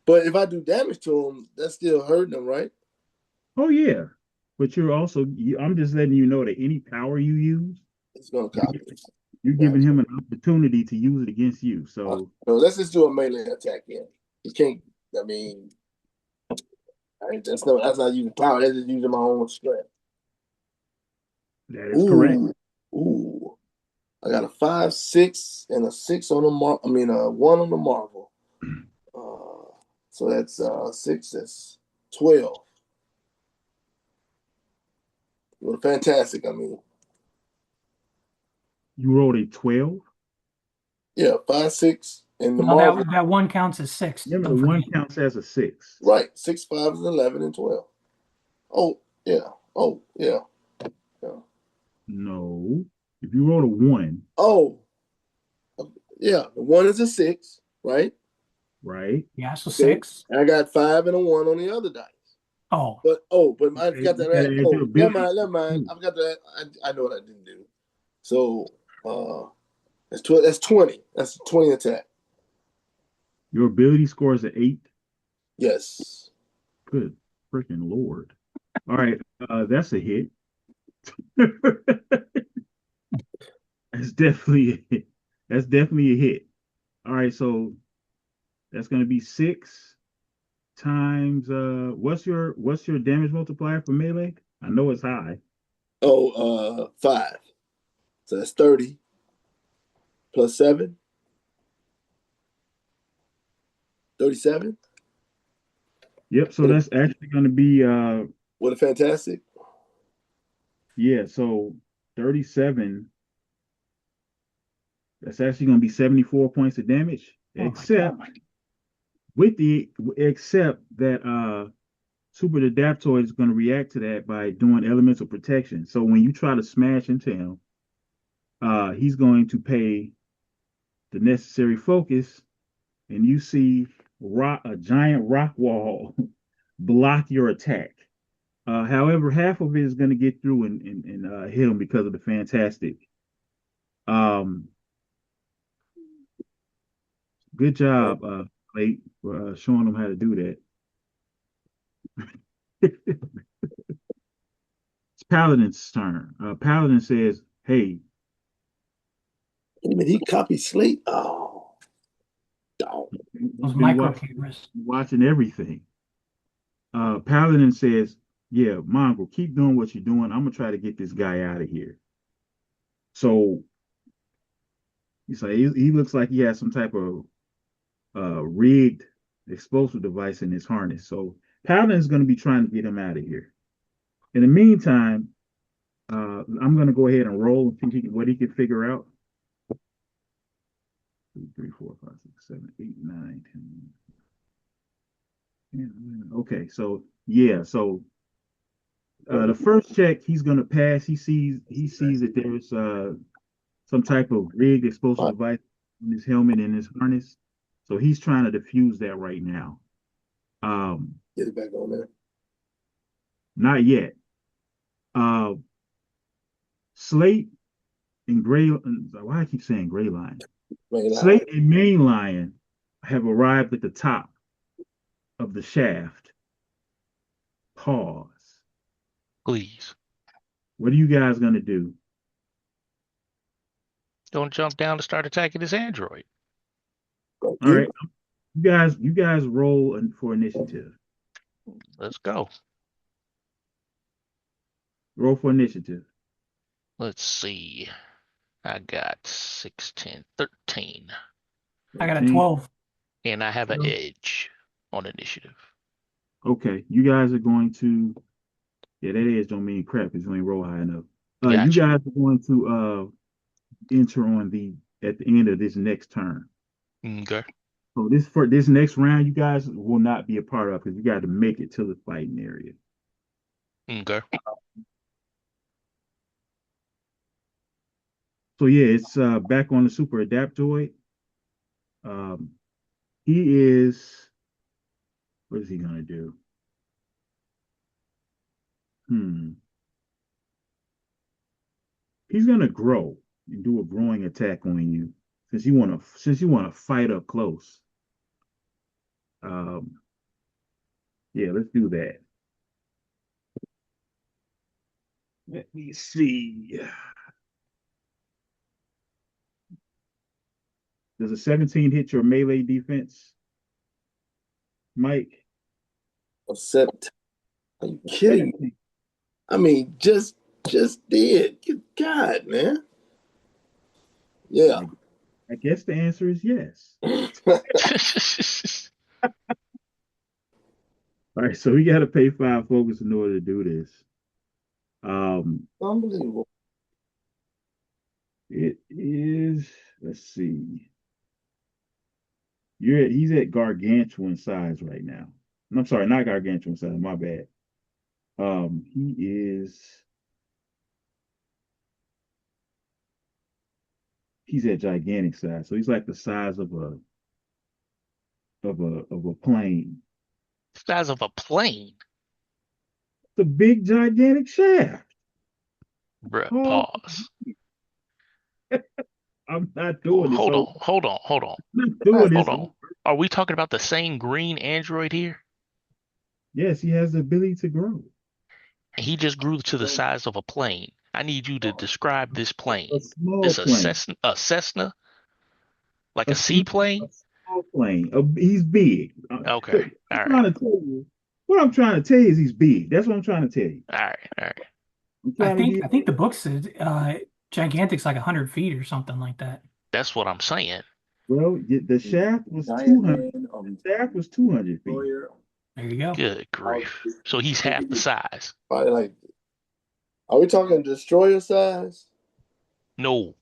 But if I do damage to him, that's still hurting him, right? Oh, yeah. But you're also, I'm just letting you know that any power you use, It's gonna you're, copy it. you're giving him an opportunity to use it against you. So So let's just do a melee attack here. He can't. I mean, that's not using power. That's just using my own strength. that is correct. Ooh. I got a 5, 6, and a 6 on the a 1 on the marvel. So that's 6. That's 12. Well, fantastic. I mean, You rolled a 12. yeah, 5, 6, and the No, marvel. that one counts as 6. Remember, Don't the one forget. counts as a 6. Right, 6, 5 is 11, and 12. Oh yeah. Oh yeah. Yeah. No. If you rolled a 1, Oh yeah. The 1 is a 6, right? right? Yeah, so Okay. 6. And I got 5 and a 1 on the other dice. Oh, But I Okay, forgot you that. gotta add your Oh, never ability. mind. Never mind. I forgot that. I know what I didn't do. So that's 12. That's 20. That's a 20 attack. Your ability score is an 8. Yes. Good freaking Lord. All right, that's a hit. That's definitely a hit. That's definitely a hit. All right, so that's gonna be 6 times what's your damage multiplier for melee? I know it's high. Oh, 5. So that's 30 plus 7, 37. Yep, so What a, that's actually gonna be what a fantastic. yeah, so 37, that's actually gonna be 74 points of damage, oh my except God. except that Super Adaptoid is going to react to that by doing elemental protection. So when you try to smash into him, he's going to pay the necessary focus, and you see a giant rock wall block your attack. However, half of it is going to get through and hit him because of the fantastic. Um, Good job, Late, for showing them how to do that. It's Paladin's turn. Paladin says, "Hey, Wait a minute, he copied Slate. Oh, dog. Those you've been micro watching cameras. watching everything." Paladin says, "Yeah, Mongrel, keep doing what you're doing. I'm gonna try to get this guy out of here." So he's like, he looks like he has some type of rigged explosive device in his harness. So Paladin's gonna be trying to get him out of here. In the meantime, I'm going to go ahead and roll and see what he can figure out. 2, 3, 4, 5, 6, 7, 8, 9, 10. Okay, so yeah, so the first check he's going to pass. He sees that there's some type of rigged explosive device in his helmet and his harness. So he's trying to defuse that right now. Get it back on there. Not yet. Slate and Gray. Why I keep saying Gray Lion? Slate and Main Lion have arrived at the top of the shaft. Pause. Please. What are you guys gonna do? Don't jump down to start attacking this android. All right, you guys roll for initiative. Let's go. Roll for initiative. Let's see. I got 6, 10, 13. I got a 13. 12. And I have an edge on initiative. Okay, you guys are going to. Yeah, that edge don't mean crap. It's only roll high enough. You Gotcha. guys are going to enter at the end of this next turn. Okay. So this next round, you guys will not be a part of because you got to make it to the fighting area. Okay. So yeah, it's back on the Super Adaptoid. He is. What is he gonna do? He's gonna grow and do a growing attack on you since you want to fight up close. Yeah, let's do that. Let me see. Does a 17 hit your melee defense, Mike? Accept. Are you kidding me? I mean, just did. Good God, man. Yeah. I guess the answer is yes. All right, so we got to pay 5 focus in order to do this. Unbelievable. It is. Let's see. He's at gargantuan size right now. I'm sorry, not gargantuan size. My bad. He is. He's at gigantic size, so he's like the size of a plane. Size of a plane. It's a big gigantic shaft. Bruh, Oh, pause. I'm not doing this. Hold on. I'm not doing this. Hold on. Are we talking about the same green android here? Yes, he has the ability to grow. He just grew to the size of a plane. I need you to describe this plane. A small This plane. a Cessna? Like A a seaplane? small plane. He's big. Okay. All I'm right. trying to tell you. What I'm trying to tell you is he's big. That's what I'm trying to tell you. All right. All right. I'm I trying to think the book says gigantic's like 100 feet or something like that. That's what I'm saying. Well, the shaft was 200. The shaft was 200 feet. There you go. Good grief. So he's half the size. Probably like, are we talking destroyer size? No.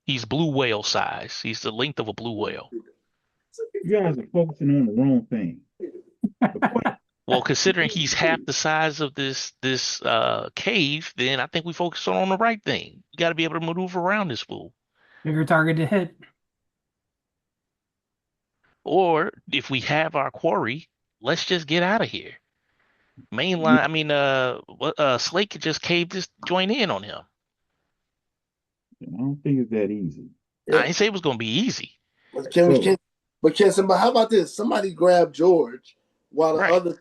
He's blue whale size. He's the length of a blue whale. You guys are focusing on the wrong thing. The point, Well, considering he's half the size of this cave, then I think we focus on the right thing. You got to be able to maneuver around this fool. Bigger target to hit. Or if we have our quarry, let's just get out of here. Mainline, I mean, Slate could just cave this joint in on him. I don't think it's that easy. I didn't say it was going to be easy. But can somebody? How about this? Somebody grab George while the other the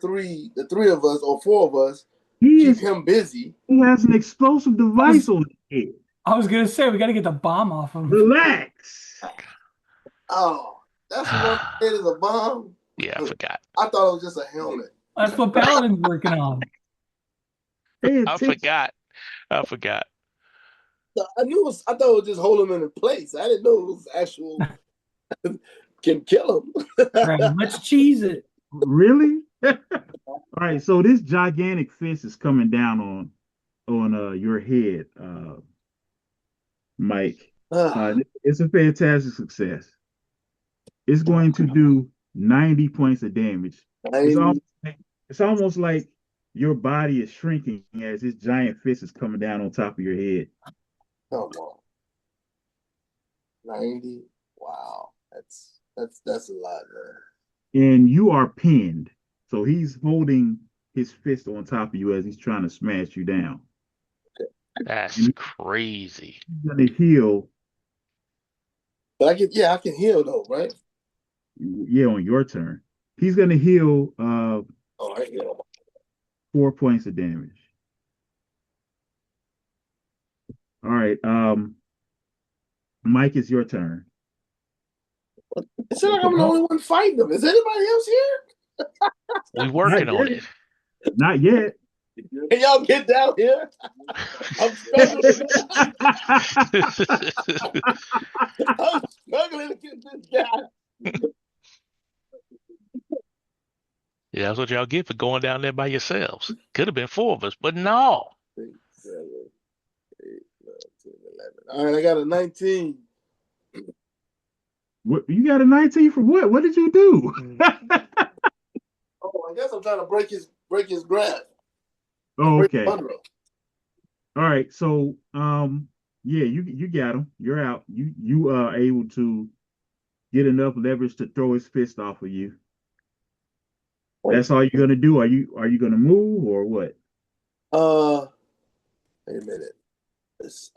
three of us or 4 of us, keep him busy. He has an explosive device on his head. I was gonna say we got to get the bomb off him. Relax. Oh, that's what it is, a bomb. Yeah, I forgot. I thought it was just a helmet. That's what Paladin's working on. I forgot. I knew I thought it was just hold him in place. I didn't know it was actual can kill him. Right, let's cheese it. Really? All right, so this gigantic fist is coming down on your head, Mike. Ah, It's a fantastic success. It's going to do 90 points of damage. It's 90. almost it's almost like your body is shrinking as this giant fist is coming down on top of your head. Come on. 90. Wow. That's a lot, And you are pinned. So he's holding his fist on top of you as he's trying to smash you down. And That's crazy. he's gonna heal, But I can heal though, right? yeah, on your turn. He's gonna heal Oh, I heal. 4 points of damage. All right. Mike, it's your turn. It seems like I'm the only one fighting them. Is anybody else here? We Not working on yet. it. Not yet. Can y'all get down here? I'm struggling. I'm struggling to get this guy. Yeah, that's what y'all get for going down there by yourselves. Could have been four of us, but no. 6, 7, 8, 9, 10, 11. All right, I got a 19. What, you got a 19 for what? What did you do? Oh, I guess I'm trying to break his grasp. Oh, Break okay. Monroe. All right. So, yeah, you got him. You're out. You are able to get enough leverage to throw his fist off of you. That's all you're gonna do. Are you gonna move or what? Wait a minute.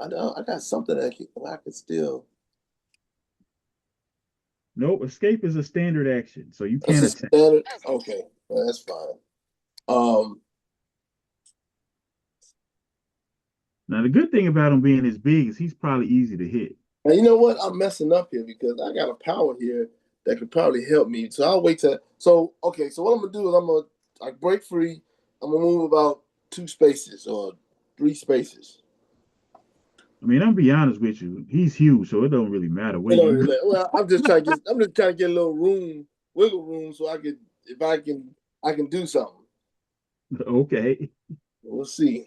I got something that I can still. Nope. Escape is a standard action, so you That's can't a attack. standard. Okay, well, that's fine. Um, Now, the good thing about him being as big is he's probably easy to hit. Now you know what? I'm messing up here because I got a power here that could probably help me. So I'll wait till. So okay. So what I'm gonna do is I'm gonna like break free. I'm gonna move about 2 spaces or 3 spaces. I mean, I'll be honest with you. He's huge, so it don't really matter where You know, you. well, I'm just trying to get a little wiggle room, so if I can do something. Okay. We'll see.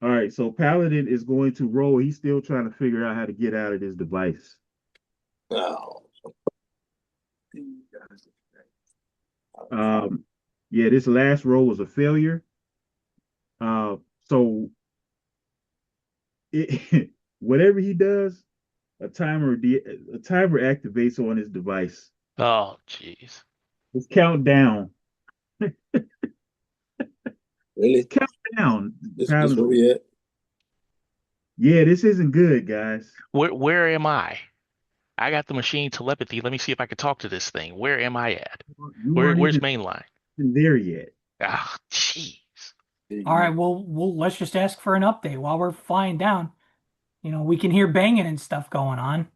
All right. So Paladin is going to roll. He's still trying to figure out how to get out of this device. Oh. Um, yeah, this last roll was a failure. So whatever he does, a timer activates on his device. Oh, jeez. Let's count down. Really? Count down, This where Paladin. we at? Yeah, this isn't good, guys. Where am I? I got the machine telepathy. Let me see if I can talk to this thing. Where am I at? You aren't Where's even mainline? there yet. Ah, jeez. All right, well, let's just ask for an update while we're flying down. You know, we can hear banging and stuff going on.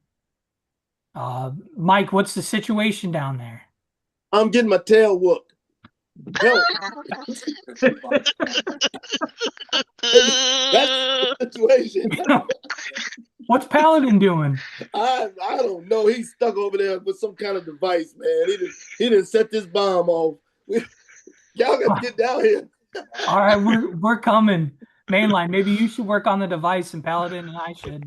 Mike, what's the situation down there? I'm getting my tail whooped. Help. That's the situation. What's Paladin doing? I don't know. He's stuck over there with some kind of device, man. He didn't set this bomb off. Y'all got to get down here. All right, we're coming. Mainline, maybe you should work on the device, and Paladin and I should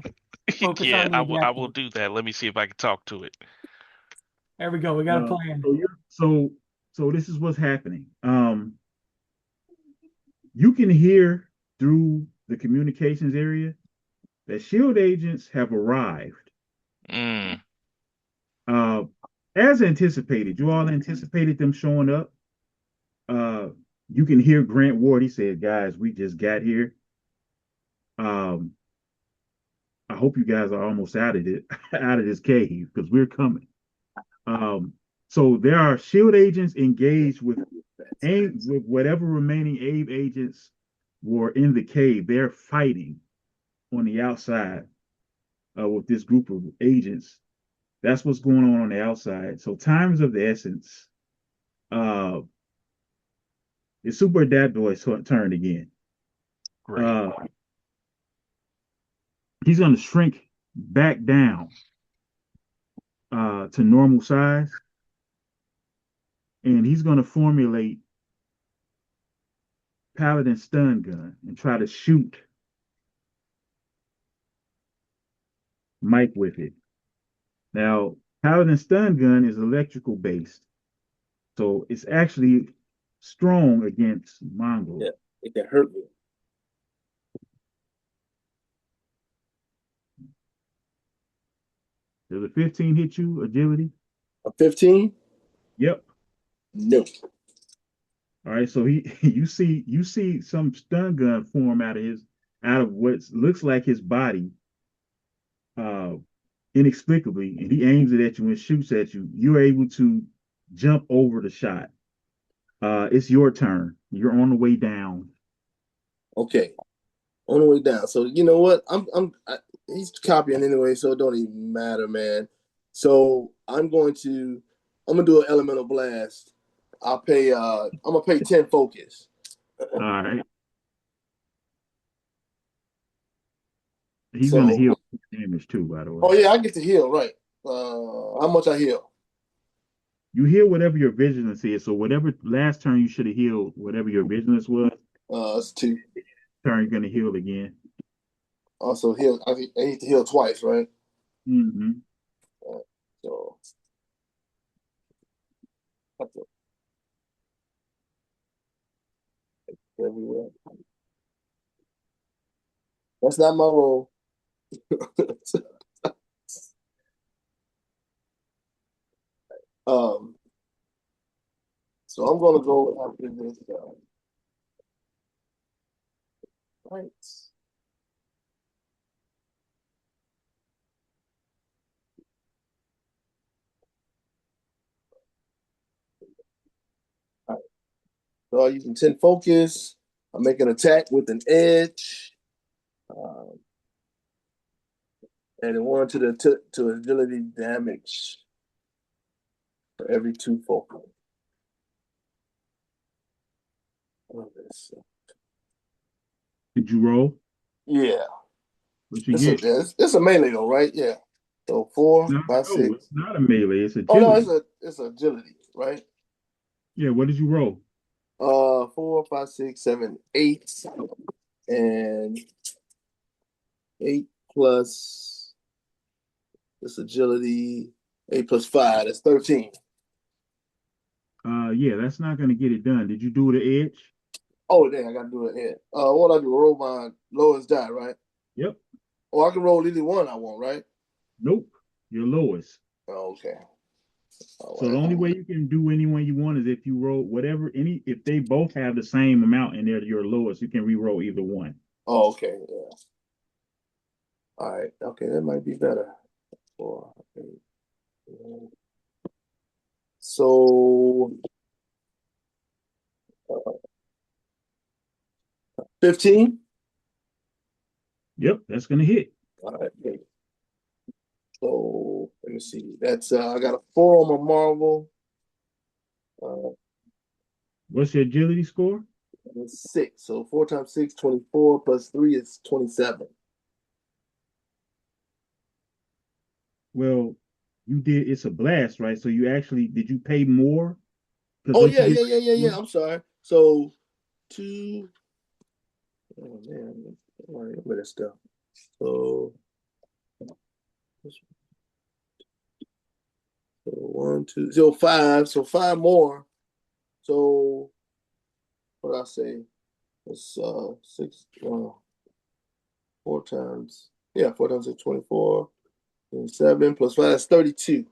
focus Yeah, on the I will objective. do that. Let me see if I can talk to it. There we go. We got a Uh, plan. so you're so this is what's happening. You can hear through the communications area that shield agents have arrived. Mm. Uh, as anticipated, you all anticipated them showing up. Uh, you can hear Grant Ward. He said, "Guys, we just got here. Um, I hope you guys are almost out of it, out of this cave because we're coming." Um, so there are shield agents engaged with whatever remaining Abe agents were in the cave. They're fighting on the outside with this group of agents. That's what's going on the outside. So time is of the essence. Uh, it's Super Adapt Boy's turn again. Great. He's going to shrink back down to normal size, and he's going to formulate Paladin stun gun and try to shoot Mike with it. Now, Paladin stun gun is electrical based, so it's actually strong against Mongols. Yeah, it can hurt me. Does a 15 hit you agility? A 15? Yep. No. All right, so he you see some stun gun form out of what looks like his body, uh inexplicably, and he aims it at you and shoots at you. You're able to jump over the shot. It's your turn. You're on the way down. Okay. On the way down. So you know what? He's copying anyway, so it don't even matter, man. So I'm gonna do an elemental blast. I'm gonna pay 10 focus. All right. He's gonna So heal damage too, by the way. oh yeah, I get to heal, right. How much I heal? You heal whatever your vigilance is. So whatever last turn you should have healed, whatever your vigilance was, It's 2. turn you're gonna heal again. Also heal. I need to heal twice, right? Mm-hmm. So everywhere. That's not my role. um, so I'm gonna go after this guy. Right. All right. So I'm using 10 focus. I'm making an attack with an edge. And 1 to agility damage for every 2 focal. Did you roll? Yeah. What you get? It's a melee though, right? Yeah. So 4, No, 5, 6. it's not a melee. It's Oh no, agility. it's agility, right? Yeah. What did you roll? 4, 5, 6, 7, 8, and 8 plus this agility. 8 plus 5. That's 13. Yeah, that's not gonna get it done. Did you do the edge? Oh dang, I gotta do it here. What I do? Roll my lowest die, right? Yep. Or I can roll either one I want, right? Nope. Your lowest. Oh, okay. All So the right. only way you can do any one you want is if you roll whatever any if they both have the same amount and they're your lowest, you can re-roll either one. Oh, okay. Yeah. All right. Okay, that might be better. 4, 8, 9. So 15. Yep, that's gonna hit. All right. Okay. So let me see. That's I got a 4 on my marble. What's your agility score? It's 6. So 4 times 6, 24 plus 3 is 27. Well, you did it's a blast, right? So you actually did you pay more? Because Oh don't you yeah, get yeah. I'm sorry. So 2. Oh man, all right, look at that stuff. So 1, 2, so 5. So 5 more. So what did I say? It's 6. 4 times. Yeah, 4 times 6, 24. And 7 plus 5 is 32.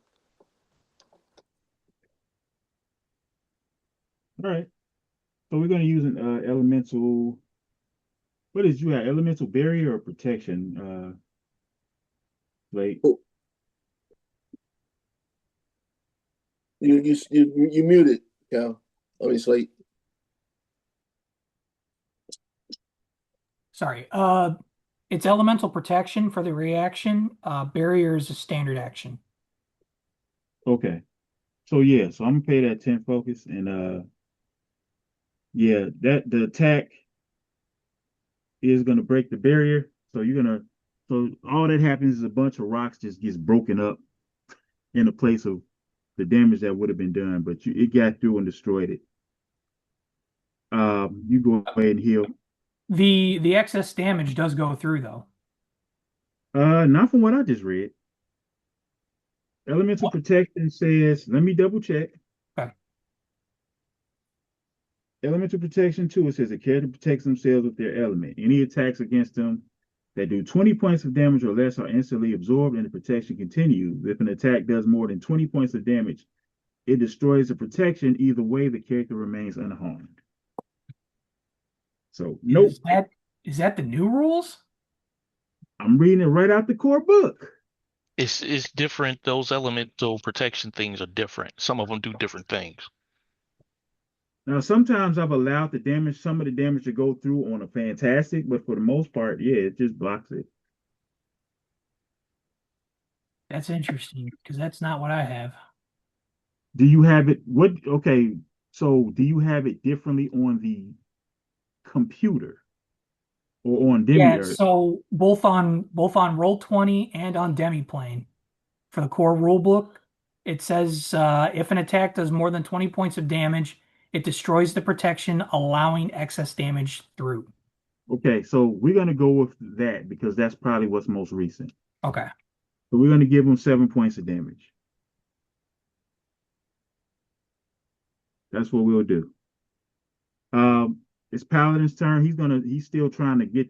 all right. So we're gonna use an elemental. What did you have? Elemental barrier or protection? Like Cool. You muted, Cal. I mean, Slate. Sorry. It's elemental protection for the reaction. Barrier is a standard action. okay. So yeah, so I'm gonna pay that 10 focus and yeah, that the attack is gonna break the barrier. So all that happens is a bunch of rocks just gets broken up in the place of the damage that would have been done, but it got through and destroyed it. You go ahead and heal. The excess damage does go through though. Not from what I just read. Elemental What? protection says, let me double check. Okay. Elemental protection 2, it says a character protects themselves with their element. Any attacks against them that do 20 points of damage or less are instantly absorbed and the protection continues. If an attack does more than 20 points of damage, it destroys the protection. Either way, the character remains unharmed. So, nope. Is that the new rules? I'm reading it right out the core book. It's different. Those elemental protection things are different. Some of them do different things. Now, sometimes I've allowed some of the damage to go through on a fantastic, but for the most part, yeah, it just blocks it. That's interesting because that's not what I have. Do you have it? Okay, so do you have it differently on the computer or on Demi? Yeah, so both on Roll20 and on Demiplane for the core rule book, it says if an attack does more than 20 points of damage, it destroys the protection, allowing excess damage through. Okay, so we're gonna go with that because that's probably what's most recent. Okay. So we're gonna give him 7 points of damage. That's what we'll do. It's Paladin's turn. He's still trying to get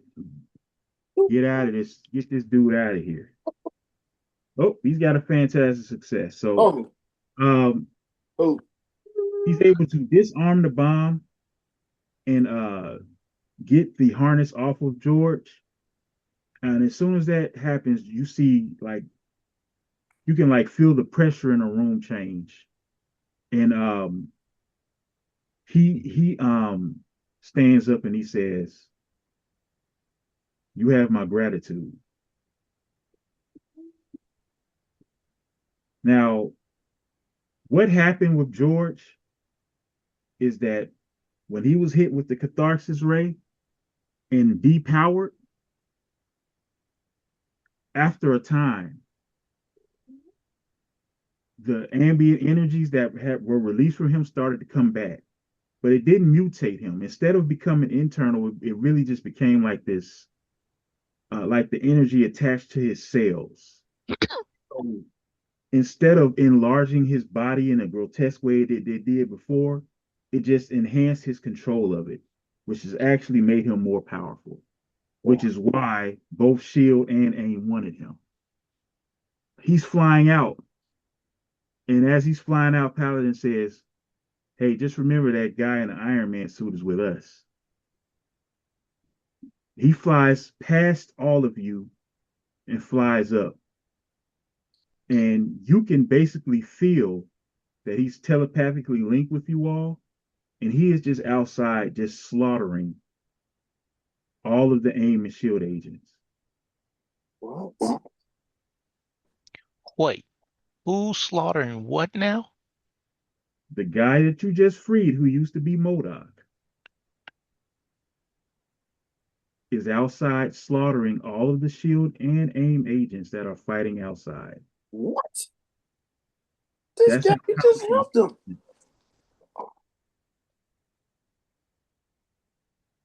out of this, get this dude out of here. Oh, he's got a fantastic success. So Oh, um oh, he's able to disarm the bomb and get the harness off of George. And as soon as that happens, you see like you can like feel the pressure in the room change. And he stands up and he says, "You have my gratitude." Now, what happened with George is that when he was hit with the catharsis ray and depowered, after a time, the ambient energies that were released from him started to come back, but it didn't mutate him. Instead of becoming internal, it really just became like this, like the energy attached to his cells. So instead of enlarging his body in a grotesque way that it did before, it just enhanced his control of it, which has actually made him more powerful, which is why both Shield and AIM wanted him. He's flying out. And as he's flying out, Paladin says, "Hey, just remember that guy in the Iron Man suit is with us." He flies past all of you and flies up. And you can basically feel that he's telepathically linked with you all. And he is just outside, just slaughtering all of the AIM and SHIELD agents. what? Wait, who's slaughtering what now? The guy that you just freed, who used to be MODOK, is outside slaughtering all of the SHIELD and AIM agents that are fighting outside. What? This That's guy, how he just powerful. helped him.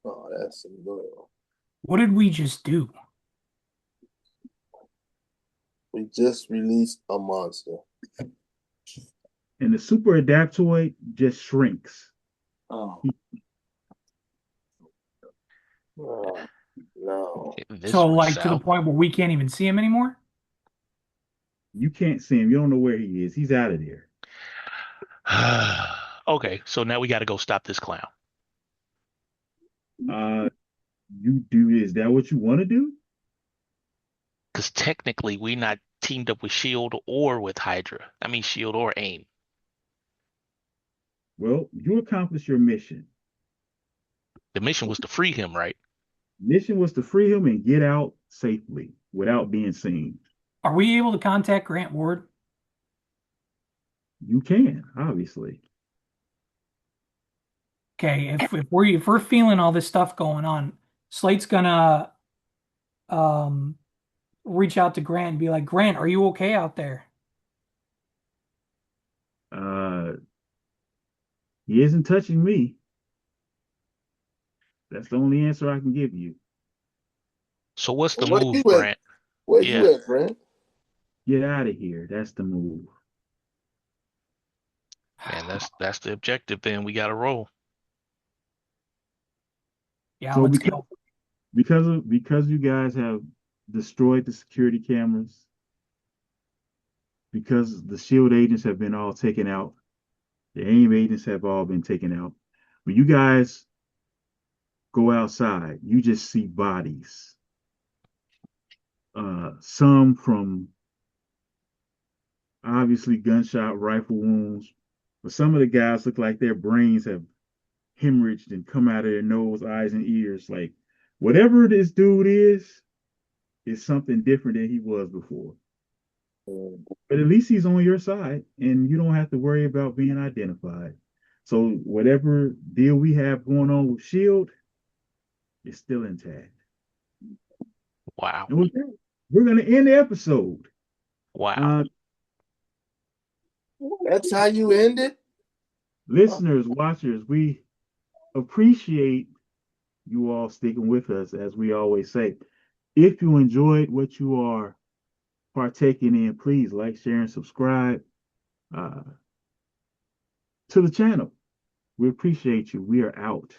Oh, that's annoying. What did we just do? We just released a monster. And the super adaptoid just shrinks. Oh. Oh, no. This So went like to the south. point where we can't even see him anymore? You can't see him. You don't know where he is. He's out of there. Okay, so now we got to go stop this clown. Uh, you do. Is that what you want to do? Because technically, we're not teamed up with Shield or with Hydra. I mean, Shield or AIM. Well, you accomplished your mission. The mission was to free him, right? Mission was to free him and get out safely without being seen. Are we able to contact Grant Ward? You can, obviously. Okay, if we're feeling all this stuff going on, Slate's gonna um reach out to Grant and be like, Grant, are you okay out there? Uh, he isn't touching me. That's the only answer I can give you. So what's the Where you move, at? Grant? Where Yeah, you at, friend? Get out of here. That's the move. man, that's the objective. Then we got to roll. Yeah, So let's go. because you guys have destroyed the security cameras, because the shield agents have been all taken out, the aim agents have all been taken out. When you guys go outside, you just see bodies. Some from obviously gunshot rifle wounds, but some of the guys look like their brains have hemorrhaged and come out of their nose, eyes, and ears. Like whatever this dude is something different than he was before. But at least he's on your side, and you don't have to worry about being identified. So whatever deal we have going on with Shield is still intact. Wow, And with that, we're gonna end the episode. wow. That's how you end it? Listeners, watchers, we appreciate you all sticking with us, as we always say. If you enjoyed what you are partaking in, please like, share, and subscribe uh, to the channel. We appreciate you. We are out.